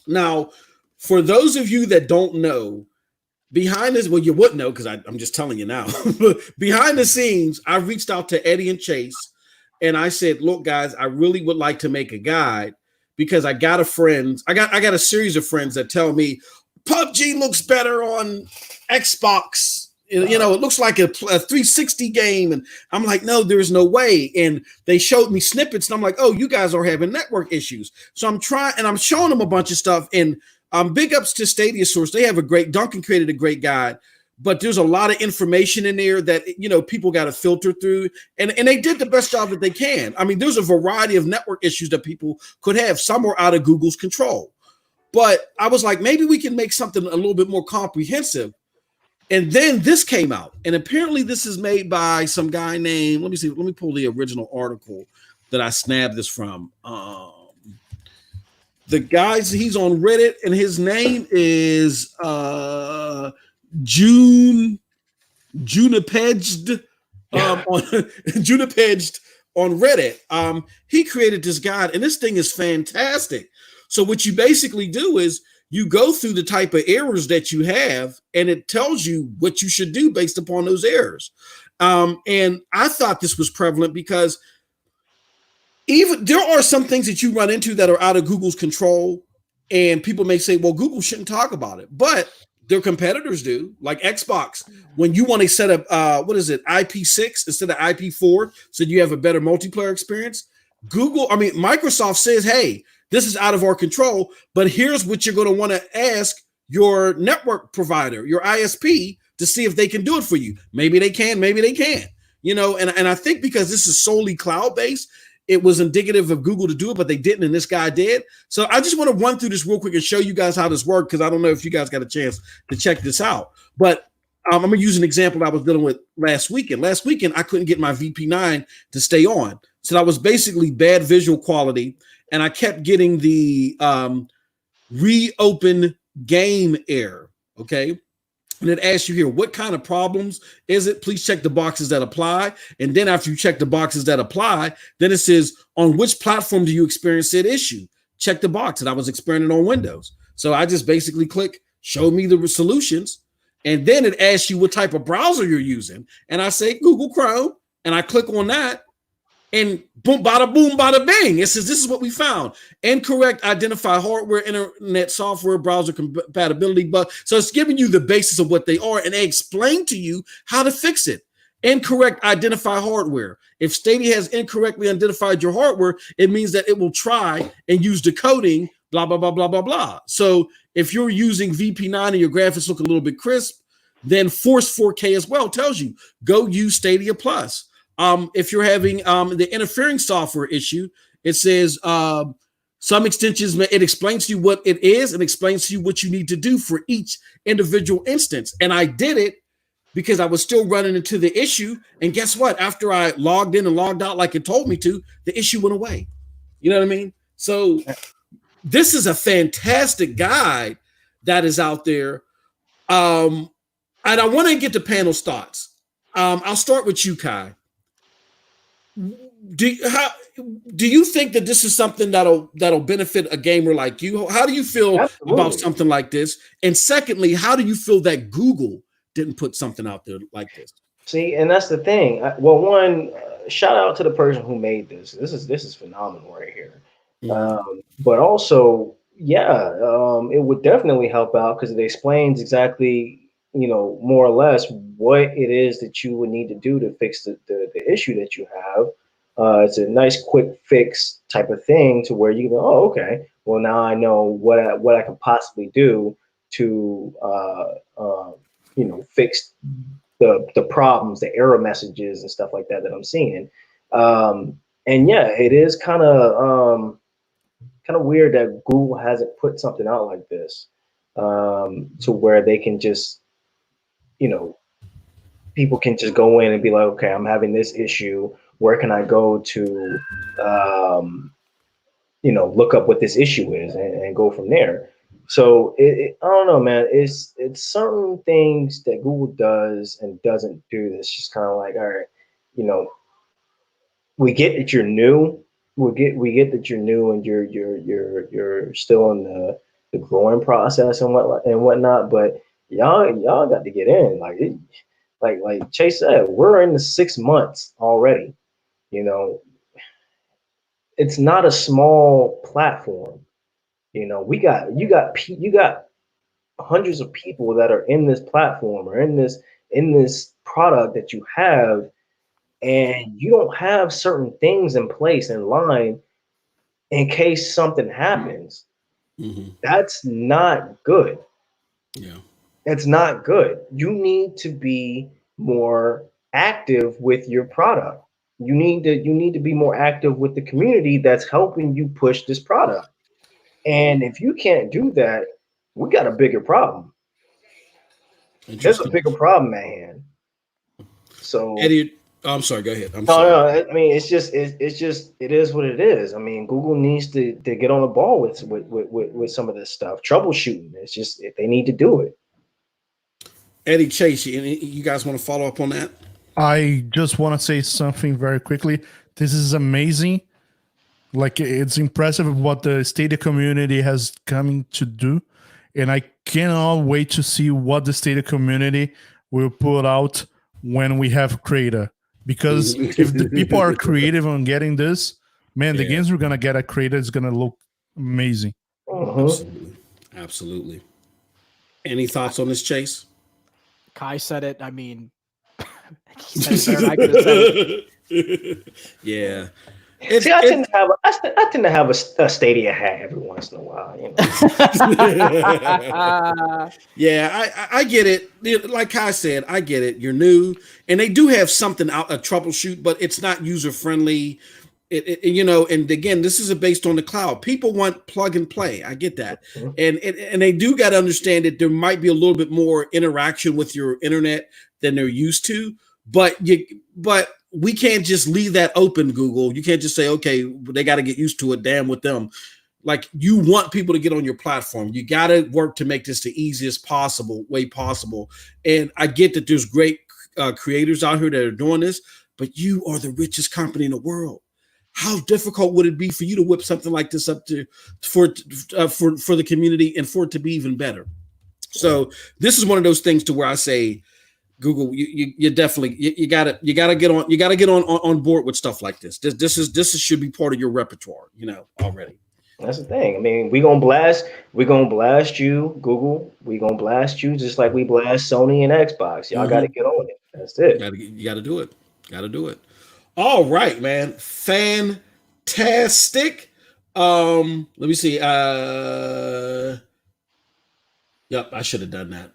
Now, for those of you that don't know, behind this, well, you wouldn't know because I'm just telling you now. Behind the scenes, I reached out to Eddie and Chase, and I said, "Look, guys, I really would like to make a guide because I got a series of friends that tell me PUBG looks better on Xbox You know, it looks like a 360 game. And I'm like, no, there's no way. And they showed me snippets. And I'm like, oh, you guys are having network issues. So I'm trying, and I'm showing them a bunch of stuff. And big ups to Stadia Source. They have Duncan created a great guide, but there's a lot of information in there that, you know, people got to filter through. And they did the best job that they can. I mean, there's a variety of network issues that people could have. Some are out of Google's control. But I was like, maybe we can make something a little bit more comprehensive. And then this came out. And apparently this is made by some guy named, let me pull the original article that I snapped this from. The guy's, he's on Reddit, and his name is Junipedged on Junipedged on Reddit. He created this guide, and this thing is fantastic. So what you basically do is you go through the type of errors that you have, and it tells you what you should do based upon those errors. And I thought this was prevalent because even there are some things that you run into that are out of Google's control, and people may say, well, Google shouldn't talk about it, but their competitors do, like Xbox. When you want to set up, IP6 instead of IP4, so you have a better multiplayer experience, Microsoft says, hey, this is out of our control, but here's what you're going to want to ask your network provider, your ISP, to see if they can do it for you. Maybe they can, maybe they can't. You know, and I think because this is solely cloud-based, it was indicative of Google to do it, but they didn't, and this guy did. So I just want to run through this real quick and show you guys how this worked, because I don't know if you guys got a chance to check this out. But I'm going to use an example I was dealing with last weekend. Last weekend, I couldn't get my VP9 to stay on. So that was basically bad visual quality, and I kept getting the reopen game error, okay? And it asks you here, what kind of problems is it? Please check the boxes that apply. And then after you check the boxes that apply, then it says, on which platform do you experience that issue? Check the box. And I was experiencing on Windows. So I just basically click, show me the solutions. And then it asks you what type of browser you're using. And I say Google Chrome, and I click on that. And boom, bada boom, bada bing. It says, this is what we found. Incorrect identify hardware, internet software, browser compatibility bug. So it's giving you the basis of what they are, and they explain to you how to fix it. Incorrect identify hardware. If Stadia has incorrectly identified your hardware, it means that it will try and use decoding, blah, blah, blah, blah, blah, blah. So if you're using VP9 and your graphics look a little bit crisp, then Force 4K as well tells you, go use Stadia Plus. If you're having the interfering software issue, it says some extensions, it explains to you what it is and explains to you what you need to do for each individual instance. And I did it because I was still running into the issue. And guess what? After I logged in and logged out like it told me to, the issue went away. You know what I mean? So this is a fantastic guide that is out there. And I want to get the panel's thoughts. I'll start with you, Kai. Do you think that this is something that'll benefit a gamer like you? How do you feel about something like this? And secondly, how do you feel that Google didn't put something out there like this? See, and that's the thing. Well, one, shout out to the person who made this. This is phenomenal right here. Mm-hmm. But also, it would definitely help out because it explains exactly, you know, more or less what it is that you would need to do to fix the issue that you have. It's a nice quick fix type of thing to where you go, oh, okay, well, now I know what I can possibly do to, fix the problems, the error messages and stuff like that I'm seeing. And yeah, it is kind of weird that Google hasn't put something out like this to where they can just, you know, people can just go in and be like, okay, I'm having this issue. Where can I go to, look up what this issue is and go from there? So I don't know, man. It's certain things that Google does and doesn't do. That's just kind of like, all right, you know, we get that you're new. We get that you're new and you're still in the growing process and whatnot. But y'all got to get in. Like Chase said, we're in the 6 months already. You know, it's not a small platform. You know, you got hundreds of people that are in this platform or in this in this product that you have, and you don't have certain things in place in line in case something happens. That's not good. Yeah. That's not good. You need to be more active with your product. You need to be more active with the community that's helping you push this product. And if you can't do that, we got a bigger problem. There's a bigger problem at hand. So Eddie, I'm sorry, go ahead. I'm no, sorry. I mean, it is what it is. I mean, Google needs to get on the ball with some of this stuff. Troubleshooting. It's just they need to do it. Eddie, Chase, you guys want to follow up on that? I just want to say something very quickly. This is amazing. Like, it's impressive what the Stadia community has coming to do. And I cannot wait to see what the Stadia community will put out when we have Creator. Because if the people are creative on getting this, man, the games we're going to get at Creator is going to look amazing. Absolutely. Absolutely. Any thoughts on this, Chase? Kai said it. I mean, he said it better than I could have said it. Yeah. See, I tend to have a Stadia hat every once in a while. You know? Yeah, I get it. Like Kai said, I get it. You're new, and they do have something out a troubleshoot, but it's not user friendly. You know, and again, this is based on the cloud. People want plug and play. I get that, and they do got to understand that there might be a little bit more interaction with your internet than they're used to. But we can't just leave that open, Google. You can't just say, okay, they got to get used to it. Damn with them. Like, you want people to get on your platform. You got to work to make this the easiest way possible. And I get that there's great creators out here that are doing this, but you are the richest company in the world. How difficult would it be for you to whip something like this up for the community and for it to be even better? So this is one of those things to where I say, Google, you definitely you gotta get on board with stuff like this. This should be part of your repertoire, you know, already. That's the thing. I mean, we're gonna blast you, Google. We're gonna blast you just like we blast Sony and Xbox. Y'all gotta get on it. That's it. You gotta do it. Gotta do it. All right, man. Fantastic. Let me see. Yep, I should have done that.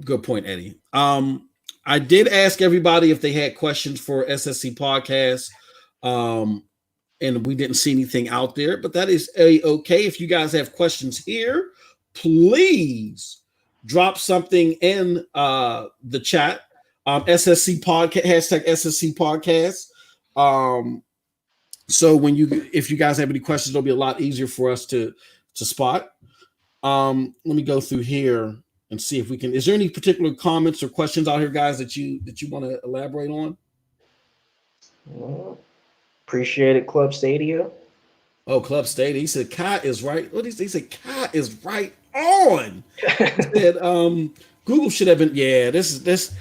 Good point, Eddie. I did ask everybody if they had questions for SSC podcast. And we didn't see anything out there, but that is okay. If you guys have questions here, please drop something in the chat. SSC podcast, hashtag SSC podcast. So if you guys have any questions, it'll be a lot easier for us to spot. Let me go through here and see if we can. Is there any particular comments or questions out here, guys, that you want to elaborate on? Appreciate it, Club Stadia. Oh, Club Stadia. He said Kai is right. What did he say? Kai is right on. He said Google should have been. Yeah, this.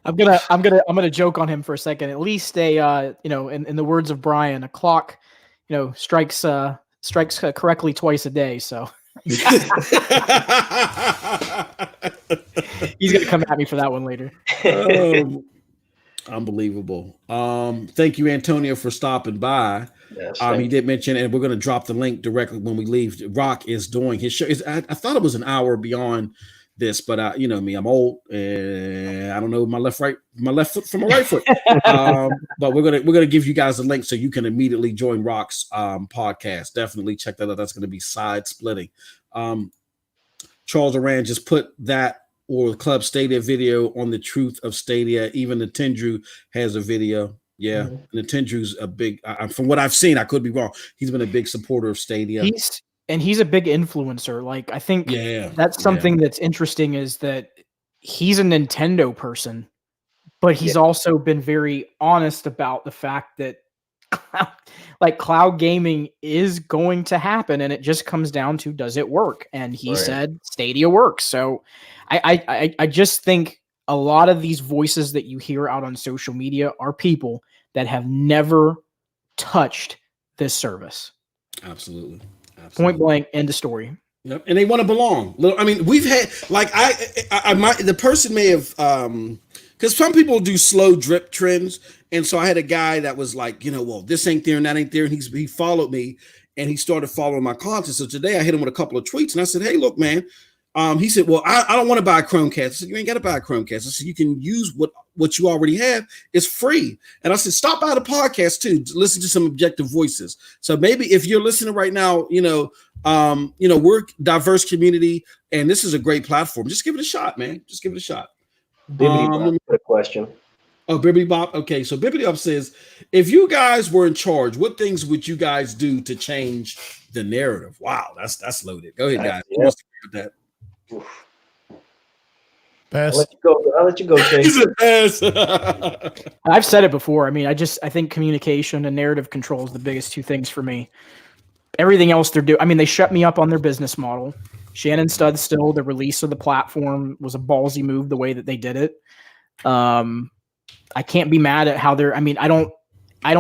I'm gonna joke on him for a second. At least in the words of Brian, a clock, strikes correctly twice a day. So he's gonna come at me for that one later. Unbelievable. Thank you, Antonio, for stopping by. Yes, he did mention, and we're going to drop the link directly when we leave. Rock is doing his show. I thought it was an hour beyond this, but you know me, I'm old and I don't know my left foot from my right foot. But we're gonna give you guys a link so you can immediately join Rock's podcast. Definitely check that out. That's going to be side splitting. Charles Aran just put that or Club Stadia video on the truth of Stadia. Even the Tendrew has a video. Yeah, Nintendrew's a big. From what I've seen, I could be wrong. He's been a big supporter of Stadia. He's a big influencer. Like, I think that's something that's interesting is that he's a Nintendo person, but he's also been very honest about the fact that cloud gaming is going to happen, and it just comes down to, does it work? And he said Stadia works. So I just think a lot of these voices that you hear out on social media are people that have never touched this service. Absolutely. Point blank, end of story. Yep, and they want to belong. I mean, we've had the person may have because some people do slow drip trends, and so I had a guy that was like, well, this ain't there and that ain't there, and he followed me, and he started following my content. So today I hit him with a couple of tweets, and I said, hey, look, man. He said, well, I don't want to buy a Chromecast. I said, you ain't got to buy a Chromecast. I said, you can use what you already have. It's free. And I said, stop by the podcast too, to listen to some objective voices. So maybe if you're listening right now, we're a diverse community, and this is a great platform. Just give it a shot, man. Just give it a shot. Bibbidi Bob, question. Oh, Bibbidi Bob. Okay, so Bibbidi Bob says, if you guys were in charge, what things would you guys do to change the narrative? Wow, that's loaded. Go ahead, guys. Who wants to agree with that? Pass. I'll let you go, Chase. I've said it before. I mean, I think communication and narrative control is the biggest two things for me. Everything else they're doing. I mean, they shut me up on their business model. Shannon Studstill, the release of the platform was a ballsy move the way that they did it. I can't be mad at how they're. I mean, I don't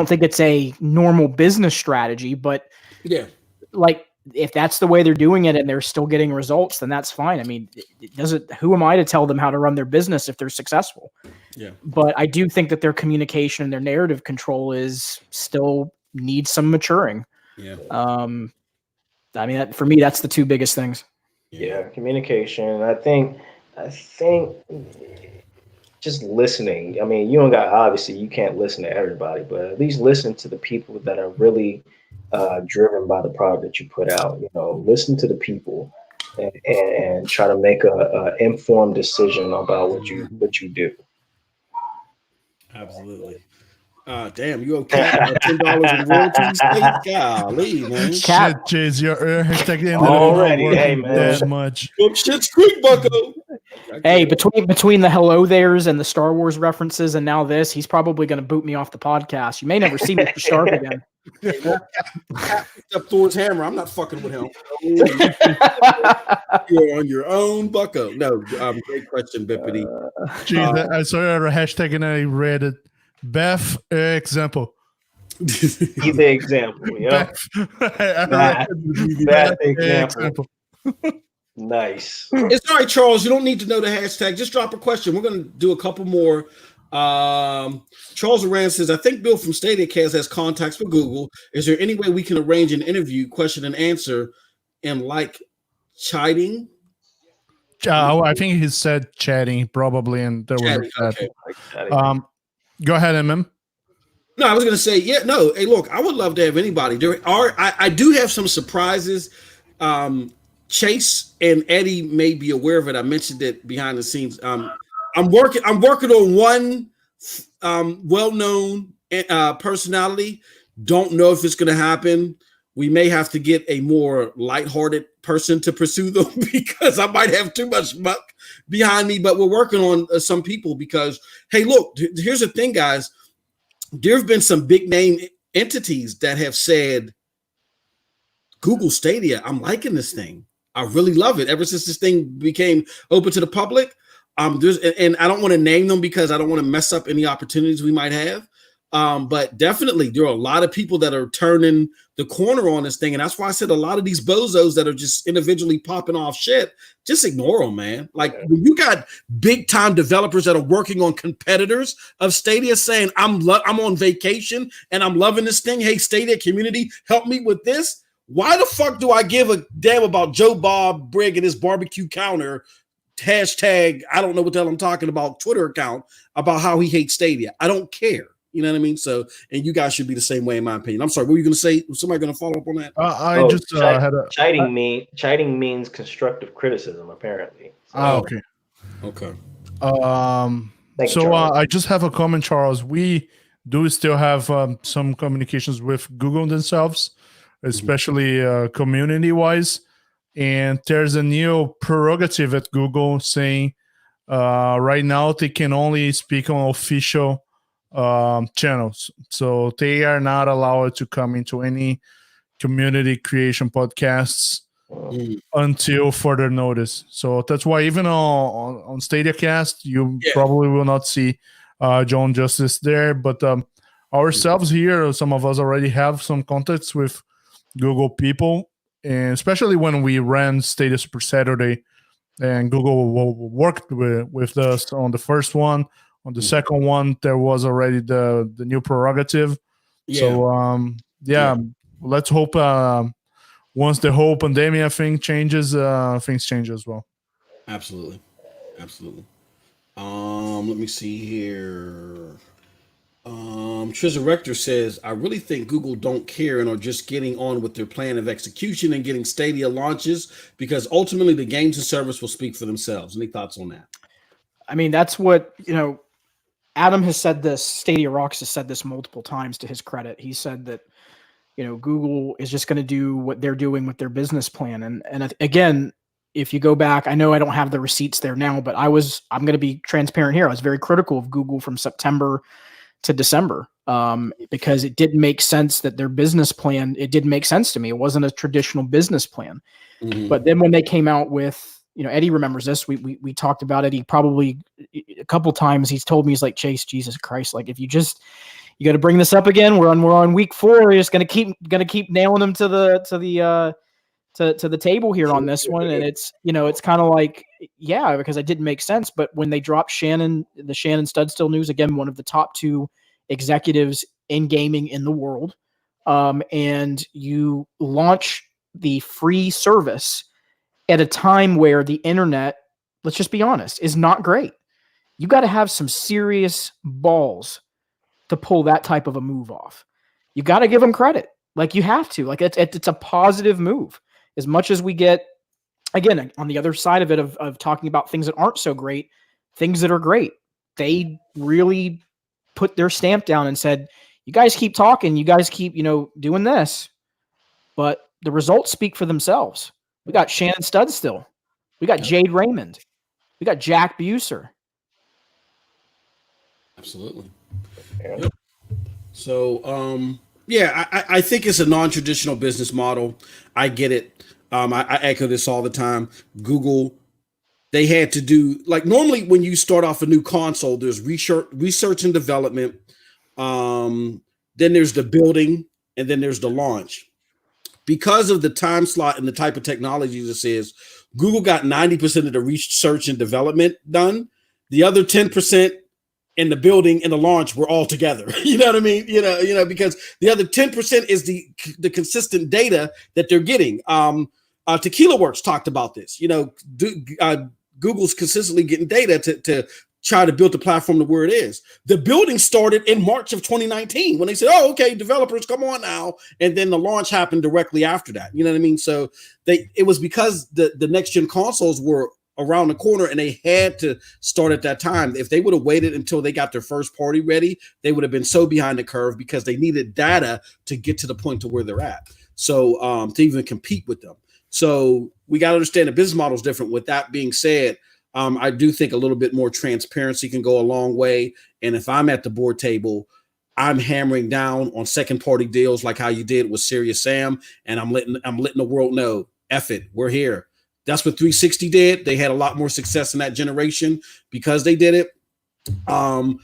think it's a normal business strategy, but yeah, like. If that's the way they're doing it and they're still getting results, then that's fine. I mean, who am I to tell them how to run their business if they're successful? Yeah. But I do think that their communication and their narrative control is still needs some maturing. Yeah. I mean, for me, that's the two biggest things. Yeah. Communication. I think just listening. I mean, obviously you can't listen to everybody, but at least listen to the people that are really driven by the product that you put out. Listen to the people and try to make a informed decision about what you do. Absolutely. Damn, you okay? $10 in royalties? Golly, man. Shit, Chase, your hashtag already. Hey, man. That much. Shit's quick, bucko. Hey, between the hello there's and the Star Wars references and now this, he's probably going to boot me off the podcast. You may never see Mr. Sharp again. Up Thor's hammer. I'm not fucking with him. You're on your own, bucko. No, great question, Bippity. I saw your hashtag and I read it. Beth example. He's the example. Yeah. Beth example. Nice. It's all right, Charles. You don't need to know the hashtag. Just drop a question. We're going to do a couple more. Charles Aran says, I think Bill from Stadia Cast has contacts with Google. Is there any way we can arrange an interview, question and answer, and like chatting? I think he said chatting probably, and there was a chat. Okay. Go ahead, MM. No, I was going to say, yeah, no. Hey, look, I would love to have anybody. I do have some surprises. Chase and Eddie may be aware of it. I mentioned it behind the scenes. I'm working on one well-known personality. Don't know if it's going to happen. We may have to get a more lighthearted person to pursue them because I might have too much muck behind me. But we're working on some people because, hey, look, here's the thing, guys. There have been some big name entities that have said, Google Stadia, I'm liking this thing. I really love it. Ever since this thing became open to the public, and I don't want to name them because I don't want to mess up any opportunities we might have. But definitely there are a lot of people that are turning the corner on this thing. And that's why I said a lot of these bozos that are just individually popping off shit, just ignore them, man. Like when you got big time developers that are working on competitors of Stadia saying, I'm on vacation and I'm loving this thing. Hey, Stadia community, help me with this. Why the fuck do I give a damn about Joe Bob Brigg and his barbecue counter hashtag, I don't know what the hell I'm talking about, Twitter account about how he hates Stadia? I don't care. You know what I mean? So, and you guys should be the same way, in my opinion. I'm sorry, what were you going to say? Was somebody going to follow up on that? Chiding means constructive criticism, apparently. So, okay. I just have a comment, Charles. We do still have some communications with Google themselves, especially community-wise. And there's a new prerogative at Google saying right now they can only speak on official channels. So they are not allowed to come into any community creation podcasts until further notice. So that's why even on Stadia Cast, you probably will not see John Justice there. But ourselves here, some of us already have some contacts with Google people. And especially when we ran Stadia Super Saturday, and Google worked with us on the first one, On the second one, there was already the new prerogative. Yeah. So let's hope once the whole pandemic thing changes, things change as well. Absolutely. Let me see here. Trizza Rector says, I really think Google don't care and are just getting on with their plan of execution and getting Stadia launches, because ultimately the games and service will speak for themselves. Any thoughts on that? I mean, that's what, Adam has said this, Stadia Rocks has said this multiple times to his credit. He said that, Google is just going to do what they're doing with their business plan. And again, if you go back, I know I don't have the receipts there now, but I'm going to be transparent here. I was very critical of Google from September to December because it didn't make sense that their business plan, it didn't make sense to me. It wasn't a traditional business plan. Mm-hmm. But then when they came out with, Eddie remembers this. We talked about it. He probably a couple times he's told me, he's like, Chase, Jesus Christ, like if you got to bring this up again. We're on week 4. You're just gonna keep nailing them to the table here on this one. And it's it's kind of like, yeah, because it didn't make sense. But when they dropped the Shannon Studstill news, again, one of the top 2 executives in gaming in the world, and you launch the free service at a time where the internet, let's just be honest, is not great. You got to have some serious balls to pull that type of a move off. You got to give them credit. Like you have to. Like it's a positive move. As much as we get, again, on the other side of it, of talking about things that aren't so great, things that are great, they really put their stamp down and said, you guys keep talking, you guys keep, doing this, but the results speak for themselves. We got Shannon Studstill. We got Jade Raymond. We got Jack Buser. Absolutely. Yep. So, I think it's a non-traditional business model. I get it. I echo this all the time. Google, they had to do, like, normally when you start off a new console, there's research and development. Then there's the building, and then there's the launch. Because of the time slot and the type of technology this is, Google got 90% of the research and development done. The other 10% in the building and the launch were all together. You know what I mean? Because the other 10% is the consistent data that they're getting. Tequila Works talked about this. Google's consistently getting data to try to build the platform to where it is. The building started in March of 2019 when they said, oh, okay, developers, come on now. And then the launch happened directly after that. You know what I mean? So it was because the next gen consoles were around the corner and they had to start at that time. If they would have waited until they got their first party ready, they would have been so behind the curve because they needed data to get to the point to where they're at. So to even compete with them. So we got to understand the business model is different. With that being said, I do think a little bit more transparency can go a long way. And if I'm at the board table, I'm hammering down on second party deals like how you did with Serious Sam. And I'm letting the world know, F it, we're here. That's what 360 did. They had a lot more success in that generation because they did it. To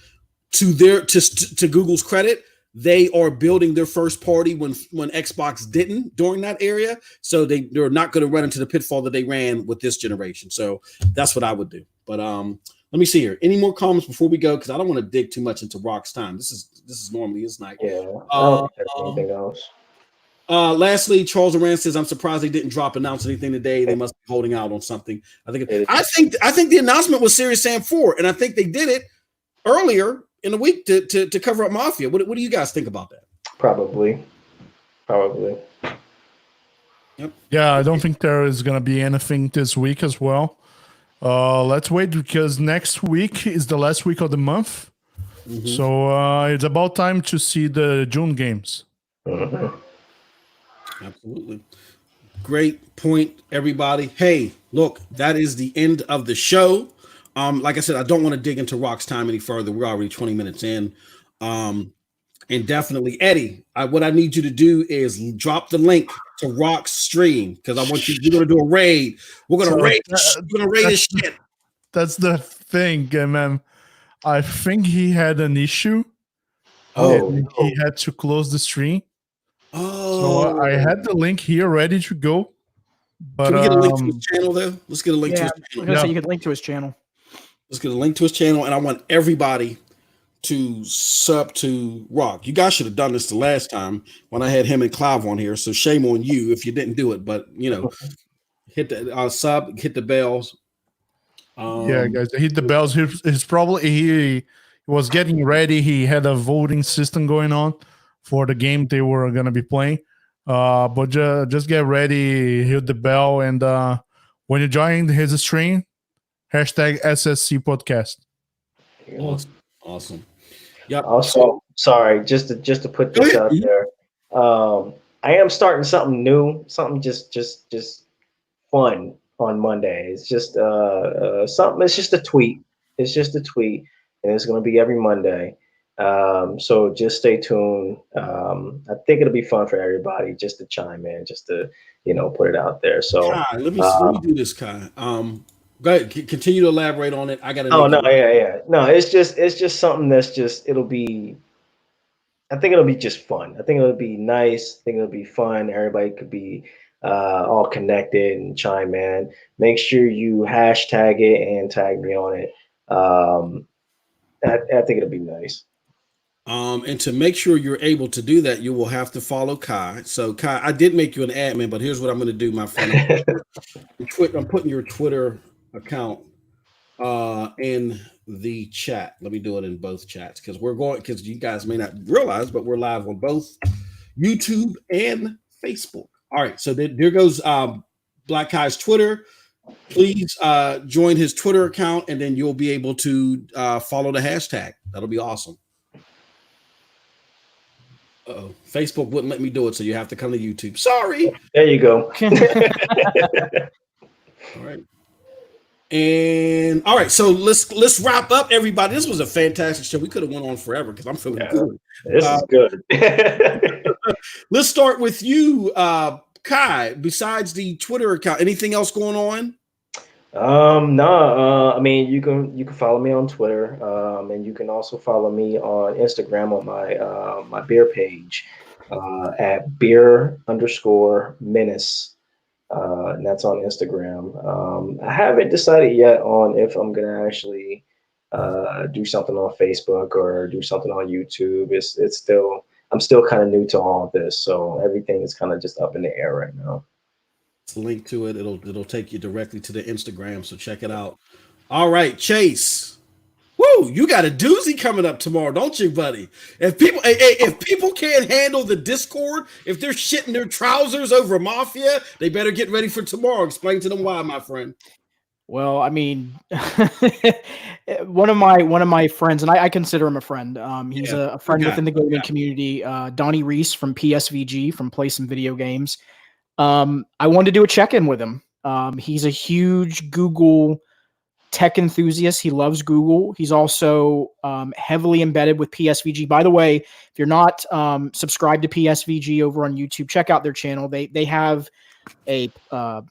Google's credit, they are building their first party when Xbox didn't during that area. So they're not going to run into the pitfall that they ran with this generation. So that's what I would do. But let me see here. Any more comments before we go? Because I don't want to dig too much into Rock's time. This is normally his night. Yeah. I don't think there's anything else. Lastly, Charles Aran says, "I'm surprised they didn't announce anything today. They must be holding out on something." I think the announcement was Serious Sam 4, and I think they did it earlier in the week to cover up Mafia. What do you guys think about that? Probably. Yep. Yeah, I don't think there is going to be anything this week as well. Let's wait because next week is the last week of the month. Mm-hmm. So it's about time to see the June games. Mm-hmm. Absolutely. Great point, everybody. Hey, look, that is the end of the show. Like I said, I don't want to dig into Rock's time any further. We're already 20 minutes in. And definitely, Eddie, what I need you to do is drop the link to Rock's stream because I want you're going to do a raid. We're going to raid this shit. That's the thing, man. I think he had an issue. He had to close the stream. So I had the link here ready to go. But can we get a link to his channel though? Let's get a link to his channel. So you could link to his channel. Let's get a link to his channel, and I want everybody to sub to Rock. You guys should have done this the last time when I had him and Clive on here. So shame on you if you didn't do it. But hit the sub, hit the bells. Yeah, guys, hit the bells. He's probably he was getting ready. He had a voting system going on for the game they were gonna be playing. But just get ready, hit the bell, and when you join his stream, hashtag SSC podcast. Awesome. Yeah. Also, sorry, just to put this out there. I am starting something new, something just fun on Monday. It's just something. It's just a tweet. It's just a tweet, and it's going to be every Monday. So just stay tuned. I think it'll be fun for everybody just to chime in, just to put it out there. So Kai, let me do this, Kai. Go ahead, continue to elaborate on it. I got to. Oh no, yeah. No, it's just something that's just I think it'll be just fun. I think it'll be nice. I think it'll be fun. Everybody could be all connected and chime in. Make sure you hashtag it and tag me on it. I think it'll be nice. And to make sure you're able to do that, you will have to follow Kai. So Kai, I did make you an admin, but here's what I'm going to do, my friend. I'm putting your Twitter account in the chat. Let me do it in both chats because you guys may not realize, but we're live on both YouTube and Facebook. All right, so there goes Black Kai's Twitter. Please join his Twitter account, and then you'll be able to follow the hashtag. That'll be awesome. Uh-oh. Facebook wouldn't let me do it, so you have to come to YouTube. Sorry. There you go. All right. And all right, so let's wrap up, everybody. This was a fantastic show. We could have went on forever because I'm feeling good. This is good. Let's start with you, Kai. Besides the Twitter account, anything else going on? No. I mean, you can follow me on Twitter, and you can also follow me on Instagram on my beer page at beer_menace. And that's on Instagram. I haven't decided yet on if I'm gonna actually do something on Facebook or do something on YouTube. I'm still kind of new to all of this, so everything is kind of just up in the air right now. Link to it. It'll take you directly to the Instagram, so check it out. All right, Chase. Woo, you got a doozy coming up tomorrow, don't you, buddy? If people can't handle the Discord, if they're shitting their trousers over Mafia, they better get ready for tomorrow. Explain to them why, my friend. Well, I mean, one of my friends, and I consider him a friend. He's a friend within the gaming community. Donnie Reese from PSVG, from Play Some Video Games. I wanted to do a check-in with him. He's a huge Google tech enthusiast. He loves Google. He's also heavily embedded with PSVG. By the way, if you're not subscribed to PSVG over on YouTube, check out their channel. They have a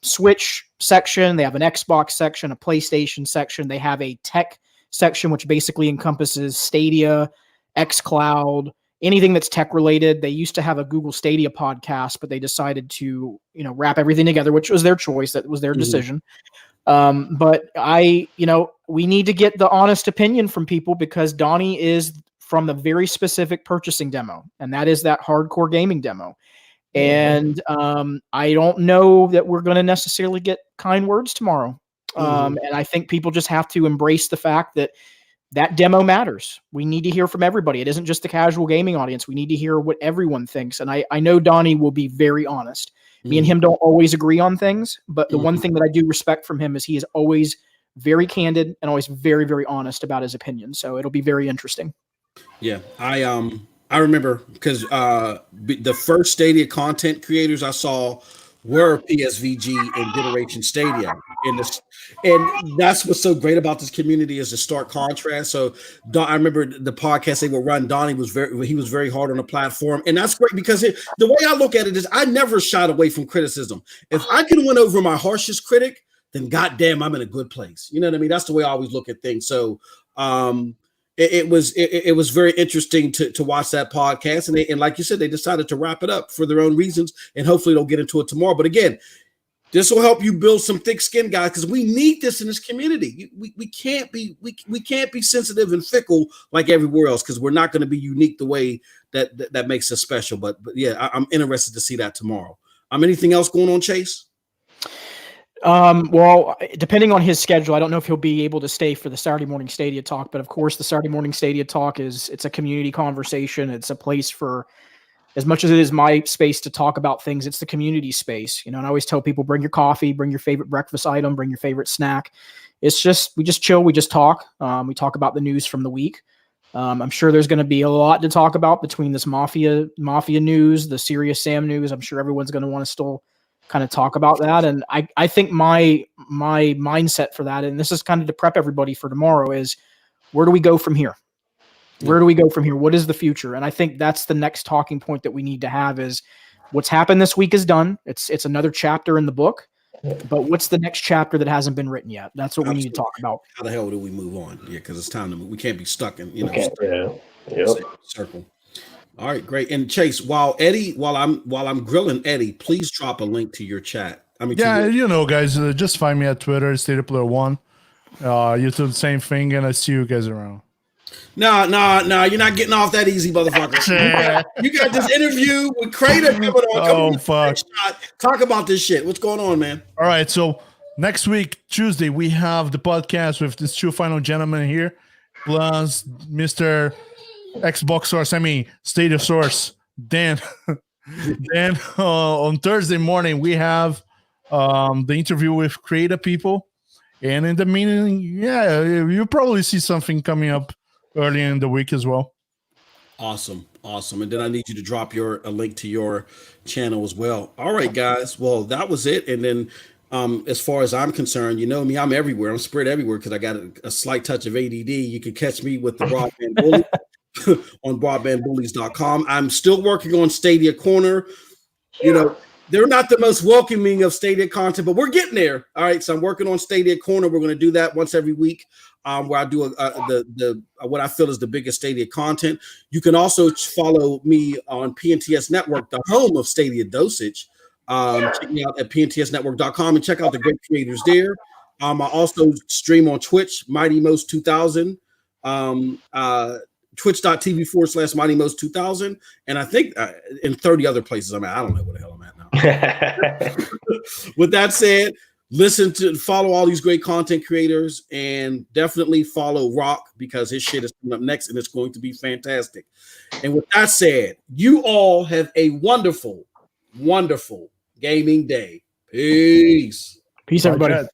Switch section. They have an Xbox section, a PlayStation section. They have a tech section, which basically encompasses Stadia, Xcloud, anything that's tech related. They used to have a Google Stadia podcast, but they decided to, wrap everything together, which was their choice. That was their decision. But we need to get the honest opinion from people, because Donnie is from the very specific purchasing demo, and that is that hardcore gaming demo. And I don't know that we're going to necessarily get kind words tomorrow. And I think people just have to embrace the fact that demo matters. We need to hear from everybody. It isn't just the casual gaming audience. We need to hear what everyone thinks. And I know Donnie will be very honest. Me and him don't always agree on things, but the one thing that I do respect from him is he is always very candid and always very, very honest about his opinion. So it'll be very interesting. Yeah, I remember because the first Stadia content creators I saw were PSVG and Generation Stadia, and that's what's so great about this community is the stark contrast. So I remember the podcast they would run. Donnie was very hard on the platform, and that's great because the way I look at it is I never shied away from criticism. If I can win over my harshest critic, then goddamn, I'm in a good place. You know what I mean? That's the way I always look at things. So it was very interesting to watch that podcast, and like you said, they decided to wrap it up for their own reasons, and hopefully they'll get into it tomorrow. But again, This will help you build some thick skin, guys, because we need this in this community. We can't be sensitive and fickle like everywhere else, because we're not going to be unique the way that makes us special. But yeah, I'm interested to see that tomorrow. Anything else going on, Chase? Well, depending on his schedule, I don't know if he'll be able to stay for the Saturday morning Stadia talk. But of course, the Saturday morning Stadia talk it's a community conversation. It's a place for, as much as it is my space to talk about things, it's the community space, and I always tell people, bring your coffee, bring your favorite breakfast item, bring your favorite snack. It's just, we just chill. We just talk. We talk about the news from the week. I'm sure there's going to be a lot to talk about between this Mafia news, the Serious Sam news. I'm sure everyone's going to want to still kind of talk about that. And I think my mindset for that, and this is kind of to prep everybody for tomorrow, is where do we go from here? Where do we go from here? What is the future? And I think that's the next talking point that we need to have is what's happened this week is done. It's another chapter in the book, but what's the next chapter that hasn't been written yet? That's what we need to talk about. How the hell do we move on? Yeah, because it's time to move. We can't be stuck in, circle. All right, great. And Chase, while I'm grilling Eddie, please drop a link to your chat. Guys, just find me at Twitter, StadiaPlayer1. YouTube, same thing, and I see you guys around. No, you're not getting off that easy, motherfucker. You got this interview with Crater coming on. Fuck. Talk about this shit. What's going on, man? All right, so next week, Tuesday, we have the podcast with these two final gentlemen here, plus Mr. Xbox Source, Stadia Source. Then on Thursday morning, we have the interview with Creative People. And in the meeting, you'll probably see something coming up early in the week as well. Awesome. And then I need you to drop a link to your channel as well. All right, guys. Well, that was it. And then as far as I'm concerned, you know me, I'm everywhere. I'm spread everywhere because I got a slight touch of ADD. You can catch me with the Broadband Bully on broadbandbullies.com. I'm still working on Stadia Corner. They're not the most welcoming of Stadia content, but we're getting there. All right, so I'm working on Stadia Corner. We're going to do that once every week, where I do the what I feel is the biggest Stadia content. You can also follow me on PNTS Network, the home of Stadia Dosage. Check me out at pntsnetwork.com and check out the great creators there. I also stream on Twitch, Mighty Most 2000. Twitch.tv/Mighty Most 2000, and I think in 30 other places I'm at. I don't know where the hell I'm at now. With that said, follow all these great content creators, and definitely follow Rock, because his shit is coming up next and it's going to be fantastic. And with that said, you all have a wonderful, wonderful gaming day. Peace, everybody.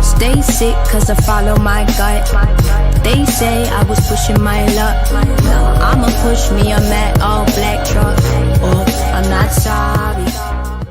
Stay sick cause I follow my gut. They say I was pushing my luck. I'ma push me, I'm at all